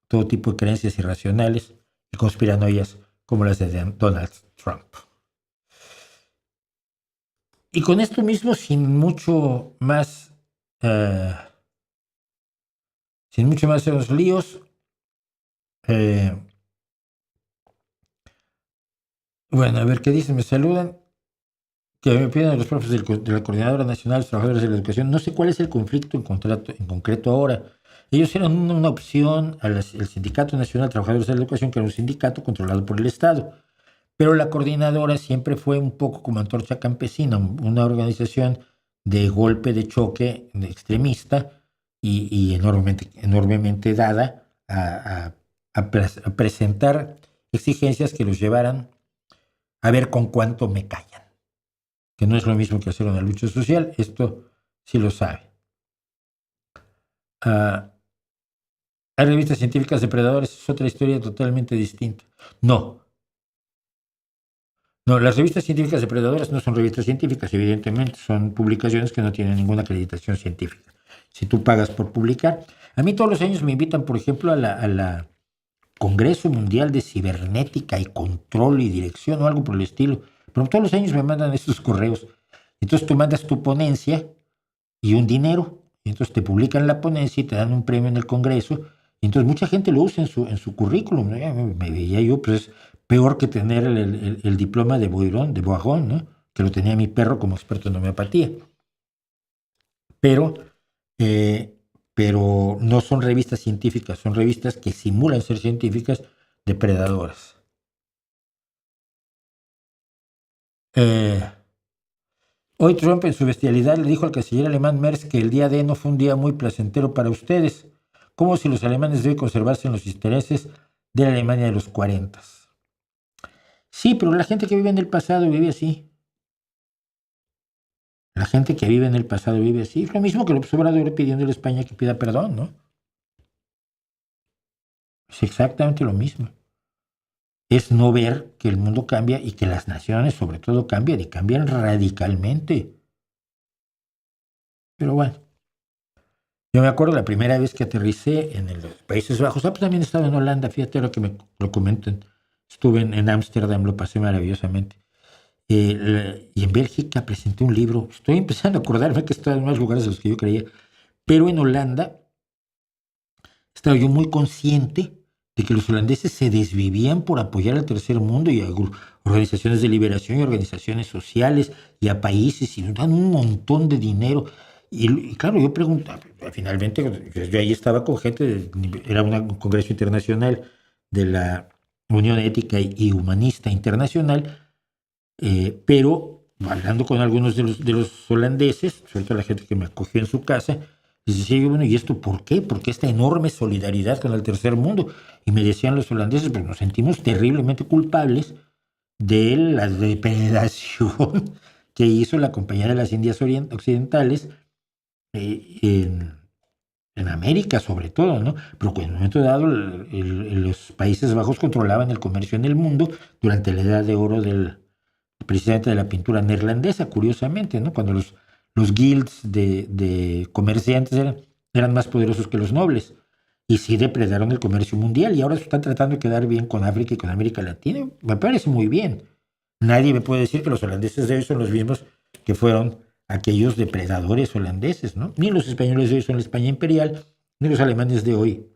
todo tipo de creencias irracionales y conspiranoias como las de Donald Trump. Y con esto mismo, sin mucho más los líos, bueno, a ver qué dicen, me saludan, que me piden a los profes de la Coordinadora Nacional de Trabajadores de la Educación. No sé cuál es el conflicto en concreto ahora. Ellos eran una opción al Sindicato Nacional de Trabajadores de la Educación, que era un sindicato controlado por el Estado. Pero la coordinadora siempre fue un poco como Antorcha Campesina, una organización de golpe, de choque, de extremista y enormemente dada a presentar exigencias que los llevaran a ver con cuánto me callan. Que no es lo mismo que hacer una lucha social, esto sí lo sabe. ¿Hay revistas científicas depredadores? Es otra historia totalmente distinta. No, las revistas científicas depredadoras no son revistas científicas, evidentemente, son publicaciones que no tienen ninguna acreditación científica. Si tú pagas por publicar, a mí todos los años me invitan, por ejemplo, a la Congreso Mundial de Cibernética y Control y Dirección o algo por el estilo, pero todos los años me mandan estos correos. Entonces tú mandas tu ponencia y un dinero, y entonces te publican la ponencia y te dan un premio en el Congreso, y entonces mucha gente lo usa en su currículum. Me veía yo, pues es peor que tener el diploma de Boiron, ¿no? Que lo tenía mi perro como experto en homeopatía. Pero no son revistas científicas, son revistas que simulan ser científicas depredadoras. Hoy Trump, en su bestialidad, le dijo al canciller alemán Merz que el día D no fue un día muy placentero para ustedes, como si los alemanes deben conservarse en los intereses de la Alemania de los 40. Sí, pero la gente que vive en el pasado vive así. La gente que vive en el pasado vive así. Es lo mismo que López Obrador pidiéndole a España que pida perdón, ¿no? Es exactamente lo mismo. Es no ver que el mundo cambia y que las naciones sobre todo cambian y cambian radicalmente. Pero bueno, yo me acuerdo la primera vez que aterricé en los Países Bajos, pues también estaba en Holanda, fíjate lo que me lo comentan. Estuve en Ámsterdam, lo pasé maravillosamente. Y en Bélgica presenté un libro. Estoy empezando a acordarme que estaba en más lugares de los que yo creía. Pero en Holanda estaba yo muy consciente de que los holandeses se desvivían por apoyar al tercer mundo y a organizaciones de liberación y organizaciones sociales y a países y dan un montón de dinero. Y claro, yo preguntaba, finalmente yo ahí estaba con gente, era un congreso internacional de la Unión Ética y Humanista Internacional, pero hablando con algunos de los holandeses, sobre todo la gente que me acogió en su casa, les decía yo, bueno, ¿y esto por qué? ¿Por qué esta enorme solidaridad con el tercer mundo? Y me decían los holandeses, pues nos sentimos terriblemente culpables de la depredación que hizo la Compañía de las Indias Occidentales en América sobre todo, ¿no? Pero en un momento dado los Países Bajos controlaban el comercio en el mundo durante la edad de oro precisamente de la pintura neerlandesa, curiosamente, ¿no? Cuando los guilds de comerciantes eran más poderosos que los nobles y sí depredaron el comercio mundial y ahora se están tratando de quedar bien con África y con América Latina. Me parece muy bien. Nadie me puede decir que los holandeses de hoy son los mismos que fueron aquellos depredadores holandeses, ¿no? Ni los españoles de hoy son la España imperial, ni los alemanes de hoy.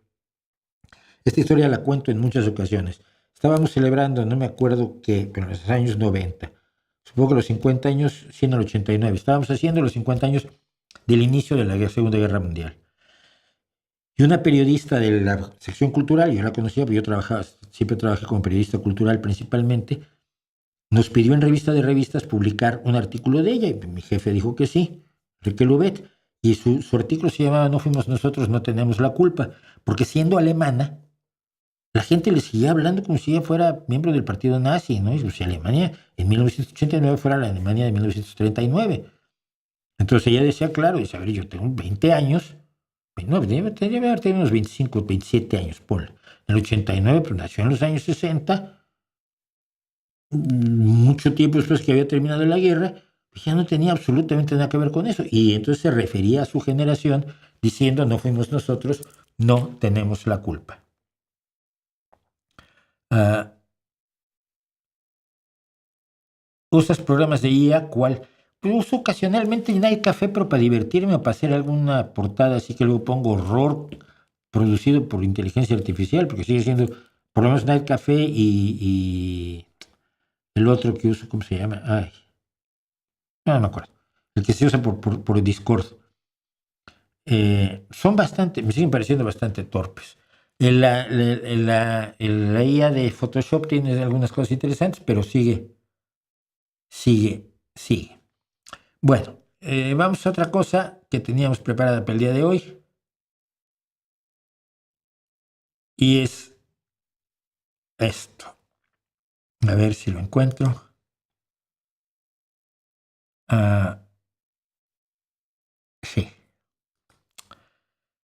Esta historia la cuento en muchas ocasiones. Estábamos celebrando, no me acuerdo qué, pero en los años 90, supongo que los 50 años, sí, en el 89, estábamos haciendo los 50 años del inicio de la Segunda Guerra Mundial. Y una periodista de la sección cultural, yo la conocía, pero siempre trabajé como periodista cultural principalmente, nos pidió en Revista de Revistas publicar un artículo de ella, y mi jefe dijo que sí, Enrique Lubet, y su artículo se llamaba No fuimos nosotros, no tenemos la culpa, porque siendo alemana, la gente le seguía hablando como si ella fuera miembro del partido nazi, ¿no? Y si Alemania en 1989 fuera la Alemania de 1939. Entonces ella decía, claro, dice, a ver, yo tengo 20 años, no, tendría que haber tenido unos 25, 27 años, ponle. En el 89, pues nació en los años 60, mucho tiempo después que había terminado la guerra, pues ya no tenía absolutamente nada que ver con eso. Y entonces se refería a su generación diciendo, no fuimos nosotros, no tenemos la culpa. ¿Usas programas de IA? ¿Cuál? Pues uso ocasionalmente Night Café, pero para divertirme o para hacer alguna portada así que luego pongo horror producido por inteligencia artificial, porque sigue siendo por lo menos Night Café y el otro que uso, ¿cómo se llama? Ay, no me acuerdo. El que se usa por Discord. Son bastante, me siguen pareciendo bastante torpes. La IA de Photoshop tiene algunas cosas interesantes, pero sigue. Bueno, vamos a otra cosa que teníamos preparada para el día de hoy. Y es esto. A ver si lo encuentro. Sí.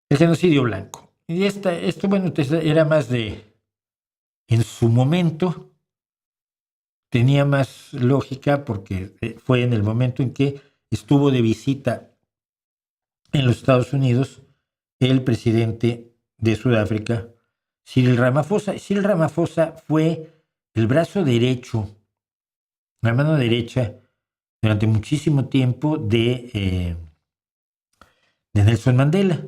El genocidio blanco. Y esto, bueno, era más de... En su momento tenía más lógica porque fue en el momento en que estuvo de visita en los Estados Unidos el presidente de Sudáfrica, Cyril Ramaphosa. Cyril Ramaphosa fue el brazo derecho, la mano derecha, durante muchísimo tiempo de Nelson Mandela.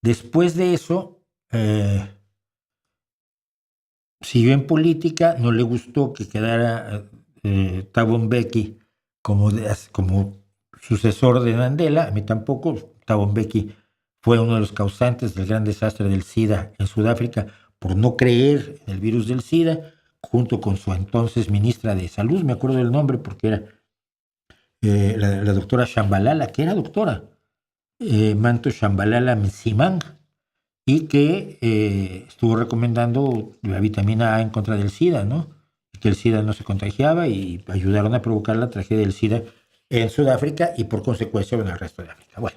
Después de eso, siguió en política, no le gustó que quedara Thabo Mbeki como sucesor de Mandela, a mí tampoco. Thabo Mbeki fue uno de los causantes del gran desastre del SIDA en Sudáfrica por no creer en el virus del SIDA, junto con su entonces ministra de Salud, me acuerdo del nombre porque era la doctora Shambalala, que era doctora, Manto Shambalala Msimang, y que estuvo recomendando la vitamina A en contra del SIDA, ¿no? Que el SIDA no se contagiaba y ayudaron a provocar la tragedia del SIDA en Sudáfrica y por consecuencia en el resto de África. Bueno,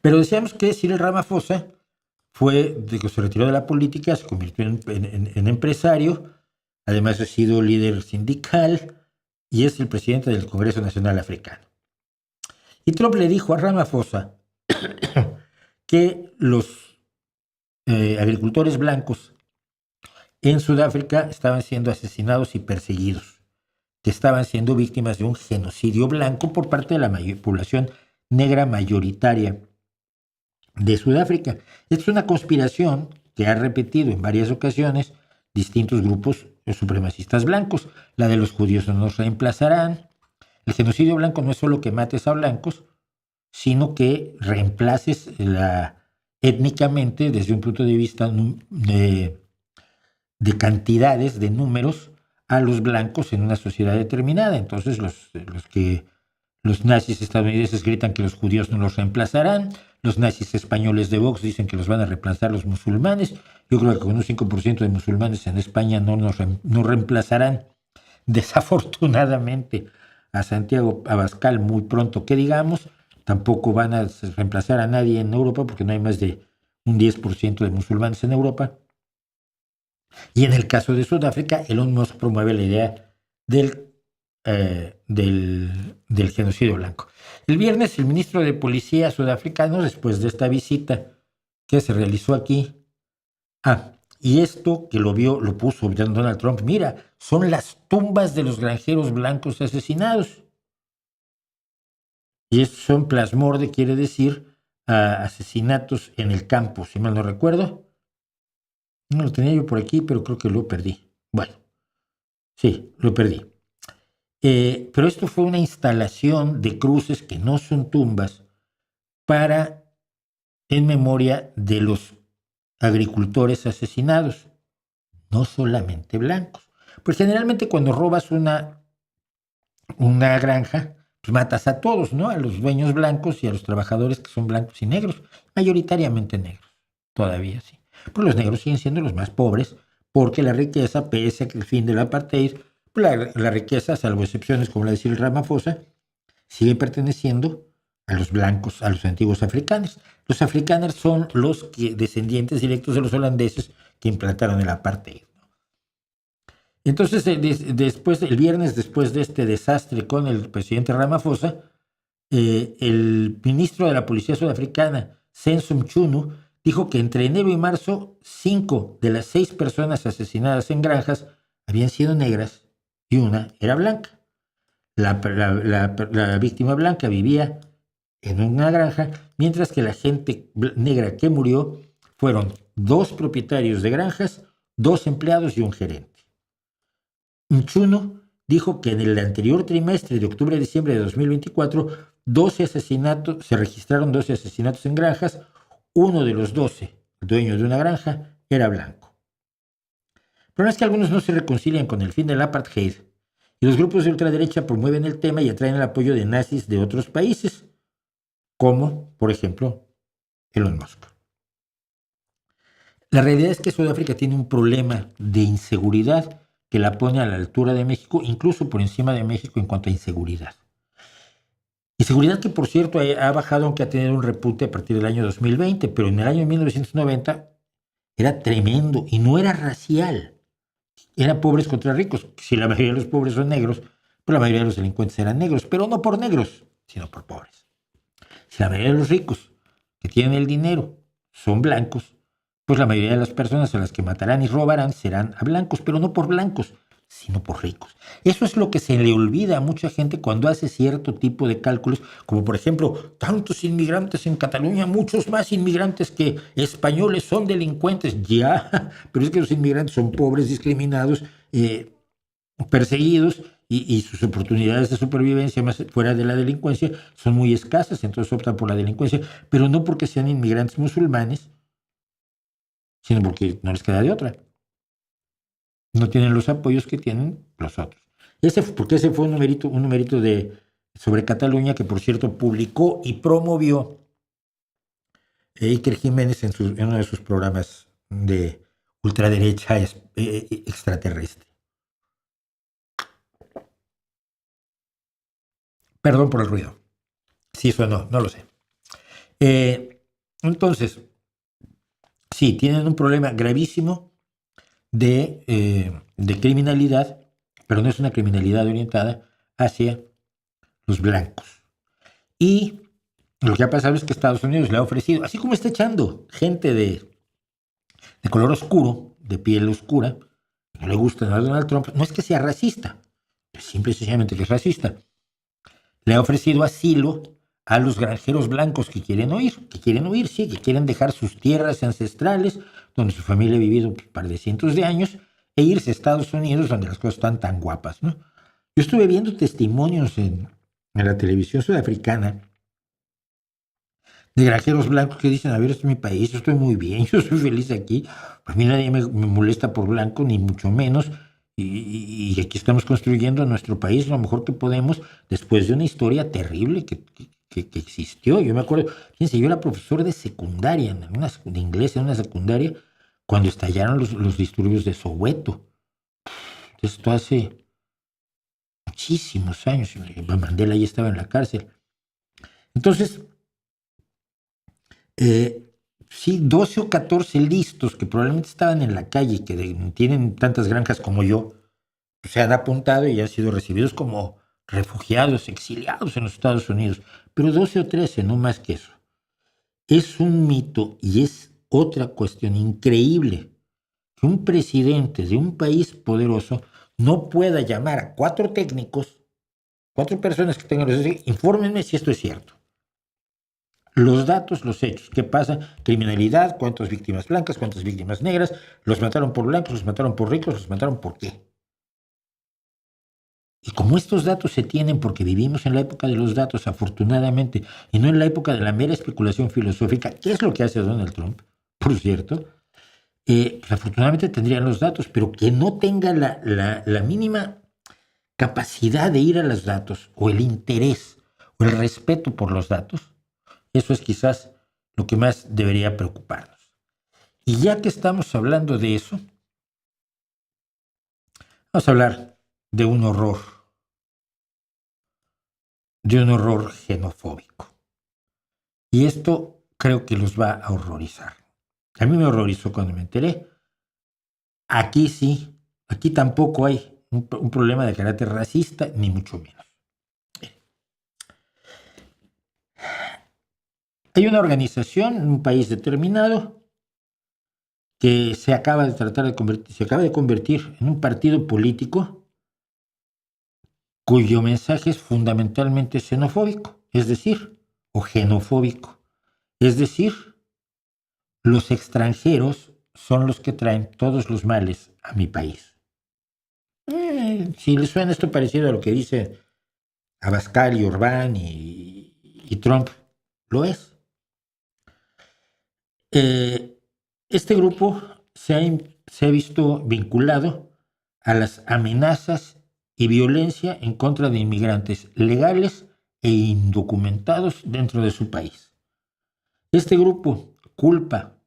pero decíamos que Cyril Ramaphosa se retiró de la política, se convirtió en empresario, además ha sido líder sindical y es el presidente del Congreso Nacional Africano. Y Trump le dijo a Ramaphosa que los agricultores blancos en Sudáfrica estaban siendo asesinados y perseguidos, que estaban siendo víctimas de un genocidio blanco por parte de la población negra mayoritaria de Sudáfrica. Esta es una conspiración que ha repetido en varias ocasiones distintos grupos supremacistas blancos. La de los judíos no nos reemplazarán. El genocidio blanco no es solo que mates a blancos, sino que reemplaces étnicamente, desde un punto de vista de cantidades, de números, a los blancos en una sociedad determinada. Entonces los nazis estadounidenses gritan que los judíos no los reemplazarán, los nazis españoles de Vox dicen que los van a reemplazar los musulmanes. Yo creo que con un 5% de musulmanes en España no reemplazarán, desafortunadamente, a Santiago Abascal muy pronto, que digamos. Tampoco van a reemplazar a nadie en Europa porque no hay más de un 10% de musulmanes en Europa. Y en el caso de Sudáfrica, Elon Musk promueve la idea del genocidio blanco. El viernes, el ministro de Policía sudafricano, después de esta visita que se realizó aquí, y esto que lo puso Donald Trump, mira, son las tumbas de los granjeros blancos asesinados. Y estos son plasmorde, quiere decir asesinatos en el campo, si mal no recuerdo. No lo tenía yo por aquí, pero creo que lo perdí. Bueno, sí, lo perdí. Pero esto fue una instalación de cruces que no son tumbas en memoria de los agricultores asesinados, no solamente blancos. Pues generalmente cuando robas una granja, pues matas a todos, ¿no? A los dueños blancos y a los trabajadores que son blancos y negros, mayoritariamente negros, todavía sí. Pues los negros siguen siendo los más pobres porque la riqueza, pese al fin del apartheid, la riqueza, salvo excepciones como la de Cyril Ramaphosa, sigue perteneciendo a los blancos, a los antiguos africanos. Los afrikaners son los descendientes directos de los holandeses que implantaron el apartheid. Entonces, el viernes, después de este desastre con el presidente Ramaphosa, el ministro de la Policía Sudafricana, Senzo Mchunu, dijo que entre enero y marzo, 5 de las 6 personas asesinadas en granjas habían sido negras y una era blanca. La víctima blanca vivía en una granja, mientras que la gente negra que murió fueron 2 propietarios de granjas, 2 empleados y un gerente. Mchunu dijo que en el anterior trimestre de octubre a diciembre de 2024 se registraron 12 asesinatos en granjas. Uno de los 12, el dueño de una granja, era blanco. El problema es que algunos no se reconcilian con el fin del apartheid y los grupos de ultraderecha promueven el tema y atraen el apoyo de nazis de otros países, como, por ejemplo, Elon Musk. La realidad es que Sudáfrica tiene un problema de inseguridad que la pone a la altura de México, incluso por encima de México en cuanto a inseguridad. Inseguridad que, por cierto, ha bajado, aunque ha tenido un repunte a partir del año 2020, pero en el año 1990 era tremendo y no era racial. Eran pobres contra ricos. Si la mayoría de los pobres son negros, pues la mayoría de los delincuentes eran negros, pero no por negros, sino por pobres. Si la mayoría de los ricos que tienen el dinero son blancos, pues la mayoría de las personas a las que matarán y robarán serán a blancos, pero no por blancos, sino por ricos. Eso es lo que se le olvida a mucha gente cuando hace cierto tipo de cálculos, como por ejemplo, tantos inmigrantes en Cataluña, muchos más inmigrantes que españoles son delincuentes. Ya, pero es que los inmigrantes son pobres, discriminados, perseguidos, y sus oportunidades de supervivencia más fuera de la delincuencia son muy escasas, entonces optan por la delincuencia, pero no porque sean inmigrantes musulmanes, sino porque no les queda de otra. No tienen los apoyos que tienen los otros. Porque ese fue un numerito sobre Cataluña que, por cierto, publicó y promovió Iker Jiménez en uno de sus programas de ultraderecha extraterrestre. Perdón por el ruido. Sí sonó, no lo sé. Entonces, sí, tienen un problema gravísimo de criminalidad, pero no es una criminalidad orientada hacia los blancos. Y lo que ha pasado es que Estados Unidos le ha ofrecido, así como está echando gente de color oscuro, de piel oscura, que no le gusta a Donald Trump, no es que sea racista, es simple y sencillamente que es racista. Le ha ofrecido asilo a los granjeros blancos que quieren huir, que quieren dejar sus tierras ancestrales, donde su familia ha vivido un par de cientos de años, e irse a Estados Unidos, donde las cosas están tan guapas, ¿no? Yo estuve viendo testimonios en la televisión sudafricana de granjeros blancos que dicen, a ver, este es mi país, yo estoy muy bien, yo soy feliz aquí, pues a mí nadie me molesta por blanco, ni mucho menos, y aquí estamos construyendo nuestro país lo mejor que podemos, después de una historia terrible que existió. Yo me acuerdo, fíjense, yo era profesor de secundaria, de inglés en una secundaria, cuando estallaron los disturbios de Soweto. Esto hace muchísimos años, Mandela ya estaba en la cárcel. Entonces, sí, 12 o 14 listos que probablemente estaban en la calle, que tienen tantas granjas como yo, se han apuntado y han sido recibidos como refugiados, exiliados en los Estados Unidos, pero 12 o 13, no más que eso. Es un mito y es otra cuestión increíble que un presidente de un país poderoso no pueda llamar a 4 técnicos, 4 personas que tengan los hechos, infórmenme si esto es cierto. Los datos, los hechos, qué pasa, criminalidad, cuántas víctimas blancas, cuántas víctimas negras, los mataron por blancos, los mataron por ricos, los mataron por qué. Y como estos datos se tienen porque vivimos en la época de los datos, afortunadamente, y no en la época de la mera especulación filosófica, ¿qué es lo que hace Donald Trump? Por cierto, pues afortunadamente tendrían los datos, pero que no tenga la mínima capacidad de ir a los datos, o el interés, o el respeto por los datos, eso es quizás lo que más debería preocuparnos. Y ya que estamos hablando de eso, vamos a hablar de un horror xenofóbico. Y esto creo que los va a horrorizar. A mí me horrorizó cuando me enteré. Aquí sí, aquí tampoco hay un problema de carácter racista, ni mucho menos. Hay una organización en un país determinado que se acaba de convertir en un partido político cuyo mensaje es fundamentalmente xenofóbico, es decir, o xenofóbico. Es decir, los extranjeros son los que traen todos los males a mi país. Si les suena esto parecido a lo que dice Abascal y Orbán y Trump, lo es. Este grupo se ha visto vinculado a las amenazas y violencia en contra de inmigrantes legales e indocumentados dentro de su país. Este grupo culpa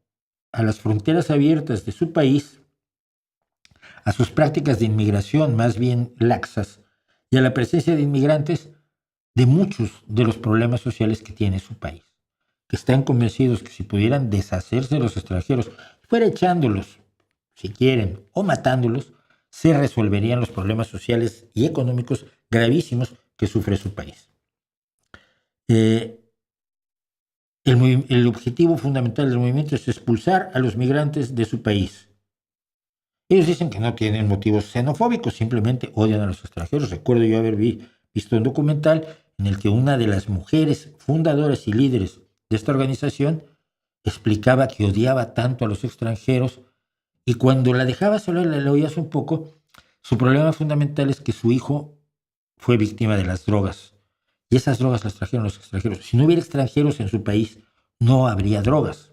a las fronteras abiertas de su país a sus prácticas de inmigración más bien laxas y a la presencia de inmigrantes de muchos de los problemas sociales que tiene su país, que están convencidos que si pudieran deshacerse de los extranjeros, fuera echándolos, si quieren, o matándolos, se resolverían los problemas sociales y económicos gravísimos que sufre su país. El objetivo fundamental del movimiento es expulsar a los migrantes de su país. Ellos dicen que no tienen motivos xenofóbicos, simplemente odian a los extranjeros. Recuerdo yo haber visto un documental en el que una de las mujeres fundadoras y líderes de esta organización explicaba que odiaba tanto a los extranjeros, y cuando la dejabas hablar, la oías un poco. Su problema fundamental es que su hijo fue víctima de las drogas, y esas drogas las trajeron los extranjeros. Si no hubiera extranjeros en su país, no habría drogas.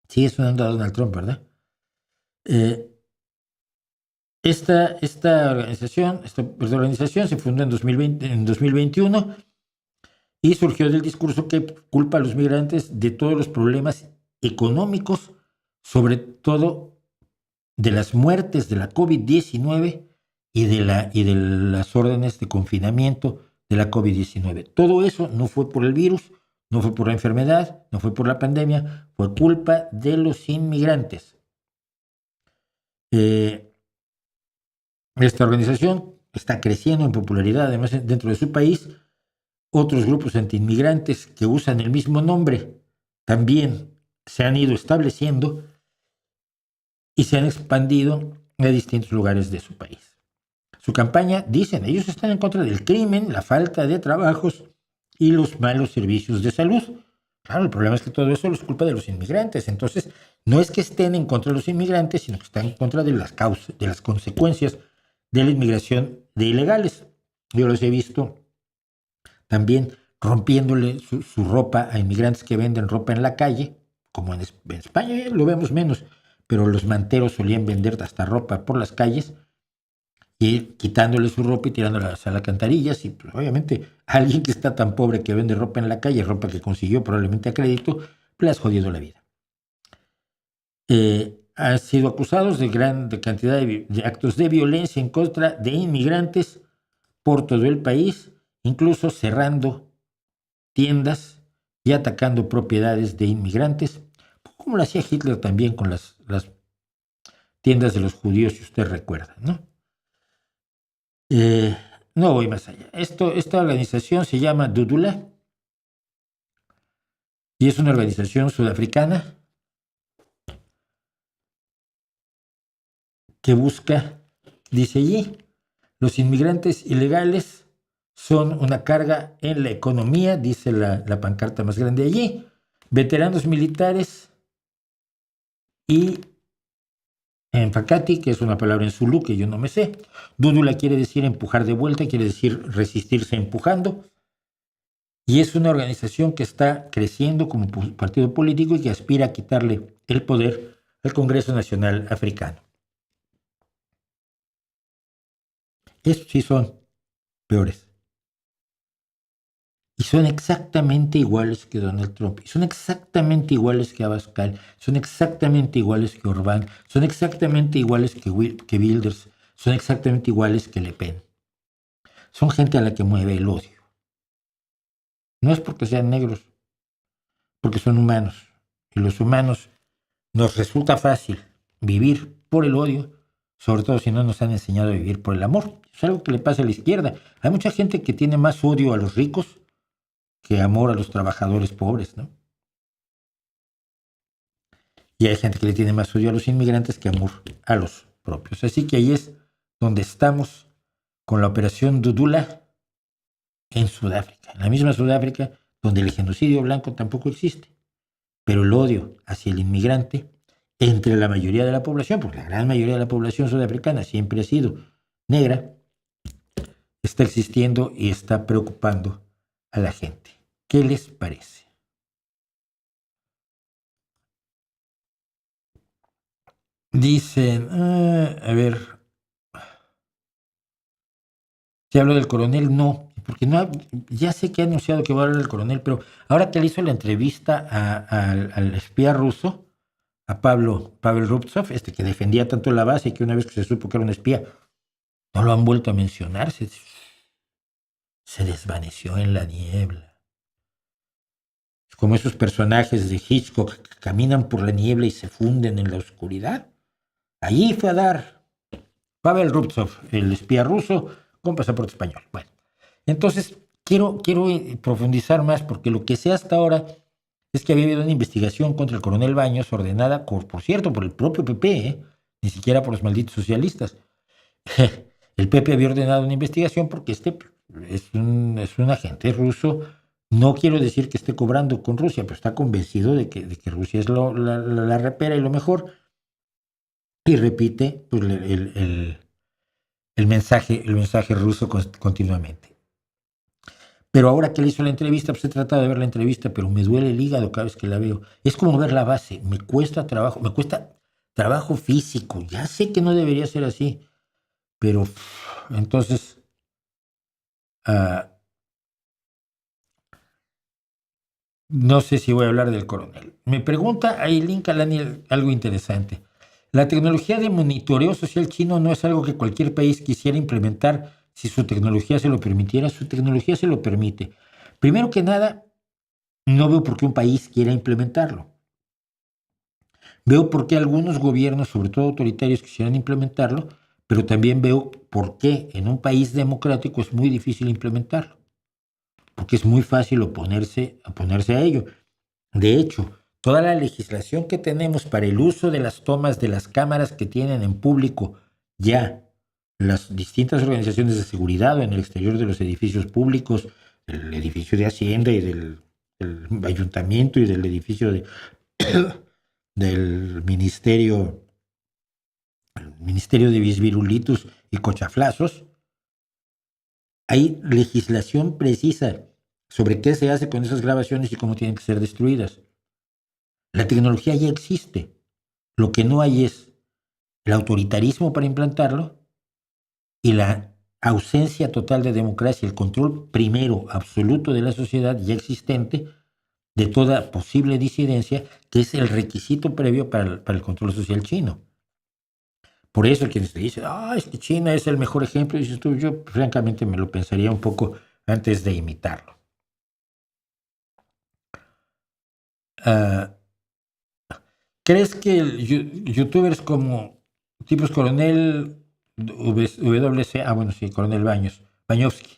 Sigue sonando a Donald Trump, ¿verdad? Esta organización se fundó en 2021 y surgió del discurso que culpa a los migrantes de todos los problemas económicos, sobre todo de las muertes de la COVID-19 y de las órdenes de confinamiento de la COVID-19. Todo eso no fue por el virus, no fue por la enfermedad, no fue por la pandemia, fue culpa de los inmigrantes. Esta organización está creciendo en popularidad, además, dentro de su país. Otros grupos antiinmigrantes que usan el mismo nombre también se han ido estableciendo y se han expandido a distintos lugares de su país. Su campaña, dicen, ellos están en contra del crimen, la falta de trabajos y los malos servicios de salud. Claro, el problema es que todo eso es culpa de los inmigrantes. Entonces, no es que estén en contra de los inmigrantes, sino que están en contra de las causas, de las consecuencias de la inmigración de ilegales. Yo los he visto también rompiéndole su ropa a inmigrantes que venden ropa en la calle, como en España lo vemos menos, pero los manteros solían vender hasta ropa por las calles, y quitándole su ropa y tirándola a las alcantarillas. Y pues, obviamente alguien que está tan pobre que vende ropa en la calle, ropa que consiguió probablemente a crédito, le has jodido la vida. Han sido acusados de gran cantidad de actos de violencia en contra de inmigrantes por todo el país, incluso cerrando tiendas y atacando propiedades de inmigrantes, como lo hacía Hitler también con las tiendas de los judíos, si usted recuerda, ¿no? No voy más allá. Esta organización se llama Dudula y es una organización sudafricana que busca, dice allí, los inmigrantes ilegales son una carga en la economía, dice la pancarta más grande allí, veteranos militares y en Fakati, que es una palabra en zulú que yo no me sé. Dudula quiere decir empujar de vuelta, quiere decir resistirse empujando. Y es una organización que está creciendo como partido político y que aspira a quitarle el poder al Congreso Nacional Africano. Estos sí son peores. Y son exactamente iguales que Donald Trump, y son exactamente iguales que Abascal, son exactamente iguales que Orbán, son exactamente iguales que Wilders, son exactamente iguales que Le Pen. Son gente a la que mueve el odio. No es porque sean negros, porque son humanos. Y los humanos nos resulta fácil vivir por el odio, sobre todo si no nos han enseñado a vivir por el amor. Es algo que le pasa a la izquierda. Hay mucha gente que tiene más odio a los ricos que amor a los trabajadores pobres, ¿no? Y hay gente que le tiene más odio a los inmigrantes que amor a los propios. Así que ahí es donde estamos con la operación Dudula en Sudáfrica. En la misma Sudáfrica donde el genocidio blanco tampoco existe. Pero el odio hacia el inmigrante entre la mayoría de la población, porque la gran mayoría de la población sudafricana siempre ha sido negra, está existiendo y está preocupando a la gente. ¿Qué les parece? Dicen, a ver, ¿se habló del coronel? No, porque no, ya sé que ha anunciado que va a hablar del coronel, pero ahora que le hizo la entrevista al espía ruso, a Pavel Rubtsov, que defendía tanto la base y que una vez que se supo que era un espía, no lo han vuelto a mencionar, se desvaneció en la niebla. Como esos personajes de Hitchcock que caminan por la niebla y se funden en la oscuridad. Allí fue a dar Pavel Rubtsov, el espía ruso, con pasaporte español. Bueno, entonces quiero profundizar más, porque lo que sé hasta ahora es que había habido una investigación contra el coronel Baños ordenada, por cierto, por el propio PP, ni siquiera por los malditos socialistas. El PP había ordenado una investigación porque es un agente ruso. No quiero decir que esté cobrando con Rusia, pero está convencido de que Rusia es la repera y lo mejor. Y repite pues, el mensaje ruso continuamente. Pero ahora que le hizo la entrevista, pues he tratado de ver la entrevista, pero me duele el hígado cada vez que la veo. Es como ver la base, me cuesta trabajo físico. Ya sé que no debería ser así, pero entonces no sé si voy a hablar del coronel. Me pregunta Aileen Kalani algo interesante. La tecnología de monitoreo social chino no es algo que cualquier país quisiera implementar si su tecnología se lo permitiera. Su tecnología se lo permite. Primero que nada, no veo por qué un país quiera implementarlo. Veo por qué algunos gobiernos, sobre todo autoritarios, quisieran implementarlo, pero también veo por qué en un país democrático es muy difícil implementarlo, porque es muy fácil oponerse a ello. De hecho, toda la legislación que tenemos para el uso de las tomas de las cámaras que tienen en público ya las distintas organizaciones de seguridad o en el exterior de los edificios públicos, el edificio de Hacienda y del Ayuntamiento y del edificio del Ministerio de Visvirulitus y Cochaflazos, hay legislación precisa sobre qué se hace con esas grabaciones y cómo tienen que ser destruidas. La tecnología ya existe. Lo que no hay es el autoritarismo para implantarlo y la ausencia total de democracia, el control primero absoluto de la sociedad ya existente de toda posible disidencia, que es el requisito previo para el control social chino. Por eso quienes te dicen, es que China es el mejor ejemplo, dices tú, yo francamente me lo pensaría un poco antes de imitarlo. ¿Crees que youtubers como tipos Coronel Coronel Bañovsky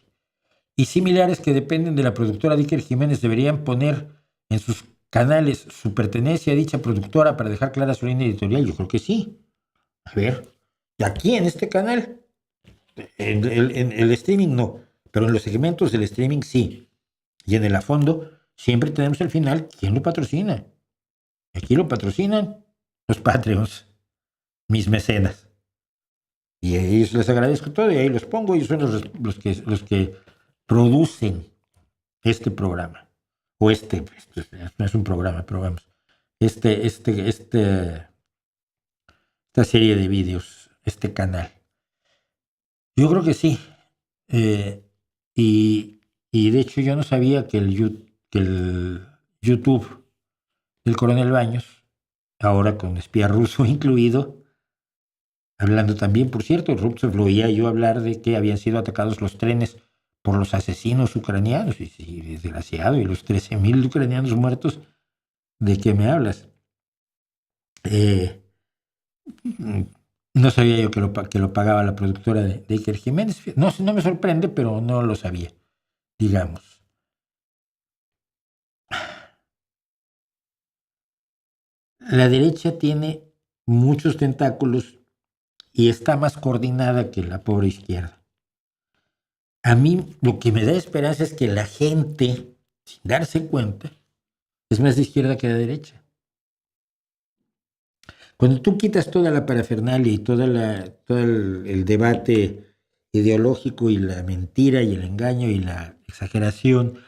y similares que dependen de la productora Dicker Jiménez deberían poner en sus canales su pertenencia a dicha productora para dejar clara su línea editorial? Yo creo que sí. A ver, aquí en este canal, en el streaming no, pero en los segmentos del streaming sí. Y en el a fondo siempre tenemos al final quién lo patrocina. Aquí lo patrocinan los Patreons, mis mecenas. Y a ellos les agradezco todo y ahí los pongo y son los que producen este programa. O no es un programa, pero vamos. Esta serie de vídeos, este canal. Yo creo que sí. Y de hecho yo no sabía que el YouTube del coronel Baños, ahora con espía ruso incluido, hablando también, por cierto, Rubtsov lo oía yo hablar de que habían sido atacados los trenes por los asesinos ucranianos, y desgraciado, y los 13,000 ucranianos muertos, ¿de qué me hablas? No sabía yo que lo pagaba la productora de Iker Jiménez. No me sorprende, pero no lo sabía, digamos. La derecha tiene muchos tentáculos y está más coordinada que la pobre izquierda. A mí lo que me da esperanza es que la gente, sin darse cuenta, es más de izquierda que de derecha. Cuando tú quitas toda la parafernalia y todo el debate ideológico y la mentira y el engaño y la exageración,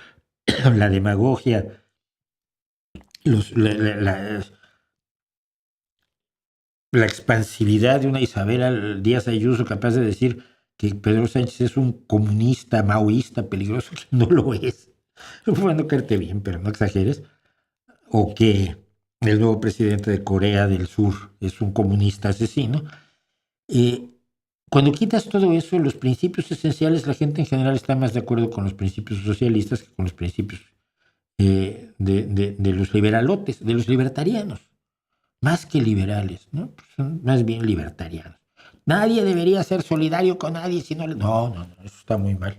la demagogia, la expansividad de una Isabel Díaz Ayuso capaz de decir que Pedro Sánchez es un comunista, maoísta, peligroso, que no lo es. Bueno, caerte bien, pero no exageres. O que el nuevo presidente de Corea del Sur es un comunista asesino. Cuando quitas todo eso, los principios esenciales, la gente en general está más de acuerdo con los principios socialistas que con los principios de los liberalotes, de los libertarianos. Más que liberales, ¿no? Son más bien libertarianos. Nadie debería ser solidario con nadie si no le... No, eso está muy mal.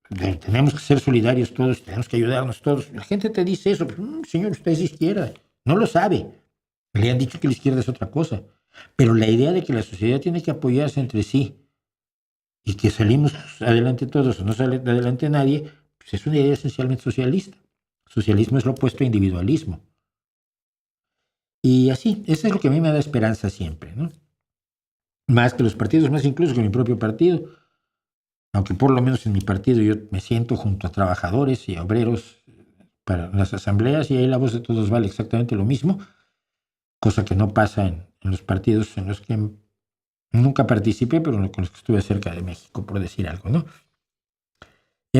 Tenemos que ser solidarios todos, tenemos que ayudarnos todos. La gente te dice eso, pero, señor, usted es izquierda. No lo sabe. Le han dicho que la izquierda es otra cosa. Pero la idea de que la sociedad tiene que apoyarse entre sí y que salimos adelante todos o no sale adelante nadie, pues es una idea esencialmente socialista. Socialismo es lo opuesto a individualismo. Y así, eso es lo que a mí me da esperanza siempre, ¿no? Más que los partidos, más incluso que mi propio partido. Aunque por lo menos en mi partido yo me siento junto a trabajadores y a obreros para las asambleas y ahí la voz de todos vale exactamente lo mismo, cosa que no pasa en los partidos en los que nunca participé, pero con los que estuve cerca de México, por decir algo, ¿no?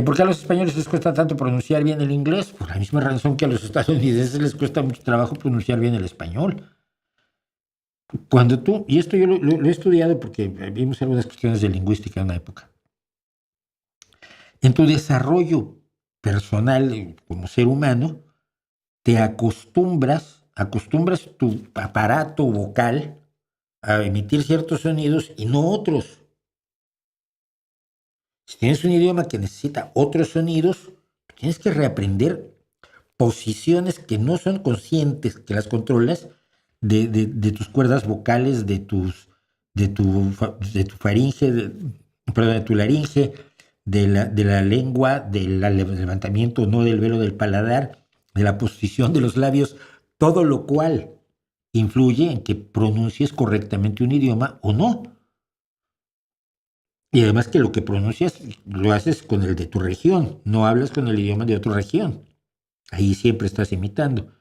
¿Por qué a los españoles les cuesta tanto pronunciar bien el inglés? Por la misma razón que a los estadounidenses les cuesta mucho trabajo pronunciar bien el español. Cuando tú, y esto yo lo he estudiado porque vimos algunas cuestiones de lingüística en una época, en tu desarrollo personal como ser humano, te acostumbras tu aparato vocal a emitir ciertos sonidos y no otros. Si tienes un idioma que necesita otros sonidos, tienes que reaprender posiciones que no son conscientes, que las controlas de tus cuerdas vocales, de tu faringe, de tu laringe, de la lengua, del levantamiento no del velo del paladar, de la posición de los labios, todo lo cual influye en que pronuncies correctamente un idioma o no. Y además que lo que pronuncias lo haces con el de tu región, no hablas con el idioma de otra región. Ahí siempre estás imitando.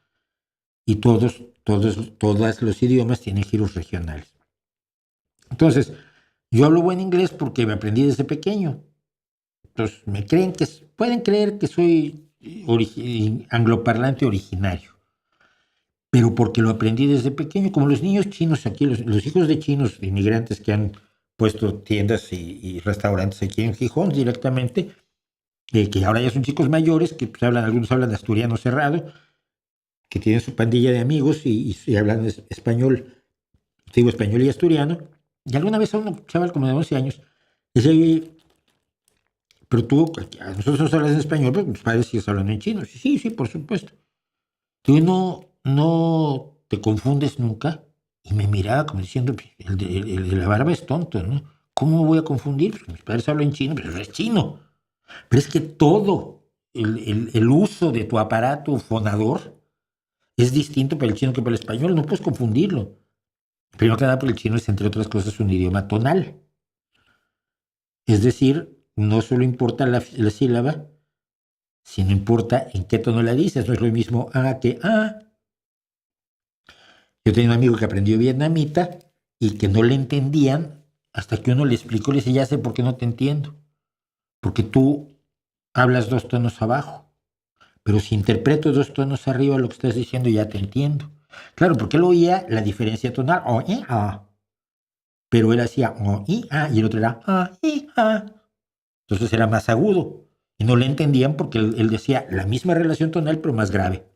Y todos los idiomas tienen giros regionales. Entonces, yo hablo buen inglés porque me aprendí desde pequeño. Entonces, pueden creer que soy angloparlante originario, pero porque lo aprendí desde pequeño, como los niños chinos aquí, los hijos de chinos inmigrantes que han puesto tiendas y restaurantes aquí en Gijón directamente, que ahora ya son chicos mayores, que pues algunos hablan asturiano cerrado, que tienen su pandilla de amigos y hablan español, digo español y asturiano, y alguna vez a un chaval como de 11 años, decía, pero tú, a nosotros nos hablas en español, pero tus padres sigues hablando en chino. Sí, por supuesto. Tú no te confundes nunca. Y me miraba como diciendo, el de la barba es tonto, ¿no? ¿Cómo me voy a confundir? Porque mis padres hablan chino, pero no es chino. Pero es que todo el uso de tu aparato fonador es distinto para el chino que para el español. No puedes confundirlo. Primero que nada, porque el chino es, entre otras cosas, un idioma tonal. Es decir, no solo importa la sílaba, sino importa en qué tono la dices. No es lo mismo A que A. Yo tenía un amigo que aprendió vietnamita y que no le entendían hasta que uno le explicó, le dice, ya sé por qué no te entiendo. Porque tú hablas 2 tonos abajo. Pero si interpreto 2 tonos arriba lo que estás diciendo, ya te entiendo. Claro, porque él oía la diferencia tonal, O, I, A. Pero él hacía O, I, A, y el otro era A, I, A. Entonces era más agudo. Y no le entendían porque él decía la misma relación tonal, pero más grave.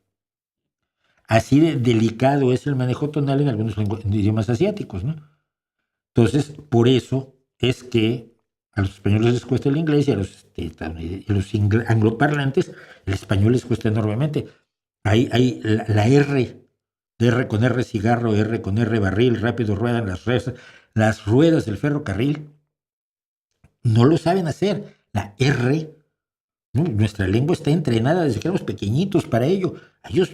Así de delicado es el manejo tonal en algunos idiomas asiáticos, ¿no? Entonces, por eso es que a los españoles les cuesta el inglés y a los angloparlantes el español les cuesta enormemente. Hay la R con R cigarro, R con R barril, rápido ruedan las ruedas del ferrocarril. No lo saben hacer. La R, ¿no? Nuestra lengua está entrenada desde que éramos pequeñitos para ello. A ellos,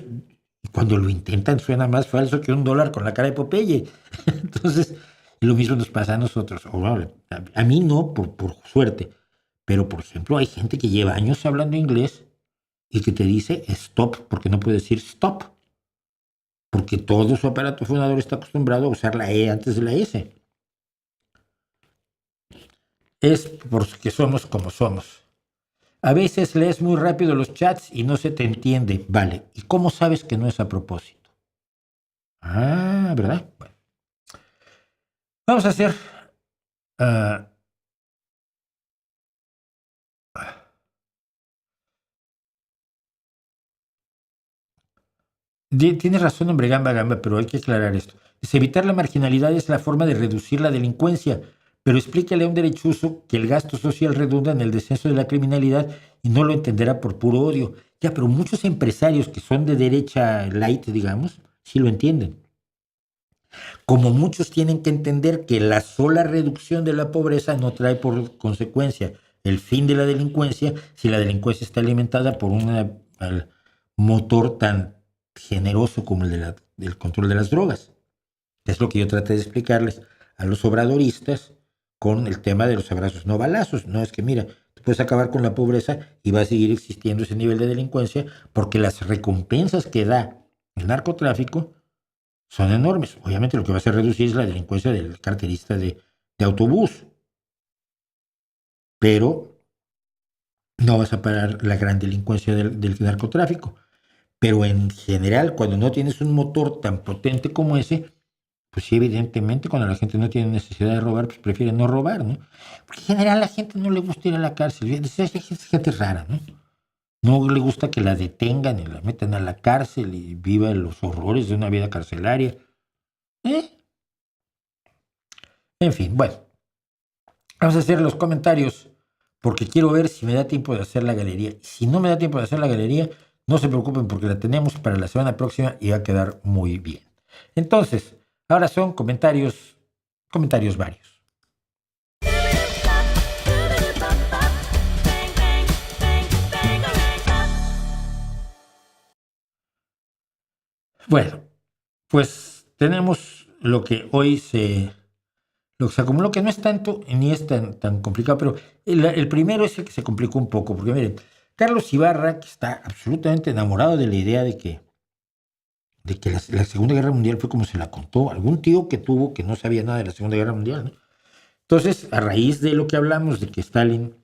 cuando lo intentan, suena más falso que $1 con la cara de Popeye. Entonces, lo mismo nos pasa a nosotros. A mí no, por suerte. Pero, por ejemplo, hay gente que lleva años hablando inglés y que te dice stop, porque no puede decir stop. Porque todo su aparato fonador está acostumbrado a usar la E antes de la S. Es porque somos como somos. A veces lees muy rápido los chats y no se te entiende. Vale, ¿y cómo sabes que no es a propósito? Ah, ¿verdad? Bueno. Vamos a hacer... Tienes razón, hombre, gamba, pero hay que aclarar esto. Evitar la marginalidad es la forma de reducir la delincuencia, pero explícale a un derechoso que el gasto social redunda en el descenso de la criminalidad y no lo entenderá por puro odio. Ya, pero muchos empresarios que son de derecha light, digamos, sí lo entienden. Como muchos tienen que entender que la sola reducción de la pobreza no trae por consecuencia el fin de la delincuencia si la delincuencia está alimentada por un motor tan generoso como el del control de las drogas. Es lo que yo traté de explicarles a los obradoristas con el tema de los abrazos no balazos. No es que, mira, tú puedes acabar con la pobreza y va a seguir existiendo ese nivel de delincuencia porque las recompensas que da el narcotráfico son enormes. Obviamente lo que va a hacer reducir es la delincuencia del carterista de autobús. Pero no vas a parar la gran delincuencia del narcotráfico. Pero en general, cuando no tienes un motor tan potente como ese, pues sí, evidentemente, cuando la gente no tiene necesidad de robar, pues prefiere no robar, ¿no? Porque en general a la gente no le gusta ir a la cárcel. Es gente rara, ¿no? No le gusta que la detengan y la metan a la cárcel y viva los horrores de una vida carcelaria. En fin, bueno. Vamos a hacer los comentarios porque quiero ver si me da tiempo de hacer la galería. Si no me da tiempo de hacer la galería, no se preocupen porque la tenemos para la semana próxima y va a quedar muy bien. Entonces, ahora son comentarios varios. Bueno, pues tenemos lo que se acumuló, que no es tanto ni es tan complicado, pero el primero es el que se complicó un poco, porque miren, Carlos Ibarra, que está absolutamente enamorado de la idea de que la Segunda Guerra Mundial fue como se la contó algún tío que tuvo que no sabía nada de la Segunda Guerra Mundial, ¿no? Entonces, a raíz de lo que hablamos, de que Stalin,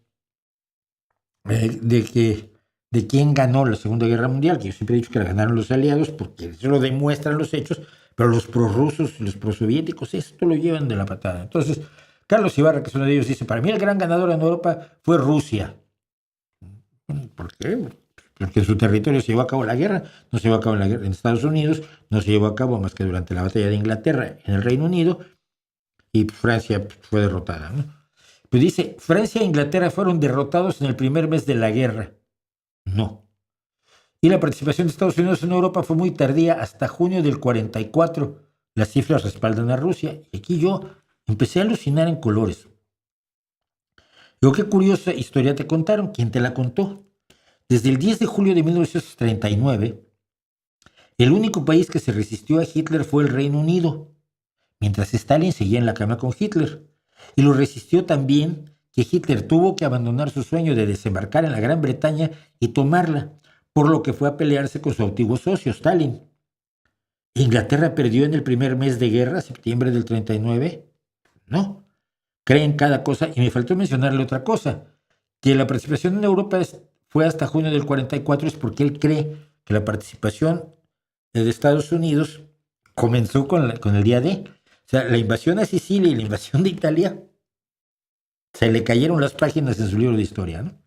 de quién ganó la Segunda Guerra Mundial, que yo siempre he dicho que la ganaron los aliados, porque eso lo demuestran los hechos, pero los prorrusos y los prosoviéticos esto lo llevan de la patada. Entonces, Carlos Ibarra, que es uno de ellos, dice, para mí el gran ganador en Europa fue Rusia. ¿Por qué? Porque en su territorio se llevó a cabo la guerra, no se llevó a cabo la guerra en Estados Unidos, no se llevó a cabo más que durante la batalla de Inglaterra en el Reino Unido, y Francia fue derrotada, ¿no? Pues dice, Francia e Inglaterra fueron derrotados en el primer mes de la guerra. No. Y la participación de Estados Unidos en Europa fue muy tardía, hasta junio del 44. Las cifras respaldan a Rusia. Y aquí yo empecé a alucinar en colores. Digo, qué curiosa historia te contaron. ¿Quién te la contó? Desde el 10 de julio de 1939, el único país que se resistió a Hitler fue el Reino Unido, mientras Stalin seguía en la cama con Hitler. Y lo resistió también que Hitler tuvo que abandonar su sueño de desembarcar en la Gran Bretaña y tomarla, por lo que fue a pelearse con su antiguo socio, Stalin. ¿Inglaterra perdió en el primer mes de guerra, septiembre del 39? No. Creen cada cosa, y me faltó mencionarle otra cosa, que la participación en Europa fue hasta junio del 44, es porque él cree que la participación de Estados Unidos comenzó con el día D. O sea, la invasión a Sicilia y la invasión de Italia, se le cayeron las páginas en su libro de historia, ¿no?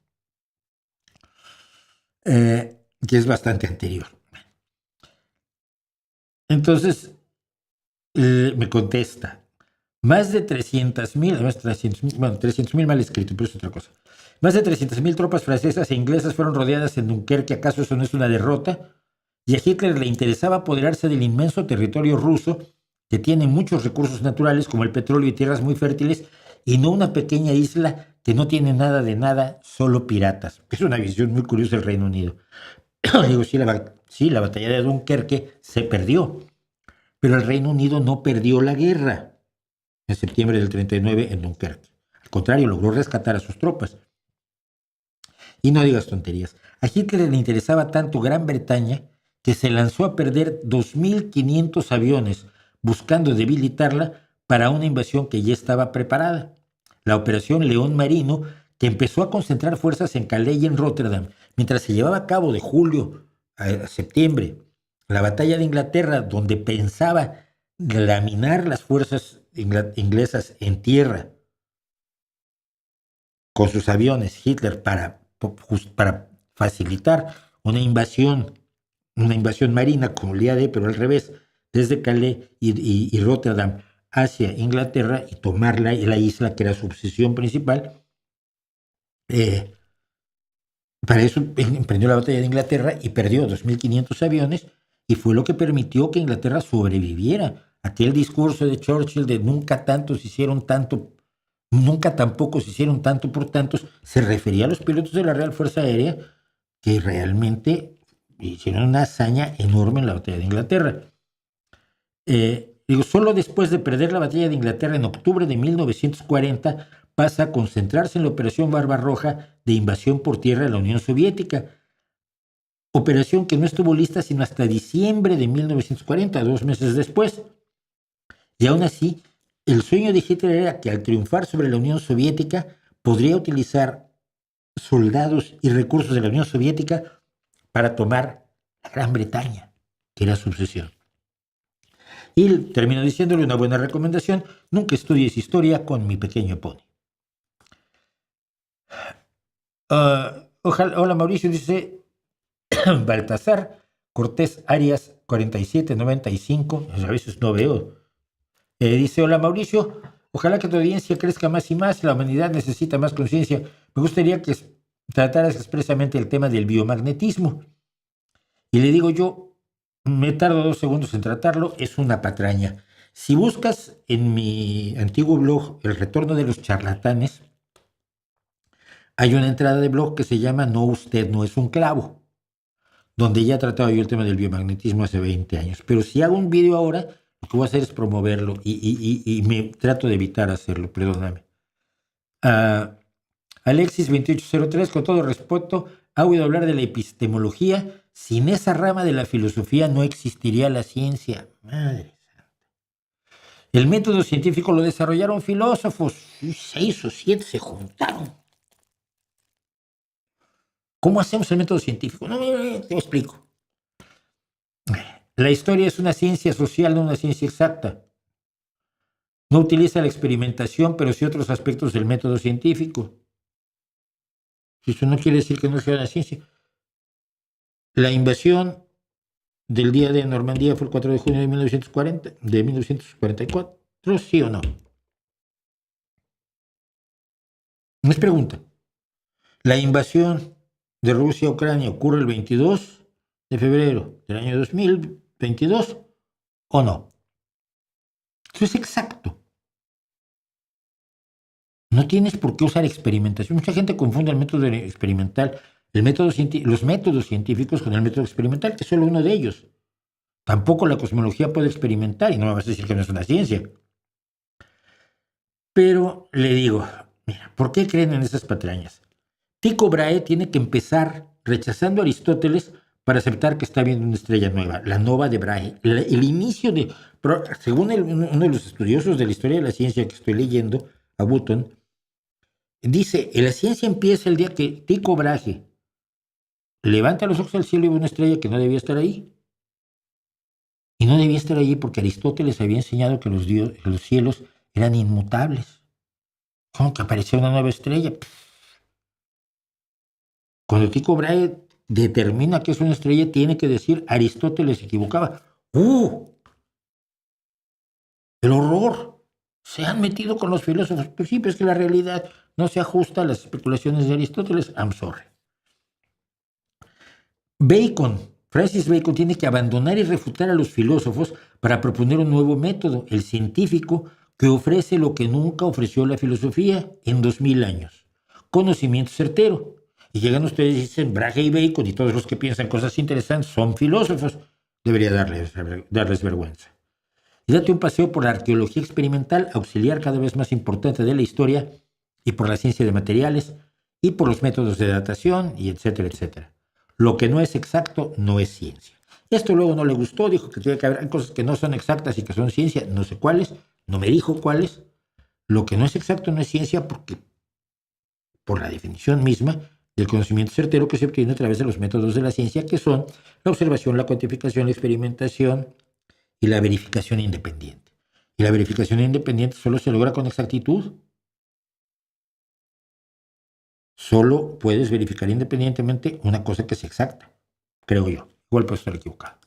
Que es bastante anterior. Entonces, me contesta, más de 300,000, además 300,000 mal escrito, pero es otra cosa. Más de 300,000 tropas francesas e inglesas fueron rodeadas en Dunkerque. ¿Acaso eso no es una derrota? Y a Hitler le interesaba apoderarse del inmenso territorio ruso, que tiene muchos recursos naturales como el petróleo y tierras muy fértiles, y no una pequeña isla que no tiene nada de nada, solo piratas. Es una visión muy curiosa del Reino Unido. Digo, sí, la batalla de Dunkerque se perdió, pero el Reino Unido no perdió la guerra en septiembre del 39 en Dunkerque. Al contrario, logró rescatar a sus tropas. Y no digas tonterías. A Hitler le interesaba tanto Gran Bretaña que se lanzó a perder 2.500 aviones buscando debilitarla para una invasión que ya estaba preparada. La Operación León Marino que empezó a concentrar fuerzas en Calais y en Rotterdam, mientras se llevaba a cabo de julio a septiembre la batalla de Inglaterra, donde pensaba laminar las fuerzas inglesas en tierra con sus aviones, Hitler, para facilitar una invasión marina como el día D, pero al revés, desde Calais y Rotterdam hacia Inglaterra y tomar la isla, que era su obsesión principal. Para eso emprendió la batalla de Inglaterra y perdió 2.500 aviones, y fue lo que permitió que Inglaterra sobreviviera. Aquel discurso de Churchill de nunca tan pocos se hicieron tanto por tantos, se refería a los pilotos de la Real Fuerza Aérea, que realmente hicieron una hazaña enorme en la batalla de Inglaterra. Solo después de perder la batalla de Inglaterra en octubre de 1940 pasa a concentrarse en la Operación Barbarroja de invasión por tierra de la Unión Soviética, operación que no estuvo lista sino hasta diciembre de 1940, 2 meses después. Y aún así, el sueño de Hitler era que al triunfar sobre la Unión Soviética podría utilizar soldados y recursos de la Unión Soviética para tomar la Gran Bretaña, que era su obsesión. Y termino diciéndole una buena recomendación: nunca estudies historia con Mi Pequeño Pony. Hola Mauricio, dice Baltasar Cortés Arias 4795, a veces no veo. Dice: hola Mauricio, ojalá que tu audiencia crezca más y más, la humanidad necesita más conciencia. Me gustaría que trataras expresamente el tema del biomagnetismo. Y le digo yo, me tardo 2 segundos en tratarlo, es una patraña. Si buscas en mi antiguo blog El Retorno de los Charlatanes, hay una entrada de blog que se llama No, usted no es un clavo, donde ya trataba yo el tema del biomagnetismo hace 20 años. Pero si hago un video ahora, lo que voy a hacer es promoverlo y me trato de evitar hacerlo, perdóname. Alexis 2803, con todo respeto, ha oído hablar de la epistemología. Sin esa rama de la filosofía no existiría la ciencia. Madre santa. El método científico lo desarrollaron filósofos, 6 o 7 se juntaron. ¿Cómo hacemos el método científico? No, te explico. La historia es una ciencia social, no una ciencia exacta. No utiliza la experimentación, pero sí otros aspectos del método científico. Eso no quiere decir que no sea una ciencia. La invasión del día de Normandía fue el 4 de junio de 1944, ¿sí o no? No es pregunta. La invasión de Rusia a Ucrania ocurre el 22 de febrero del año 2022, ¿o no? Eso es exacto. No tienes por qué usar experimentación. Mucha gente confunde el método experimental, los métodos científicos con el método experimental, que es solo uno de ellos. Tampoco la cosmología puede experimentar, y no me vas a decir que no es una ciencia. Pero le digo, mira, ¿por qué creen en esas patrañas? Tycho Brahe tiene que empezar rechazando a Aristóteles para aceptar que está viendo una estrella nueva, la nova de Brahe. El inicio de, según uno de los estudiosos de la historia de la ciencia que estoy leyendo, a Button, dice, la ciencia empieza el día que Tycho Brahe levanta los ojos al cielo y ve una estrella que no debía estar ahí. Y no debía estar allí porque Aristóteles había enseñado que los cielos eran inmutables. ¿Cómo que aparecía una nueva estrella? Cuando Tycho Brahe determina que es una estrella, tiene que decir, Aristóteles se equivocaba. ¡El horror! Se han metido con los filósofos. Pues sí, pero es que la realidad no se ajusta a las especulaciones de Aristóteles. I'm sorry. Francis Bacon tiene que abandonar y refutar a los filósofos para proponer un nuevo método, el científico, que ofrece lo que nunca ofreció la filosofía en 2000 años. Conocimiento certero. Y llegan ustedes y dicen, Brahe y Bacon y todos los que piensan cosas interesantes son filósofos. Debería darles vergüenza. Y date un paseo por la arqueología experimental, auxiliar cada vez más importante de la historia, y por la ciencia de materiales, y por los métodos de datación, y etcétera, etcétera. Lo que no es exacto no es ciencia. Esto luego no le gustó, dijo que tiene que haber cosas que no son exactas y que son ciencia, no sé cuáles, no me dijo cuáles. Lo que no es exacto no es ciencia porque por la definición misma del conocimiento certero que se obtiene a través de los métodos de la ciencia, que son la observación, la cuantificación, la experimentación y la verificación independiente. Y la verificación independiente solo se logra con exactitud. Solo puedes verificar independientemente una cosa que es exacta, creo yo. Igual puedo estar equivocado.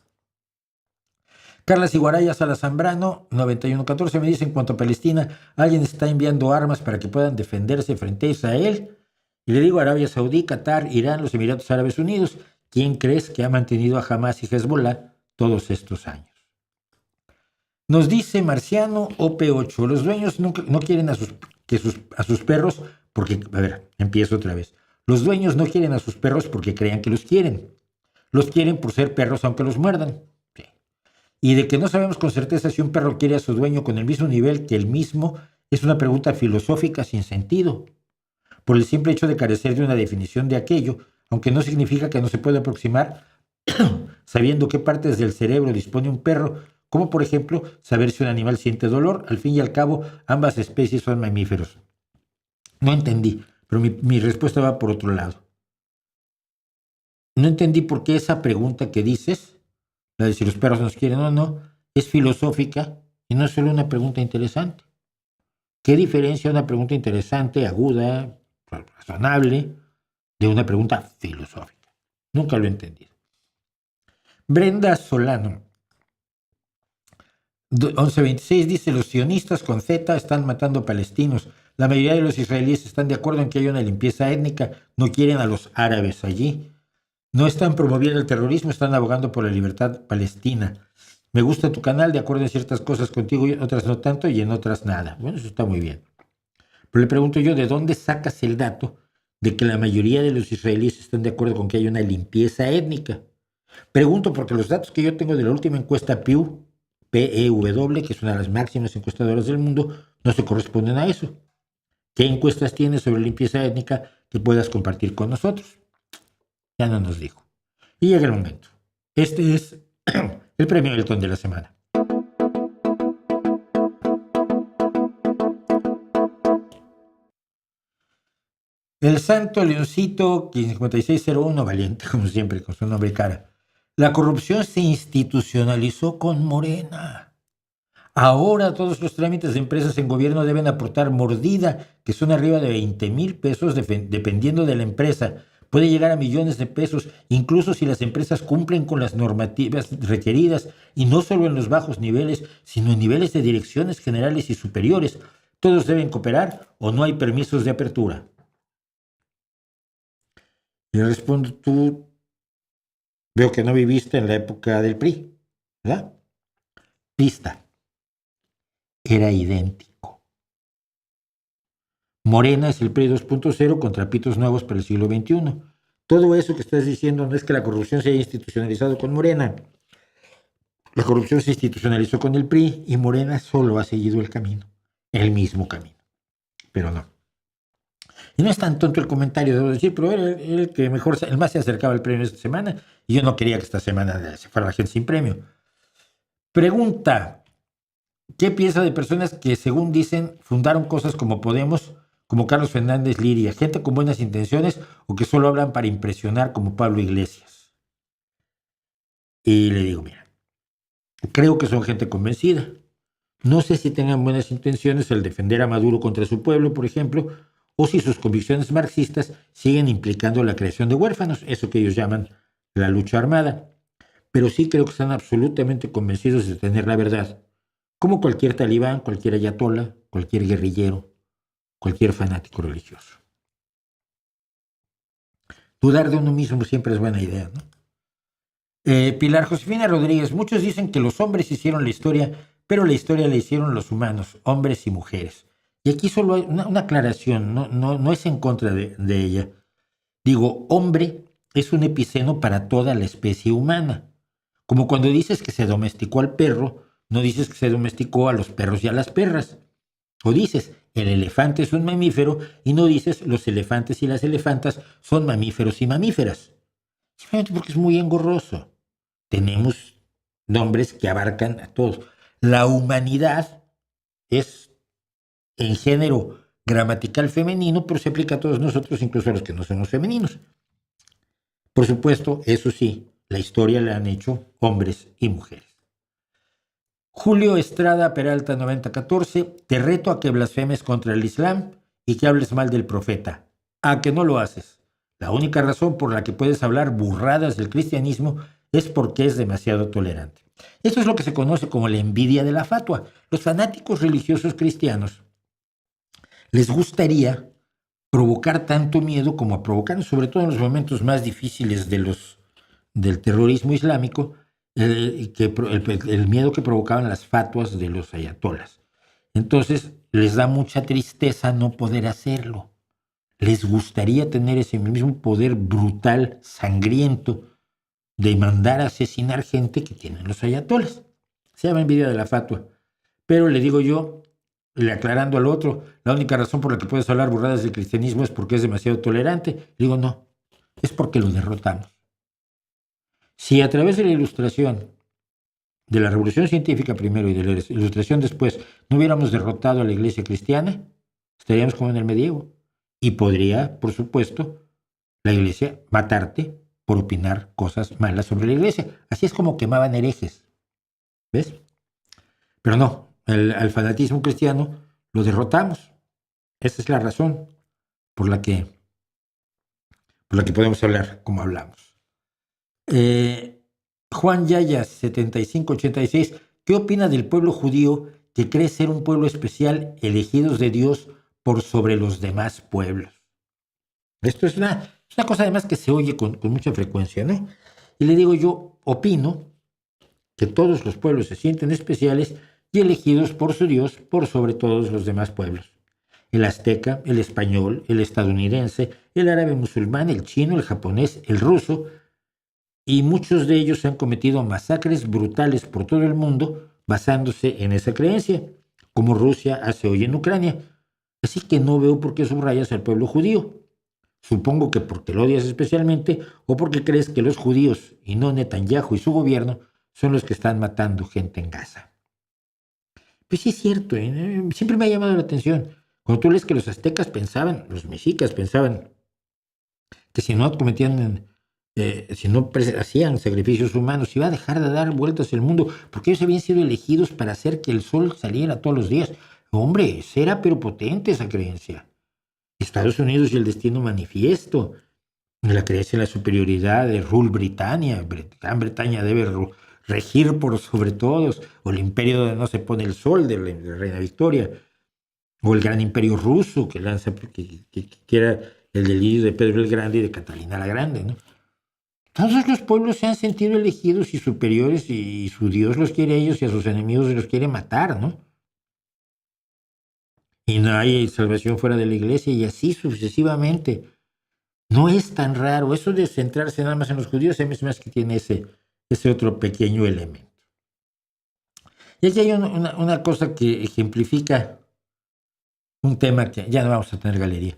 Carla Siguaraya Sala Zambrano, 9114, me dice: en cuanto a Palestina, alguien está enviando armas para que puedan defenderse frente a Israel. Y le digo: Arabia Saudí, Qatar, Irán, los Emiratos Árabes Unidos. ¿Quién crees que ha mantenido a Hamas y Hezbollah todos estos años? Nos dice Marciano OP8, los dueños no quieren a sus perros porque, a ver, empiezo otra vez. Los dueños no quieren a sus perros porque crean que los quieren. Los quieren por ser perros aunque los muerdan. Sí. Y de que no sabemos con certeza si un perro quiere a su dueño con el mismo nivel que el mismo, es una pregunta filosófica sin sentido. Por el simple hecho de carecer de una definición de aquello, aunque no significa que no se pueda aproximar sabiendo qué partes del cerebro dispone un perro, como por ejemplo saber si un animal siente dolor. Al fin y al cabo, ambas especies son mamíferos. No entendí, pero mi respuesta va por otro lado. No entendí por qué esa pregunta que dices, la de si los perros nos quieren o no, es filosófica y no es solo una pregunta interesante. ¿Qué diferencia una pregunta interesante, aguda, razonable, de una pregunta filosófica? Nunca lo he entendido. Brenda Solano, 1126, dice: los sionistas con Z están matando palestinos. La mayoría de los israelíes están de acuerdo en que hay una limpieza étnica. No quieren a los árabes allí. No están promoviendo el terrorismo, están abogando por la libertad palestina. Me gusta tu canal, de acuerdo en ciertas cosas contigo, y otras no tanto, y en otras nada. Bueno, eso está muy bien. Pero le pregunto yo, ¿de dónde sacas el dato de que la mayoría de los israelíes están de acuerdo con que hay una limpieza étnica? Pregunto porque los datos que yo tengo de la última encuesta Pew, PEW, que es una de las máximas encuestadoras del mundo, no se corresponden a eso. ¿Qué encuestas tienes sobre limpieza étnica que puedas compartir con nosotros? Ya no nos dijo. Y llega el momento. Este es el premio Elton de la semana. El Santo Leoncito 5601, valiente como siempre, con su nombre y cara. La corrupción se institucionalizó con Morena. Ahora todos los trámites de empresas en gobierno deben aportar mordida, que son arriba de 20,000 pesos dependiendo de la empresa. Puede llegar a millones de pesos, incluso si las empresas cumplen con las normativas requeridas, y no solo en los bajos niveles, sino en niveles de direcciones generales y superiores. Todos deben cooperar o no hay permisos de apertura. Y le respondo: tú veo que no viviste en la época del PRI, ¿verdad? Pista. Era idéntico. Morena es el PRI 2.0 con trapitos nuevos para el siglo XXI. Todo eso que estás diciendo no es que la corrupción se haya institucionalizado con Morena. La corrupción se institucionalizó con el PRI y Morena solo ha seguido el camino, el mismo camino. Pero no. Y no es tan tonto el comentario, debo decir, pero era el que mejor, el más se acercaba al premio esta semana, y yo no quería que esta semana se fuera la gente sin premio. Pregunta: ¿qué piensa de personas que, según dicen, fundaron cosas como Podemos, como Carlos Fernández Liria, gente con buenas intenciones o que solo hablan para impresionar, como Pablo Iglesias? Y le digo: mira, creo que son gente convencida. No sé si tengan buenas intenciones al defender a Maduro contra su pueblo, por ejemplo, o si sus convicciones marxistas siguen implicando la creación de huérfanos, eso que ellos llaman la lucha armada. Pero sí creo que están absolutamente convencidos de tener la verdad, como cualquier talibán, cualquier ayatolá, cualquier guerrillero, cualquier fanático religioso. Dudar de uno mismo siempre es buena idea, ¿no? Pilar Josefina Rodríguez: muchos dicen que los hombres hicieron la historia, pero la historia la hicieron los humanos, hombres y mujeres. Y aquí solo hay una aclaración, no es en contra de ella. Digo, hombre es un epiceno para toda la especie humana. Como cuando dices que se domesticó al perro, no dices que se domesticó a los perros y a las perras. O dices, el elefante es un mamífero, y no dices, los elefantes y las elefantas son mamíferos y mamíferas. Simplemente porque es muy engorroso. Tenemos nombres que abarcan a todos. La humanidad es, en género gramatical femenino, pero se aplica a todos nosotros, incluso a los que no somos femeninos. Por supuesto, eso sí, la historia la han hecho hombres y mujeres. Julio Estrada Peralta 9014, te reto a que blasfemes contra el Islam y que hables mal del profeta. ¿A que no lo haces? La única razón por la que puedes hablar burradas del cristianismo es porque es demasiado tolerante. Esto es lo que se conoce como la envidia de la fatua. Los fanáticos religiosos cristianos les gustaría provocar tanto miedo como provocar, sobre todo en los momentos más difíciles del terrorismo islámico, el miedo que provocaban las fatuas de los ayatolas. Entonces les da mucha tristeza no poder hacerlo. Les gustaría tener ese mismo poder brutal, sangriento, de mandar a asesinar gente que tienen los ayatolas. Se llama envidia de la fatua. Pero le digo yo, aclarando al otro, la única razón por la que puedes hablar burradas del cristianismo es porque es demasiado tolerante. Digo, no, es porque lo derrotamos. Si a través de la ilustración, de la revolución científica primero y de la ilustración después, no hubiéramos derrotado a la iglesia cristiana, estaríamos como en el medievo. Y podría, por supuesto, la iglesia matarte por opinar cosas malas sobre la iglesia. Así es como quemaban herejes. ¿Ves? Pero no, al fanatismo cristiano lo derrotamos. Esa es la razón por la que podemos hablar como hablamos. Juan Yaya 7586, ¿qué opina del pueblo judío que cree ser un pueblo especial, elegidos de Dios por sobre los demás pueblos? Esto es una cosa además que se oye con mucha frecuencia, ¿no? Y le digo yo, opino que todos los pueblos se sienten especiales y elegidos por su Dios por sobre todos los demás pueblos. El azteca, el español, el estadounidense, el árabe musulmán, el chino, el japonés, el ruso, y muchos de ellos han cometido masacres brutales por todo el mundo basándose en esa creencia, como Rusia hace hoy en Ucrania. Así que no veo por qué subrayas al pueblo judío. Supongo que porque lo odias especialmente o porque crees que los judíos y no Netanyahu y su gobierno son los que están matando gente en Gaza. Pues sí es cierto, siempre me ha llamado la atención. Cuando tú lees que los aztecas pensaban, los mexicas pensaban que si no cometían, si no hacían sacrificios humanos, iba a dejar de dar vueltas el mundo, porque ellos habían sido elegidos para hacer que el sol saliera todos los días. Hombre, era pero potente esa creencia. Estados Unidos y el destino manifiesto, la creencia en la superioridad de Rule Britannia, Gran Bretaña debe regir por sobre todos, o el imperio de no se pone el sol de la reina Victoria, o el gran imperio ruso que lanza, que era el delirio de Pedro el Grande y de Catalina la Grande, ¿no? Todos los pueblos se han sentido elegidos y superiores, y su Dios los quiere a ellos y a sus enemigos los quiere matar, ¿no? Y no hay salvación fuera de la iglesia, y así sucesivamente. No es tan raro. Eso de centrarse nada más en los judíos, a mí es más que tiene ese otro pequeño elemento. Y aquí hay una cosa que ejemplifica un tema que ya no vamos a tener galería.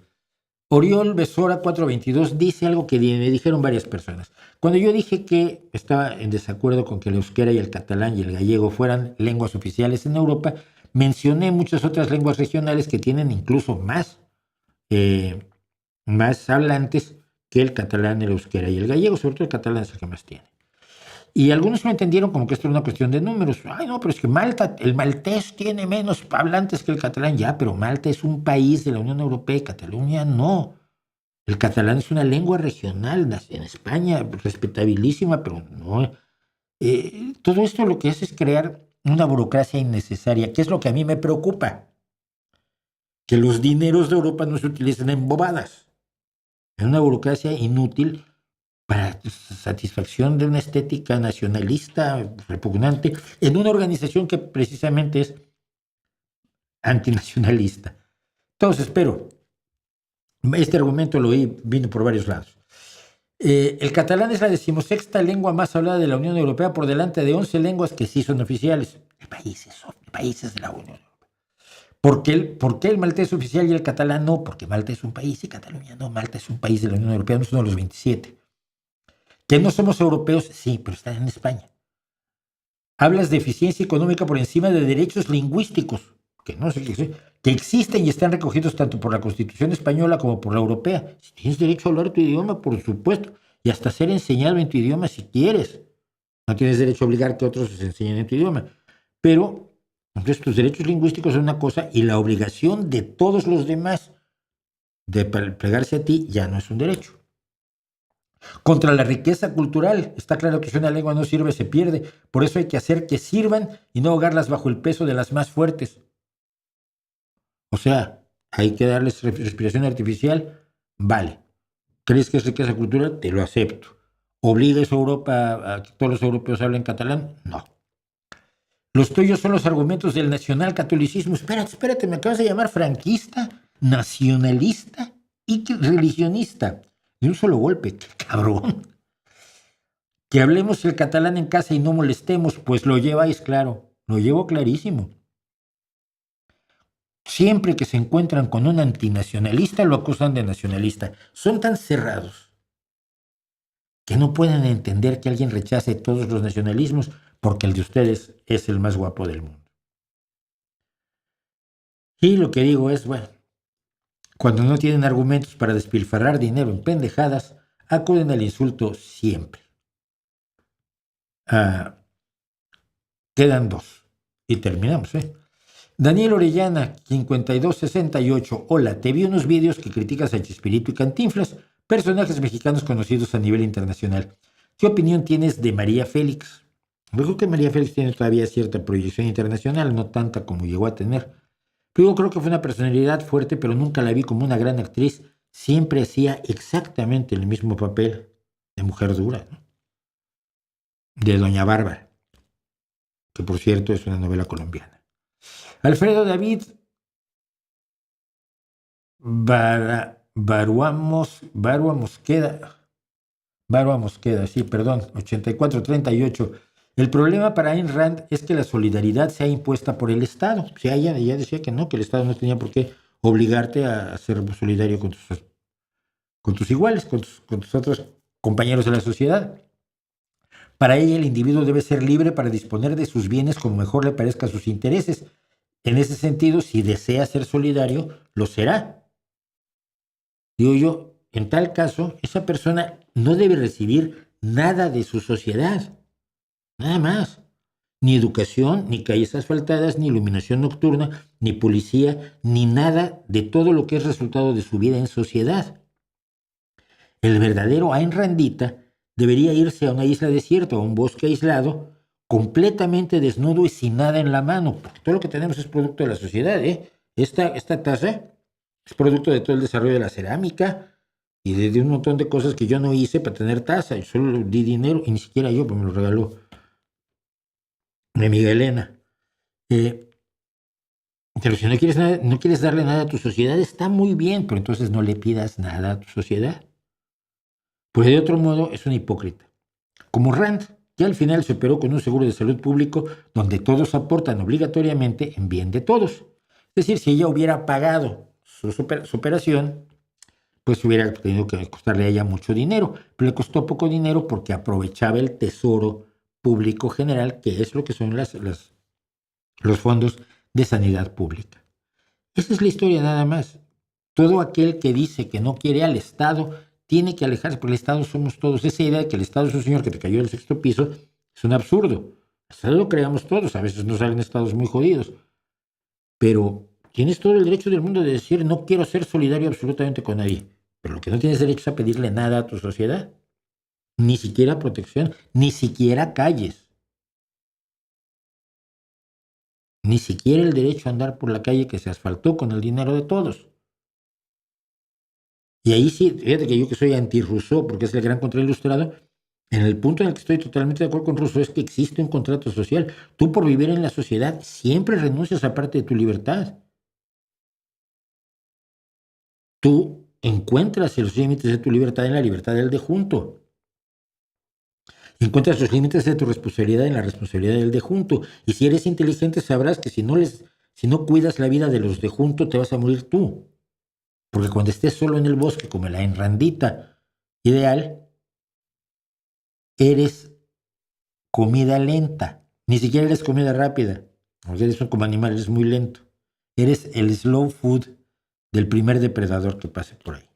Oriol Besora 422 dice algo que me dijeron varias personas. Cuando yo dije que estaba en desacuerdo con que el euskera y el catalán y el gallego fueran lenguas oficiales en Europa, mencioné muchas otras lenguas regionales que tienen incluso más hablantes que el catalán, el euskera y el gallego. Sobre todo el catalán es el que más tiene. Y algunos me entendieron como que esto era una cuestión de números. Ay, no, pero es que Malta, el maltés tiene menos hablantes que el catalán. Ya, pero Malta es un país de la Unión Europea y Cataluña no. El catalán es una lengua regional en España, respetabilísima, pero no. Todo esto lo que hace es crear una burocracia innecesaria, que es lo que a mí me preocupa. Que los dineros de Europa no se utilicen en bobadas. Es una burocracia inútil para satisfacción de una estética nacionalista repugnante en una organización que precisamente es antinacionalista. Entonces, pero este argumento vino por varios lados. El catalán es la 16ª lengua más hablada de la Unión Europea, por delante de 11 lenguas que sí son oficiales. Países de la Unión Europea. ¿Por qué el maltés es oficial y el catalán no? Porque Malta es un país y Cataluña no. Malta es un país de la Unión Europea, no es uno de los 27. ¿Que no somos europeos? Sí, pero están en España. Hablas de eficiencia económica por encima de derechos lingüísticos. que no sé qué, que existen y están recogidos tanto por la Constitución española como por la europea. Si tienes derecho a hablar tu idioma, por supuesto, y hasta ser enseñado en tu idioma si quieres. No tienes derecho a obligar que otros se enseñen en tu idioma. Pero entonces tus derechos lingüísticos son una cosa y la obligación de todos los demás de plegarse a ti ya no es un derecho. Contra la riqueza cultural, está claro que si una lengua no sirve, se pierde. Por eso hay que hacer que sirvan y no ahogarlas bajo el peso de las más fuertes. O sea, hay que darles respiración artificial, vale. ¿Crees que es riqueza cultural? Te lo acepto. ¿Obliga eso a Europa a que todos los europeos hablen catalán? No. Los tuyos son los argumentos del nacionalcatolicismo. Espérate, me acabas de llamar franquista, nacionalista y religionista. De un solo golpe, qué cabrón. Que hablemos el catalán en casa y no molestemos, pues lo lleváis claro, lo llevo clarísimo. Siempre que se encuentran con un antinacionalista lo acusan de nacionalista. Son tan cerrados que no pueden entender que alguien rechace todos los nacionalismos porque el de ustedes es el más guapo del mundo. Y lo que digo es, bueno, cuando no tienen argumentos para despilfarrar dinero en pendejadas, acuden al insulto siempre. Quedan dos. Y terminamos, Daniel Orellana, 5268. Hola, te vi unos vídeos que criticas a Chespirito y Cantinflas, personajes mexicanos conocidos a nivel internacional. ¿Qué opinión tienes de María Félix? Yo creo que María Félix tiene todavía cierta proyección internacional, no tanta como llegó a tener. Pero yo creo que fue una personalidad fuerte, pero nunca la vi como una gran actriz. Siempre hacía exactamente el mismo papel de mujer dura, ¿no? De Doña Bárbara, que por cierto es una novela colombiana. Alfredo David Barua Mosqueda, 8438. El problema para Ayn Rand es que la solidaridad sea impuesta por el Estado. O sea, ella decía que no, que el Estado no tenía por qué obligarte a ser solidario con tus iguales, con tus otros compañeros de la sociedad. Para ella, el individuo debe ser libre para disponer de sus bienes como mejor le parezca a sus intereses. En ese sentido, si desea ser solidario, lo será. Digo yo, en tal caso, esa persona no debe recibir nada de su sociedad. Nada más. Ni educación, ni calles asfaltadas, ni iluminación nocturna, ni policía, ni nada de todo lo que es resultado de su vida en sociedad. El verdadero Ayn Randita debería irse a una isla desierta o a un bosque aislado, completamente desnudo y sin nada en la mano, porque todo lo que tenemos es producto de la sociedad, Esta taza es producto de todo el desarrollo de la cerámica y de un montón de cosas que yo no hice para tener taza. Yo solo di dinero, y ni siquiera yo, pues me lo regaló mi amiga Elena. Pero si no quieres darle nada a tu sociedad, está muy bien, pero entonces no le pidas nada a tu sociedad. Pues de otro modo es un hipócrita. Como Rand, que al final se operó con un seguro de salud público donde todos aportan obligatoriamente en bien de todos. Es decir, si ella hubiera pagado su operación, pues hubiera tenido que costarle a ella mucho dinero, pero le costó poco dinero porque aprovechaba el tesoro público general, que es lo que son los fondos de sanidad pública. Esa es la historia nada más. Todo aquel que dice que no quiere al Estado tiene que alejarse, porque el Estado somos todos. Esa idea de que el Estado es un señor que te cayó del 6º piso es un absurdo. El Estado lo creamos todos, a veces nos salen estados muy jodidos, pero tienes todo el derecho del mundo de decir no quiero ser solidario absolutamente con nadie, pero lo que no tienes derecho es a pedirle nada a tu sociedad, ni siquiera protección, ni siquiera calles, ni siquiera el derecho a andar por la calle que se asfaltó con el dinero de todos. Y ahí sí, fíjate que yo que soy anti-Rousseau, porque es el gran contrailustrado, en el punto en el que estoy totalmente de acuerdo con Rousseau es que existe un contrato social. Tú por vivir en la sociedad siempre renuncias a parte de tu libertad. Tú encuentras los límites de tu libertad en la libertad del de junto. Encuentras los límites de tu responsabilidad en la responsabilidad del de junto. Y si eres inteligente sabrás que si no cuidas la vida de los de junto te vas a morir tú. Porque cuando estés solo en el bosque, como la Ayn Randita ideal, eres comida lenta. Ni siquiera eres comida rápida. Porque eres como animal, eres muy lento. eres el slow food del primer depredador que pase por ahí.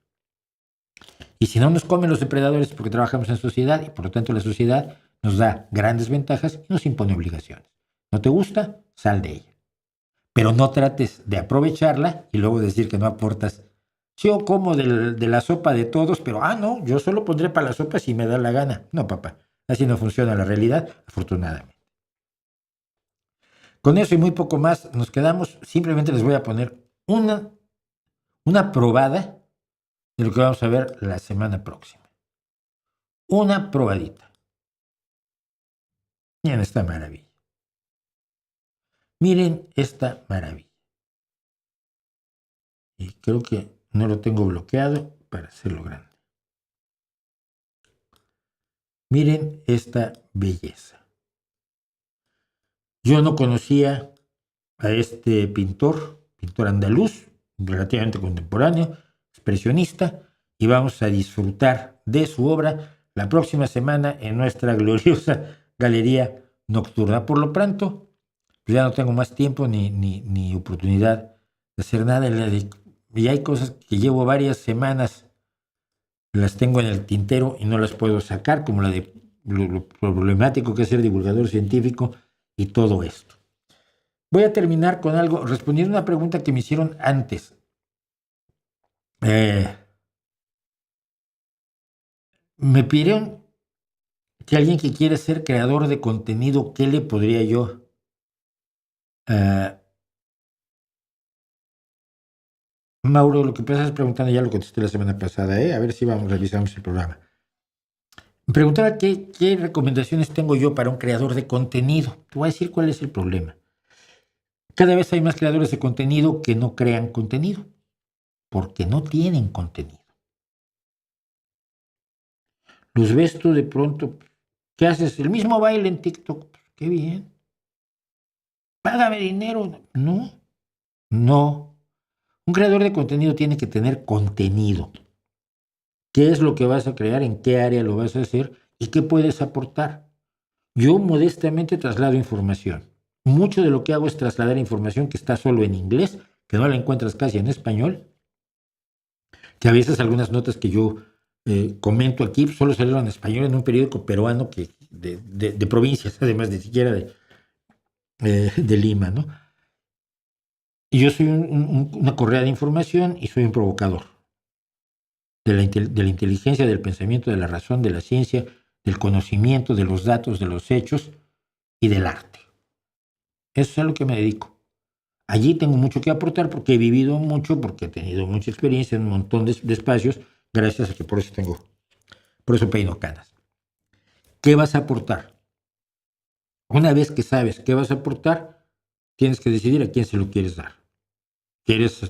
Y si no nos comen los depredadores porque trabajamos en sociedad y por lo tanto la sociedad nos da grandes ventajas y nos impone obligaciones. ¿No te gusta? Sal de ella. Pero no trates de aprovecharla y luego decir que no aportas. Yo como de la sopa de todos, pero no, yo solo pondré para la sopa si me da la gana. No, papá, así no funciona la realidad, afortunadamente. Con eso y muy poco más nos quedamos. Simplemente les voy a poner una probada de lo que vamos a ver la semana próxima. Una probadita. Miren esta maravilla. Miren esta maravilla. Y creo que no lo tengo bloqueado para hacerlo grande. Miren esta belleza. Yo no conocía a este pintor andaluz, relativamente contemporáneo, expresionista, y vamos a disfrutar de su obra la próxima semana en nuestra gloriosa Galería Nocturna. Por lo pronto, pues ya no tengo más tiempo ni oportunidad de hacer nada. Y hay cosas que llevo varias semanas, las tengo en el tintero y no las puedo sacar, como la de lo problemático que es ser divulgador científico y todo esto. Voy a terminar con algo, respondiendo a una pregunta que me hicieron antes. Me pidieron que alguien que quiere ser creador de contenido, ¿qué le podría yo Mauro, lo que estás preguntando ya lo contesté la semana pasada, a ver si revisamos el programa. Me preguntaba qué recomendaciones tengo yo para un creador de contenido. Te voy a decir cuál es el problema. Cada vez hay más creadores de contenido que no crean contenido, porque no tienen contenido. Los ves tú de pronto, ¿qué haces? El mismo baile en TikTok. Qué bien. Págame dinero. No. Un creador de contenido tiene que tener contenido. ¿Qué es lo que vas a crear? ¿En qué área lo vas a hacer? ¿Y qué puedes aportar? Yo modestamente traslado información. Mucho de lo que hago es trasladar información que está solo en inglés, que no la encuentras casi en español, que a veces algunas notas que yo comento aquí solo salieron en español en un periódico peruano de provincias, además de siquiera de Lima, ¿no? Y yo soy una correa de información y soy un provocador de la inteligencia, del pensamiento, de la razón, de la ciencia, del conocimiento, de los datos, de los hechos y del arte. Eso es a lo que me dedico. Allí tengo mucho que aportar porque he vivido mucho, porque he tenido mucha experiencia en un montón de espacios, gracias a que por eso peino canas. ¿Qué vas a aportar? Una vez que sabes qué vas a aportar, tienes que decidir a quién se lo quieres dar. ¿Quieres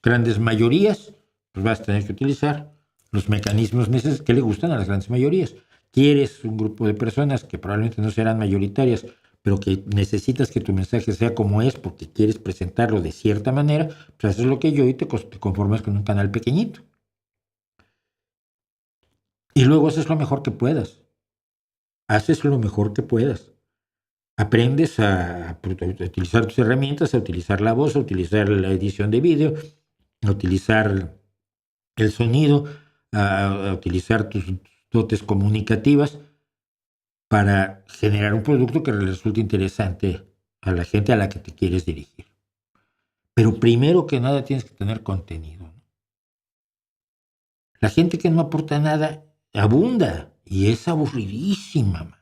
grandes mayorías? Pues vas a tener que utilizar los mecanismos que le gustan a las grandes mayorías. ¿Quieres un grupo de personas que probablemente no serán mayoritarias, pero que necesitas que tu mensaje sea como es porque quieres presentarlo de cierta manera? Pues haces lo que yo y te conformas con un canal pequeñito. Y luego haces lo mejor que puedas. Aprendes a utilizar tus herramientas, a utilizar la voz, a utilizar la edición de vídeo, a utilizar el sonido, a utilizar tus dotes comunicativas para generar un producto que le resulte interesante a la gente a la que te quieres dirigir. Pero primero que nada tienes que tener contenido. La gente que no aporta nada abunda y es aburridísima.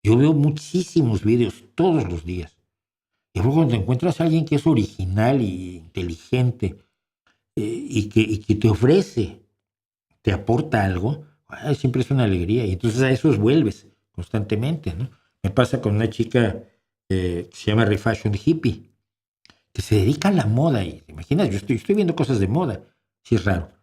Yo veo muchísimos vídeos todos los días. Y luego cuando encuentras a alguien que es original y inteligente y que te ofrece, te aporta algo, siempre es una alegría. Y entonces a esos vuelves constantemente, ¿no? Me pasa con una chica que se llama Refashion Hippie, que se dedica a la moda. Y te imaginas, yo estoy viendo cosas de moda. Sí es raro.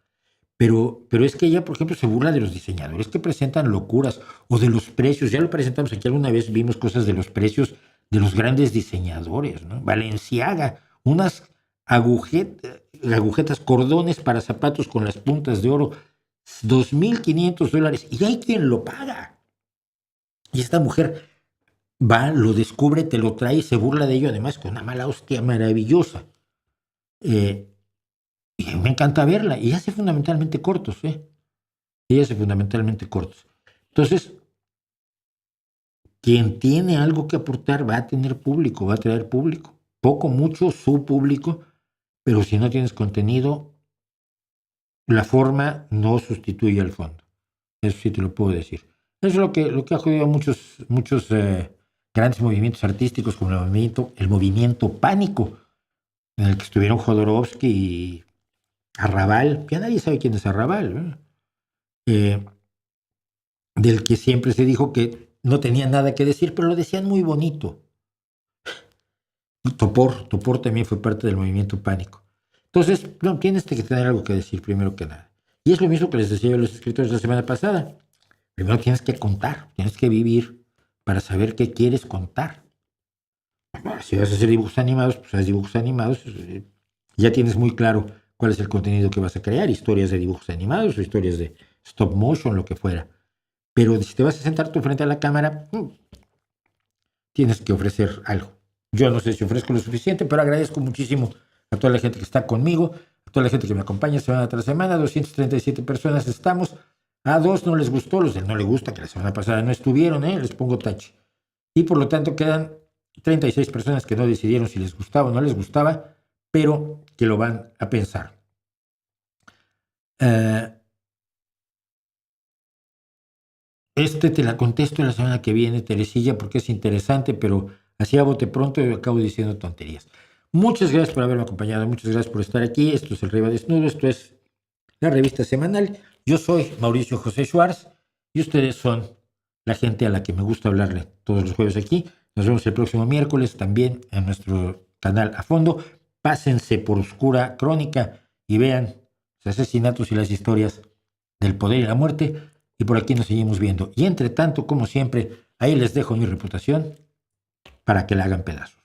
Pero es que ella, por ejemplo, se burla de los diseñadores que presentan locuras o de los precios. Ya lo presentamos aquí alguna vez, vimos cosas de los precios de los grandes diseñadores, ¿no? Balenciaga, unas agujetas, cordones para zapatos con las puntas de oro, $2,500. Y hay quien lo paga. Y esta mujer va, lo descubre, te lo trae y se burla de ello, además con una mala hostia maravillosa. Y a mí me encanta verla. Y hace fundamentalmente cortos, ¿eh? Ella hace fundamentalmente cortos. Entonces, quien tiene algo que aportar va a tener público, va a traer público. Poco, mucho, su público. Pero si no tienes contenido, la forma no sustituye al fondo. Eso sí te lo puedo decir. Eso es lo que ha jodido a muchos grandes movimientos artísticos, como el movimiento Pánico, en el que estuvieron Jodorowsky y Arrabal. Ya nadie sabe quién es Arrabal, del que siempre se dijo que no tenía nada que decir, pero lo decían muy bonito. Topor también fue parte del movimiento Pánico. Entonces, no, tienes que tener algo que decir primero que nada. Y es lo mismo que les decía yo a los escritores la semana pasada. Primero tienes que contar, tienes que vivir para saber qué quieres contar. Bueno, si vas a hacer dibujos animados, pues haz dibujos animados. Ya tienes muy claro cuál es el contenido que vas a crear, historias de dibujos animados o historias de stop motion, lo que fuera. Pero si te vas a sentar tú frente a la cámara, tienes que ofrecer algo. Yo no sé si ofrezco lo suficiente, pero agradezco muchísimo a toda la gente que está conmigo, a toda la gente que me acompaña semana tras semana. 237 personas estamos. A 2 no les gustó, los del no le gusta, que la semana pasada no estuvieron, les pongo tache. Y por lo tanto quedan 36 personas que no decidieron si les gustaba o no les gustaba, pero que lo van a pensar. Te la contesto la semana que viene, Teresilla, porque es interesante, pero así a bote pronto yo acabo diciendo tonterías. Muchas gracias por haberme acompañado, muchas gracias por estar aquí. Esto es El Rey Va Desnudo, esto es la revista semanal. Yo soy Mauricio José Schwartz y ustedes son la gente a la que me gusta hablarle todos los jueves aquí. Nos vemos el próximo miércoles también en nuestro canal A Fondo. Pásense por Oscura Crónica y vean los asesinatos y las historias del poder y la muerte. Y por aquí nos seguimos viendo. Y entre tanto, como siempre, ahí les dejo mi reputación para que la hagan pedazos.